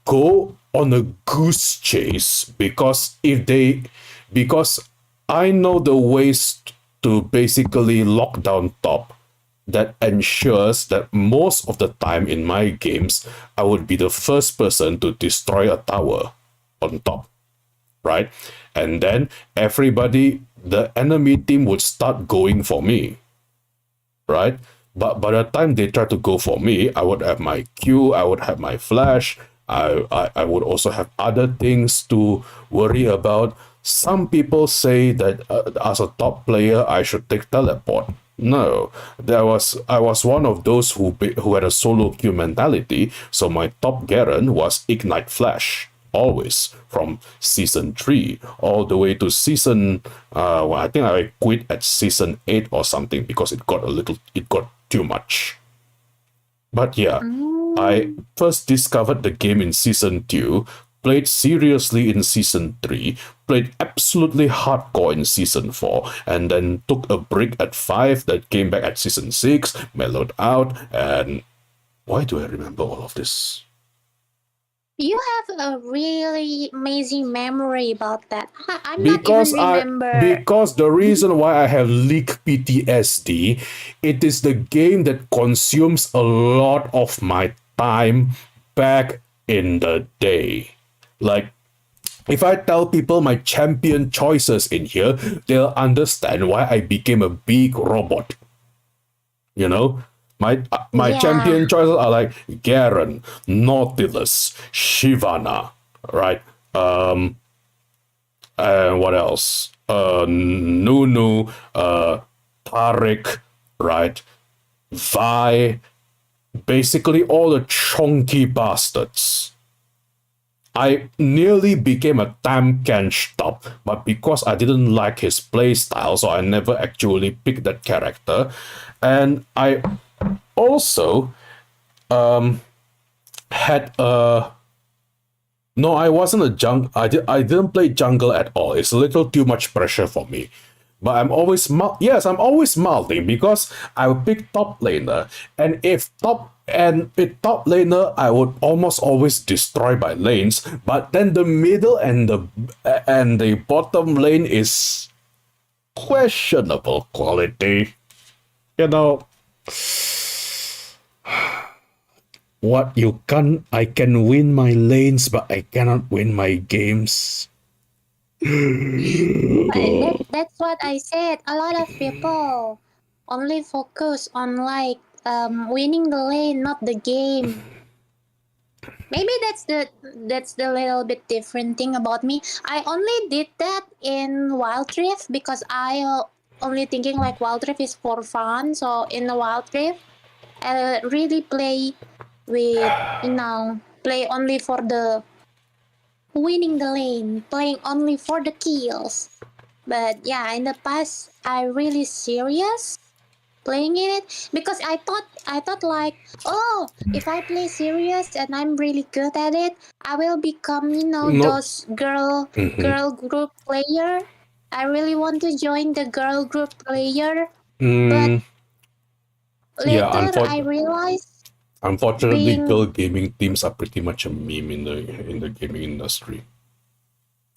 go on a goose chase because I know the ways to basically lock down top that ensures that most of the time in my games I would be the first person to destroy a tower on top, right? And then the enemy team would start going for me, right? But by the time they try to go for me, I would have my Q, I would have my flash, I would also have other things to worry about. Some people say that as a top player, I should take teleport. No, I was one of those who had a solo queue mentality, so my top Garen was Ignite Flash. Always from season 3 all the way to season I think I quit at season 8 or something because it got too much. But yeah, I first discovered the game in season 2, played seriously in season 3, played absolutely hardcore in season 4, and then took a break at 5, that came back at season 6, mellowed out. And why do I remember all of this? You have a really amazing memory about that. I'm not even remember. Because the reason why I have leak PTSD, it is the game that consumes a lot of my time back in the day. Like, if I tell people my champion choices in here, they'll understand why I became a big robot. You know? My champion choices are like Garen, Nautilus, Shyvana, right? And what else? Nunu, Taric, right? Vi, basically all the chunky bastards. I nearly became a Tamkench top, but because I didn't like his playstyle, so I never actually picked that character. And I also had a... No, I wasn't a jungle. I didn't play jungle at all. It's a little too much pressure for me. But I'm always I'm always mouthing because I will pick top laner, and if top laner, I would almost always destroy my lanes. But then the middle and the bottom lane is questionable quality. You know what? I can win my lanes, but I cannot win my games. That's what I said. A lot of people only focus on like winning the lane, not the game. Maybe that's the little bit different thing about me. I only did that in Wild Rift because I only thinking like Wild Rift is for fun. So in the Wild Rift, I really play with play only for the winning the lane, playing only for the kills. But yeah, in the past, I really serious playing it because I thought like, oh, if I play serious and I'm really good at it, I will become Not. those girl group player. I really want to join the girl group player, but Yeah, later I realized unfortunately, being girl gaming teams are pretty much a meme in the gaming industry.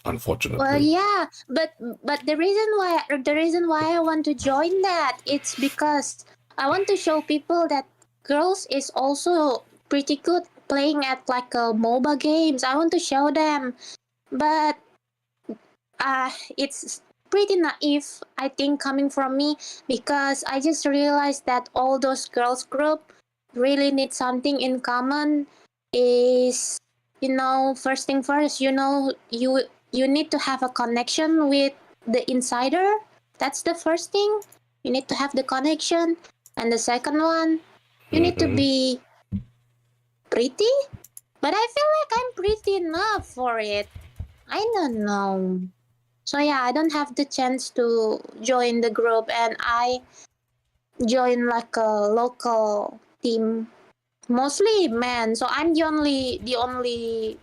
well, Unfortunately. yeah, but the reason why I want to join that it's because I want to show people that girls is also pretty good playing at like MOBA games. I want to show them, but it's pretty naive. I think coming from me because I just realized that all those girls group really need something in common. Is first thing first, you need to have a connection with the insider. That's the first thing. You need to have the connection. And the second one, you need to be pretty. But I feel like I'm pretty enough for it. I don't know. So yeah, I don't have the chance to join the group, and I join like a local team, mostly men. So I'm the only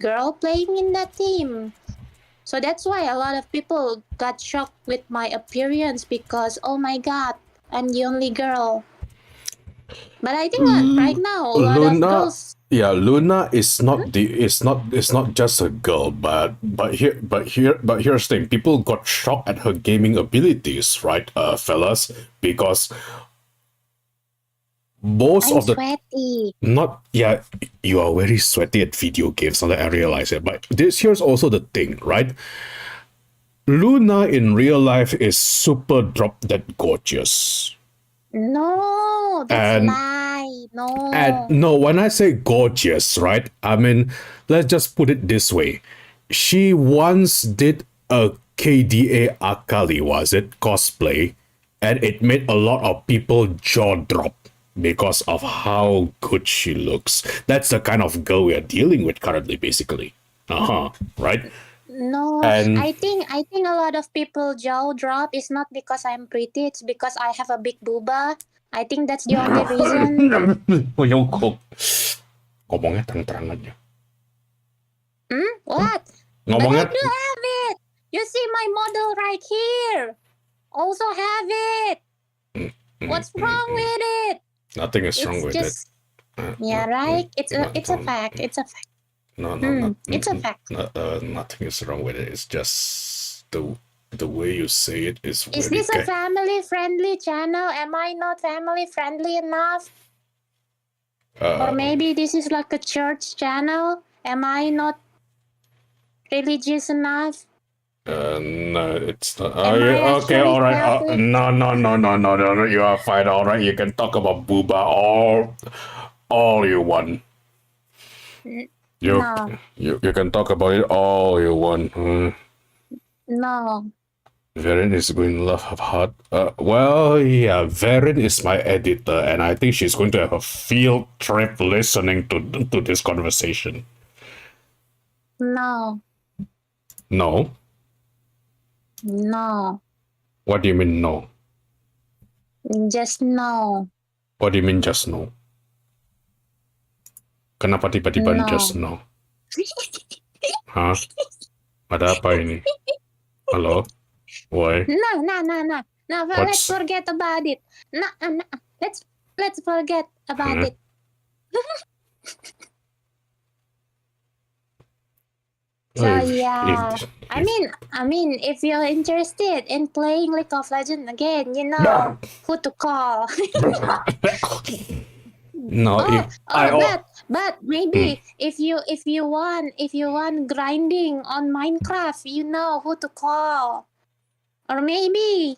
girl playing in that team. So that's why a lot of people got shocked with my appearance because oh my god, I'm the only girl. But I think right now a lot of Luna, girls. yeah, Luna is not the it's not just a girl, but here's the thing: people got shocked at her gaming abilities, right, fellas? Because most I'm of the sweaty. not yeah, you are very sweaty at video games. Now that I realize it, but here's also the thing, right? Luna in real life is super drop dead gorgeous. No, that's And lie. And No. no, when I say gorgeous, right? I mean, let's just put it this way. She once did a KDA Akali, was it? Cosplay. And it made a lot of people jaw drop because of how good she looks. That's the kind of girl we are dealing with currently, basically. Right? No, And I think a lot of people jaw drop is not because I'm pretty, it's because I have a big booba. I think that's the only reason. yung ngomongnya terang-terangan aja. What? But I Ngomongnya do have it. You see my model right here. Also have it. What's wrong with it? nothing is wrong It's with it. just yeah, right. It's a fact. It's a fact. No, It's a fact. nothing is wrong with it. It's just the way you say it is Is very this a family friendly channel? Am I not family friendly enough? Or maybe this is like a church channel? Am I not religious enough? no, it's not. Am I Okay, actually all right. Catholic? No. You are fine. All right, you can talk about booba all you want. You No, you can talk about it all you want. no. Varen is going to love her heart. Well, yeah, Varen is my editor, and I think she's going to have a field trip listening to this conversation. No, No? no, What do you mean no? just no, What do you mean just no? Kenapa tiba-tiba just no. no? Hah? Ada apa ini? Halo? Why? No, but let's What's- forget about it. Let's forget about Huh? it. So yeah, I mean, if you're interested in playing League of Legends again, you know who to call. No, But maybe if you want grinding on Minecraft, you know who to call. Or maybe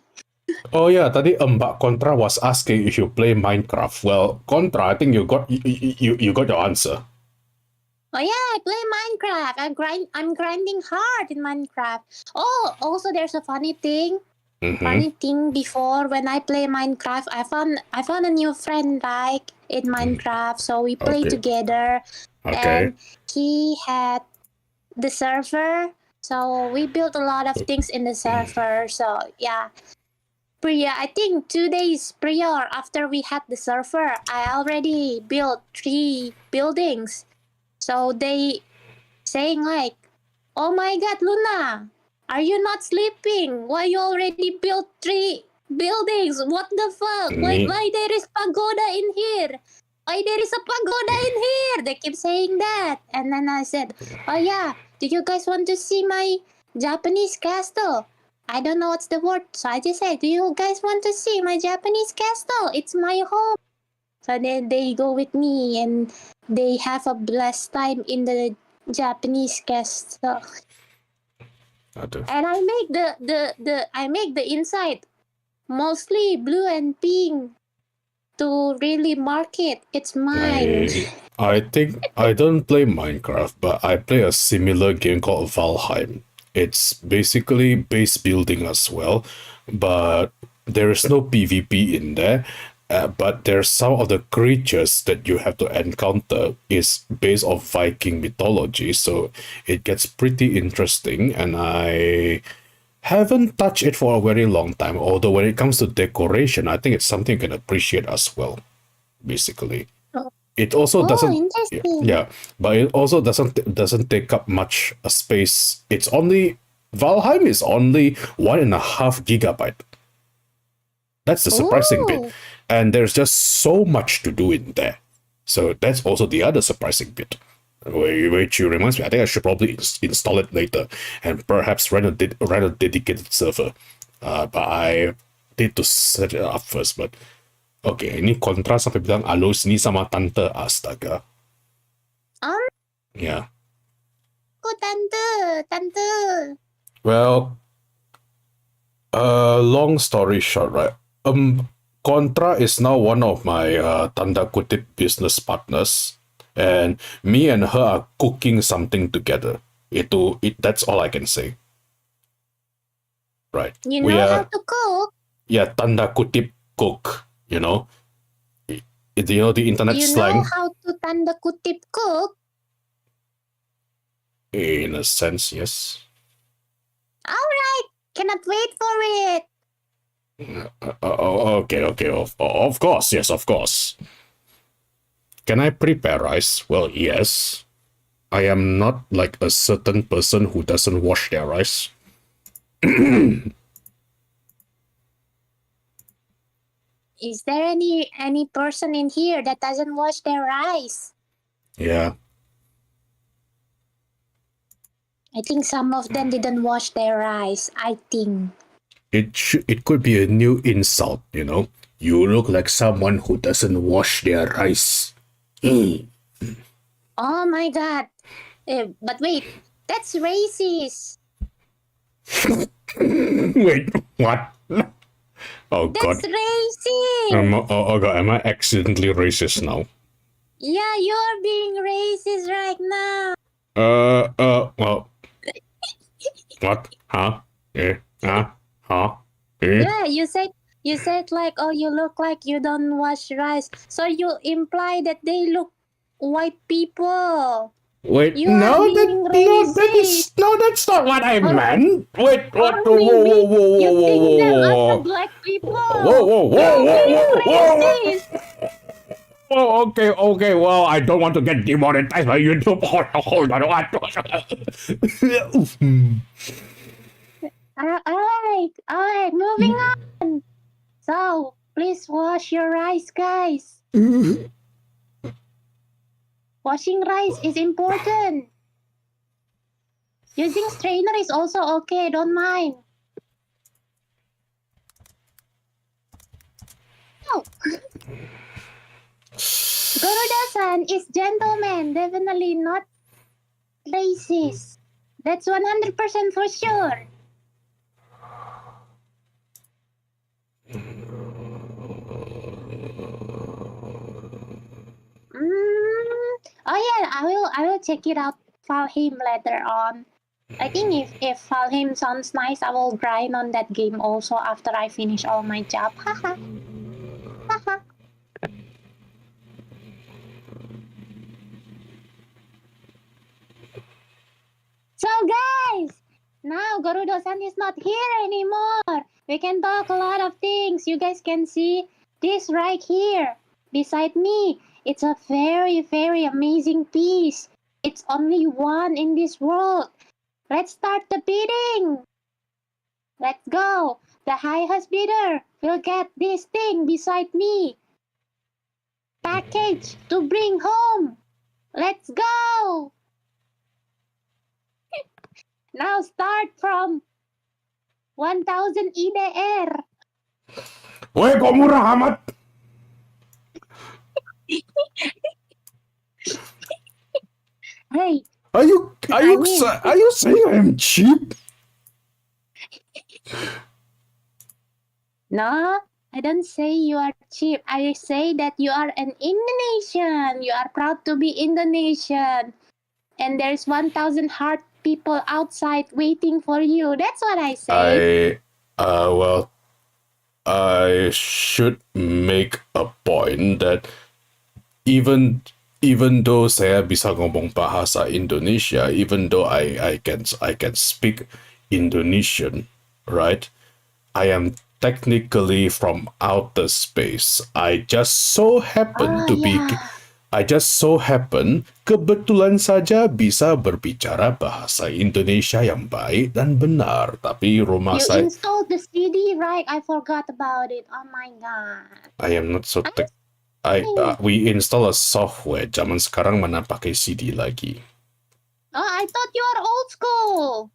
oh yeah, tadi Mbak Contra was asking if you play Minecraft. Well, Contra, I think you got your answer. oh yeah, I play Minecraft. I'm grinding hard in Minecraft. Oh, also there's a funny thing. Funny thing before when I play Minecraft, I found a new friend like in Minecraft, so we play Okay. together. Okay. And he had the server, so we built a lot of things in the server. So yeah, I think 2 days prior after we had the server, I already built 3 buildings. So they saying like, "Oh my God, Luna, are you not sleeping? Why you already built 3 buildings? What the fuck? Why there is pagoda in here? Why there is a pagoda in here?" They keep saying that. And then I said, "Oh yeah, do you guys want to see my Japanese castle?" I don't know what's the word. So I just said, "Do you guys want to see my Japanese castle? It's my home." So then they go with me and they have a blessed time in the Japanese castle. And I make the inside mostly blue and pink to really mark it. It's mine. I think I don't play Minecraft, but I play a similar game called Valheim. It's basically base building as well, but there is no PvP in there. But there's some of the creatures that you have to encounter is based on Viking mythology, so it gets pretty interesting. And I haven't touched it for a very long time. Although when it comes to decoration, I think it's something you can appreciate as well. Basically, it also doesn't. Interesting. Yeah, but it also doesn't take up much space. It's only Valheim is only 1.5 gigabyte. That's the surprising bit. And there's just so much to do in there. So that's also the other surprising bit. Which reminds me, I think I should probably install it later and perhaps run a dedicated server. But I need to set it up first. But okay, ini kontra sampai bilang alo sini sama tante, astaga. Yeah. Kok tante. Well, long story short, right? Contra is now one of my tanda kutip business partners, and me and her are cooking something together. That's all I can say. Right. You know how to cook? Yeah, tanda kutip cook. You know, the internet slang. You know how to tanda kutip cook? In a sense, yes. All right, cannot wait for it. Okay. Of course, yes, of course. Can I prepare rice? Well, yes. I am not like a certain person who doesn't wash their rice. Is there any person in here that doesn't wash their rice? Yeah. I think some of them didn't wash their rice. I think. It could be a new insult, you know. You look like someone who doesn't wash their rice. Oh my God. But wait, that's racist. Wait, what? Oh God. That's racist. Oh God, am I accidentally racist now? Yeah, you're being racist right now. Well. What? Huh? Huh? Yeah, you said like, oh, you look like you don't wash rice. So you imply that they look white people. Wait, You are being racist. that's not what I meant. Wait, what? Or maybe Whoa, you think them as whoa. a black people. Whoa. Racist. Oh, okay. Well, I don't want to get demonetized by YouTube. Hold on. Alright, moving on. So, please wash your rice, guys. Washing rice is important. Using strainer is also okay, don't mind. Oh. Gorudo-san is gentleman, definitely not racist. That's 100% for sure. Oh yeah, I will check it out Valheim later on. I think if Valheim sounds nice, I will grind on that game also after I finish all my job. Haha. Haha. So guys, now Gorudo-san is not here anymore. We can talk a lot of things. You guys can see this right here beside me. It's a very, very amazing piece. It's only one in this world. Let's start the bidding. Let's go. The highest bidder will get this thing beside me. Package to bring home. Let's go. Now start from 1000 IDR. Weh, kok murah amat? Hey, Are you saying I'm cheap? no, I don't say you are cheap. I say that you are an Indonesian. You are proud to be Indonesian. And there's 1000 hard people outside waiting for you. That's what I say. Well, I should make a point that even though saya bisa ngomong bahasa Indonesia, even though I can speak Indonesian, right? I am technically from outer space. I just so happen kebetulan saja bisa berbicara bahasa Indonesia yang baik dan benar. Tapi rumah You saya, installed the CD, right? I forgot about it. Oh my god. I am not so tech. We install a software. Zaman sekarang mana pakai CD lagi? Oh, I thought you are old school.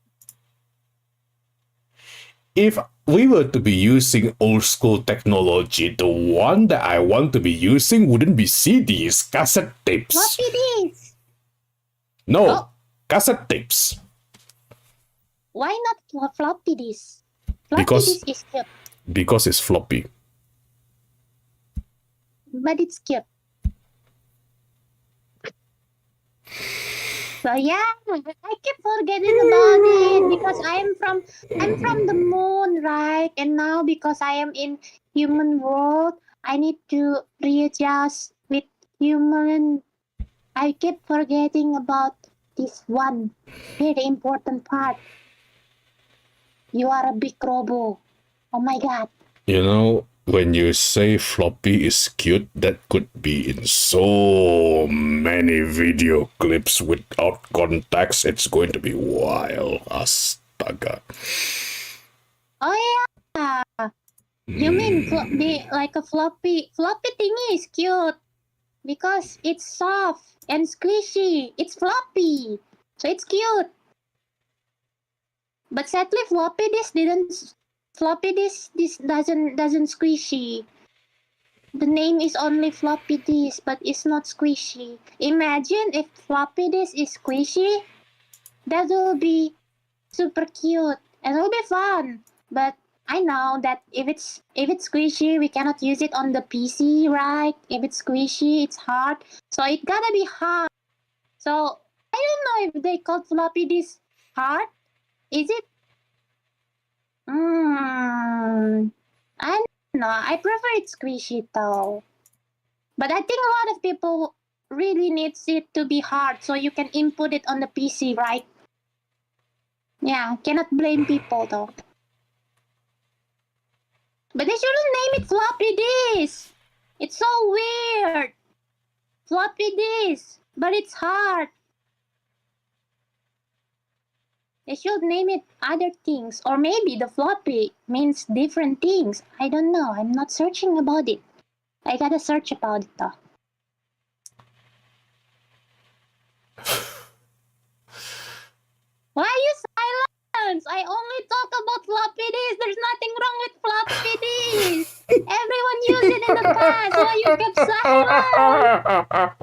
If we were to be using old school technology, the one that I want to be using wouldn't be CDs, cassette tapes. Floppy disk. No, cassette tapes. Why not floppy disk? Floppy Because disk is cute, because it's floppy. but it's cute. So yeah, I keep forgetting about it because I'm from the moon, right? And now because I am in human world, I need to readjust with human. I keep forgetting about this one very important part. You are a big robo. Oh my god. You know, when you say floppy is cute, that could be in so many video clips without context. It's going to be wild. Astaga. Oh yeah. You mean like a floppy thingy is cute because it's soft and squishy. It's floppy, so it's cute. But sadly, this doesn't squishy. The name is only floppy disk, but it's not squishy. Imagine if floppy disk is squishy, that will be super cute and it'll be fun. But I know that if it's squishy, we cannot use it on the PC, right? If it's squishy, it's hard. So it gotta be hard. So I don't know if they call floppy disk hard. Is it? I don't know. I prefer it squishy though. But I think a lot of people really needs it to be hard so you can input it on the PC, right? Yeah, cannot blame people though. But they shouldn't name it floppy disk. It's so weird. Floppy disk, but it's hard. They should name it other things, or maybe the floppy means different things. I don't know. I'm not searching about it. I gotta search about it though. Why you silence? I only talk about floppy disk. There's nothing wrong with floppy disk. Everyone use it in the past. Why you kept silent?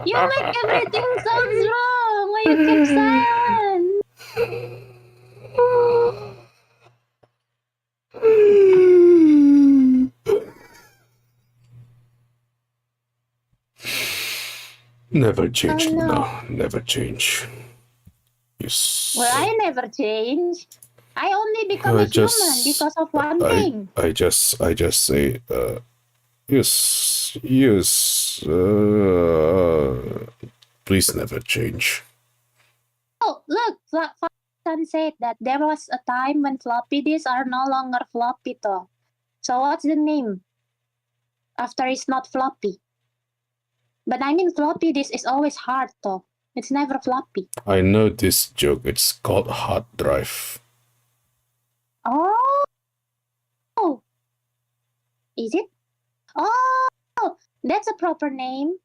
You make everything sounds wrong. Why you kept silent? Never change, Oh, no. no, never change. Yes. Well, I never change. I only become a human because of one thing. I just say, yes, please never change. Oh, look, Sun said that there was a time when floppy disks are no longer floppy though. So what's the name after it's not floppy? But I mean floppy disk is always hard though. It's never floppy. I know this joke. It's called hard drive. Oh, is it? Oh, that's a proper name.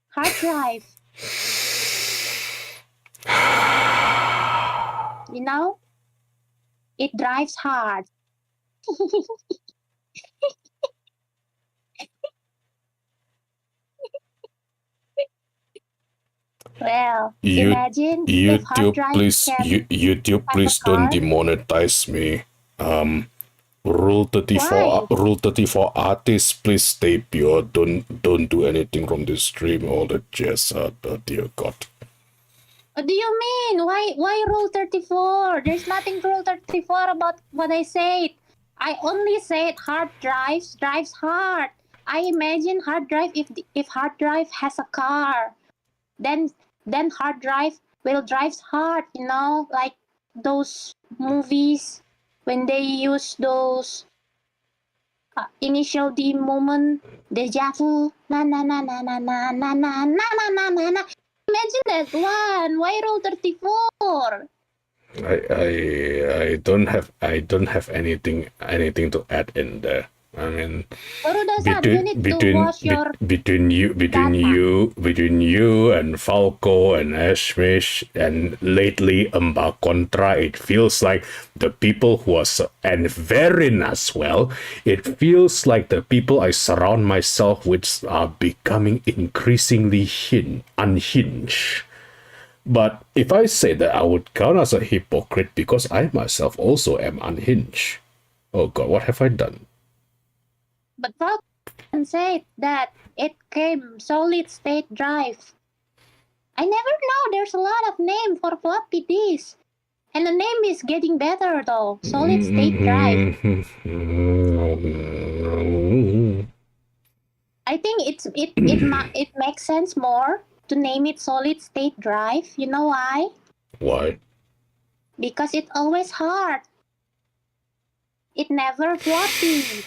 Hard drive. You know, it drives hard. Well, imagine if hard YouTube, drive please, can YouTube, have please a don't car. demonetize me. Rule 34. Why? Rule 34 artists, please stay pure. Don't do anything from the stream. All the jazz. Oh dear God. What do you mean? Why Rule 34? There's nothing Rule 34 about what I said. I only said hard drives hard. I imagine hard drive if hard drive has a car, then hard drive will drive hard. You know, like those movies when they use those initial D moment, deja vu, na na na na na na na na na na na na na. Imagine that one. Why Rule 34? I don't have anything to add in there. I mean, between you and Falco and Ashmish and lately Contra, it feels like the people who are and Verin as well. It feels like the people I surround myself with are becoming increasingly unhinged. But if I say that, I would count as a hypocrite because I myself also am unhinged. Oh God, what have I done? But Falcon said that it came solid state drive. I never know. There's a lot of name for floppy disk, and the name is getting better though. Solid state drive. I think it makes sense more to name it solid state drive. You know why? Why? Because it's always hard. It never floppy.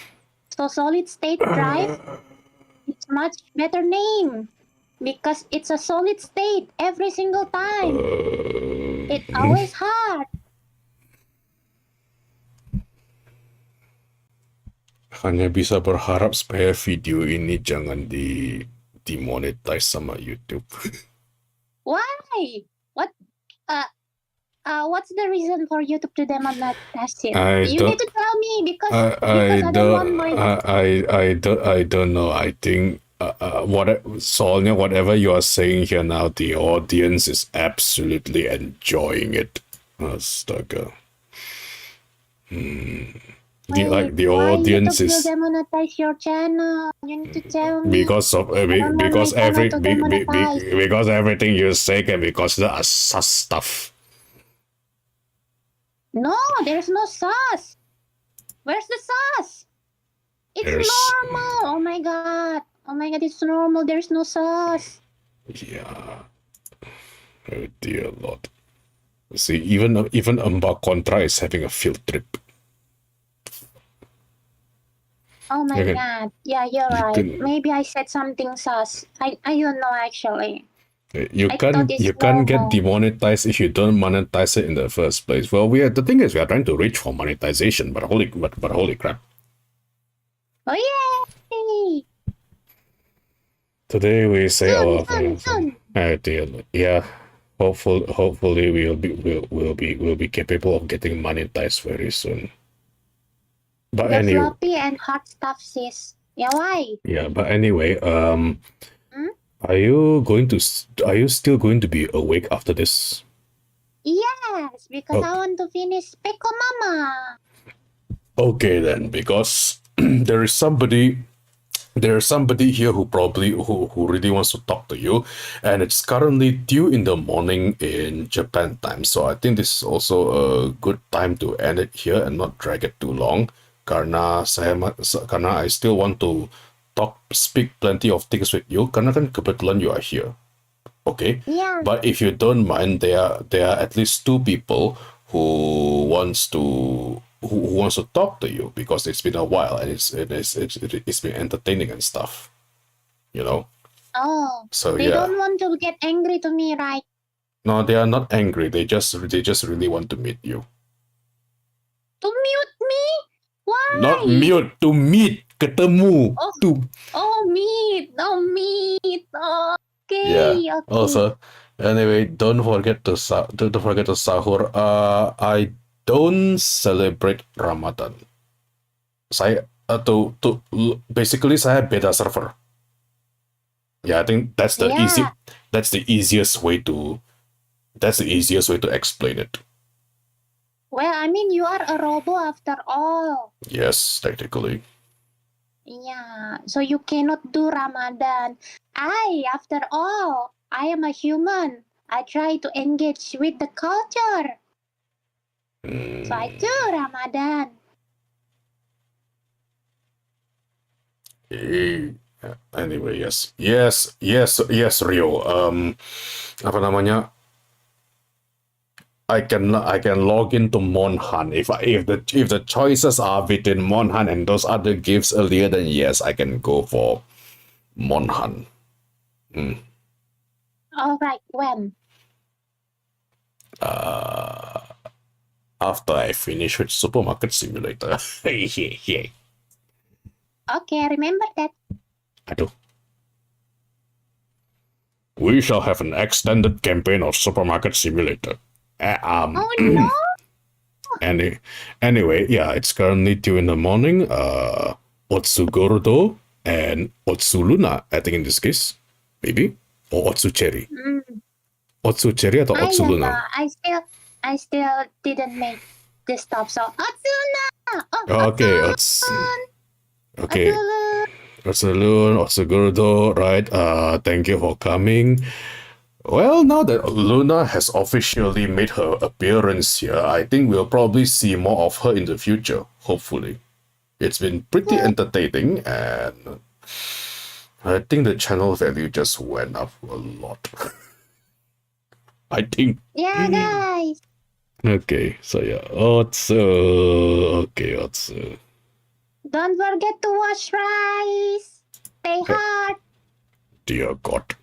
So solid state drive, it's much better name because it's a solid state every single time. It's always hard. Hanya bisa berharap supaya video ini jangan demonetize sama YouTube. Why? What? What's the reason for YouTube to demonetize it? You need to tell me because I don't want I don't know. I think Sonia, whatever you are saying here now, the audience is absolutely enjoying it. Astaga. The audience YouTube is will demonetize your channel. You need to tell me. because everything you say can be considered as sus stuff. No, there's no sauce. Where's the sauce? It's normal. Oh my god, it's normal. There's no sauce. Yeah. Oh dear Lord. See, even Contra is having a field trip. Oh my god. Yeah, you're right. Maybe I said something sus. I don't know actually. You I thought it's you can't get normal. demonetized if you don't monetize it in the first place. Well, the thing is we are trying to reach for monetization, but holy crap. Oh yay! Today we say Soon. yeah. Hopefully we'll be capable of getting monetized very soon. But The anyway, floppy and hard stuff, sis. Yeah, why? yeah. But anyway, Hmm? are you still going to be awake after this? Yes, because I Okay. want to finish Peko Mama. Okay then, because there's somebody here who probably who really wants to talk to you, and it's currently 2 in the morning in Japan time. So I think this is also a good time to end it here and not drag it too long. Karena I still want to speak plenty of things with you. Karena kan kebetulan you are here. Okay. Yeah. But if you don't mind, there are at least 2 people who wants to talk to you because it's been a while and it's been entertaining and stuff. You know. Oh. So They yeah. don't want to get angry to me, right? No, they are not angry. They just really want to meet you. To mute me? Why? Not mute, to meet, ketemu. Oh. To meet. Okay. yeah. Okay. Also, anyway, don't forget to sahur. I don't celebrate Ramadan. Saya basically saya beda server. Yeah, I think that's the Yeah. easiest way to explain it. Well, I mean, you are a robo after all. Yes, technically. Yeah, so you cannot do Ramadan. After all, I am a human. I try to engage with the culture. So I do Ramadan. Anyway, yes, Rio. Apa namanya? I can log into Monhan if the choices are between Monhan and those other gifts earlier. Then yes, I can go for Monhan. All right, when? After I finish with Supermarket Simulator. Okay, remember that. Aduh. We shall have an extended campaign of Supermarket Simulator. Oh no! Anyway, yeah, it's currently 2 in the morning. Otsu Gorudo and Otsu Luna, I think in this case, maybe, or Otsu Cherry. Otsu Cherry atau Otsu Luna? I still didn't make the stop. So Otsuna. Okay, okay. Otsu Gorudo, right? Thank you for coming. Well, now that Luna has officially made her appearance here, I think we'll probably see more of her in the future, hopefully. It's been pretty entertaining, and I think the channel value just went up a lot. I think. Yeah, guys. Okay, so yeah, Otsu. Don't forget to wash rice. Stay hard. Dear God.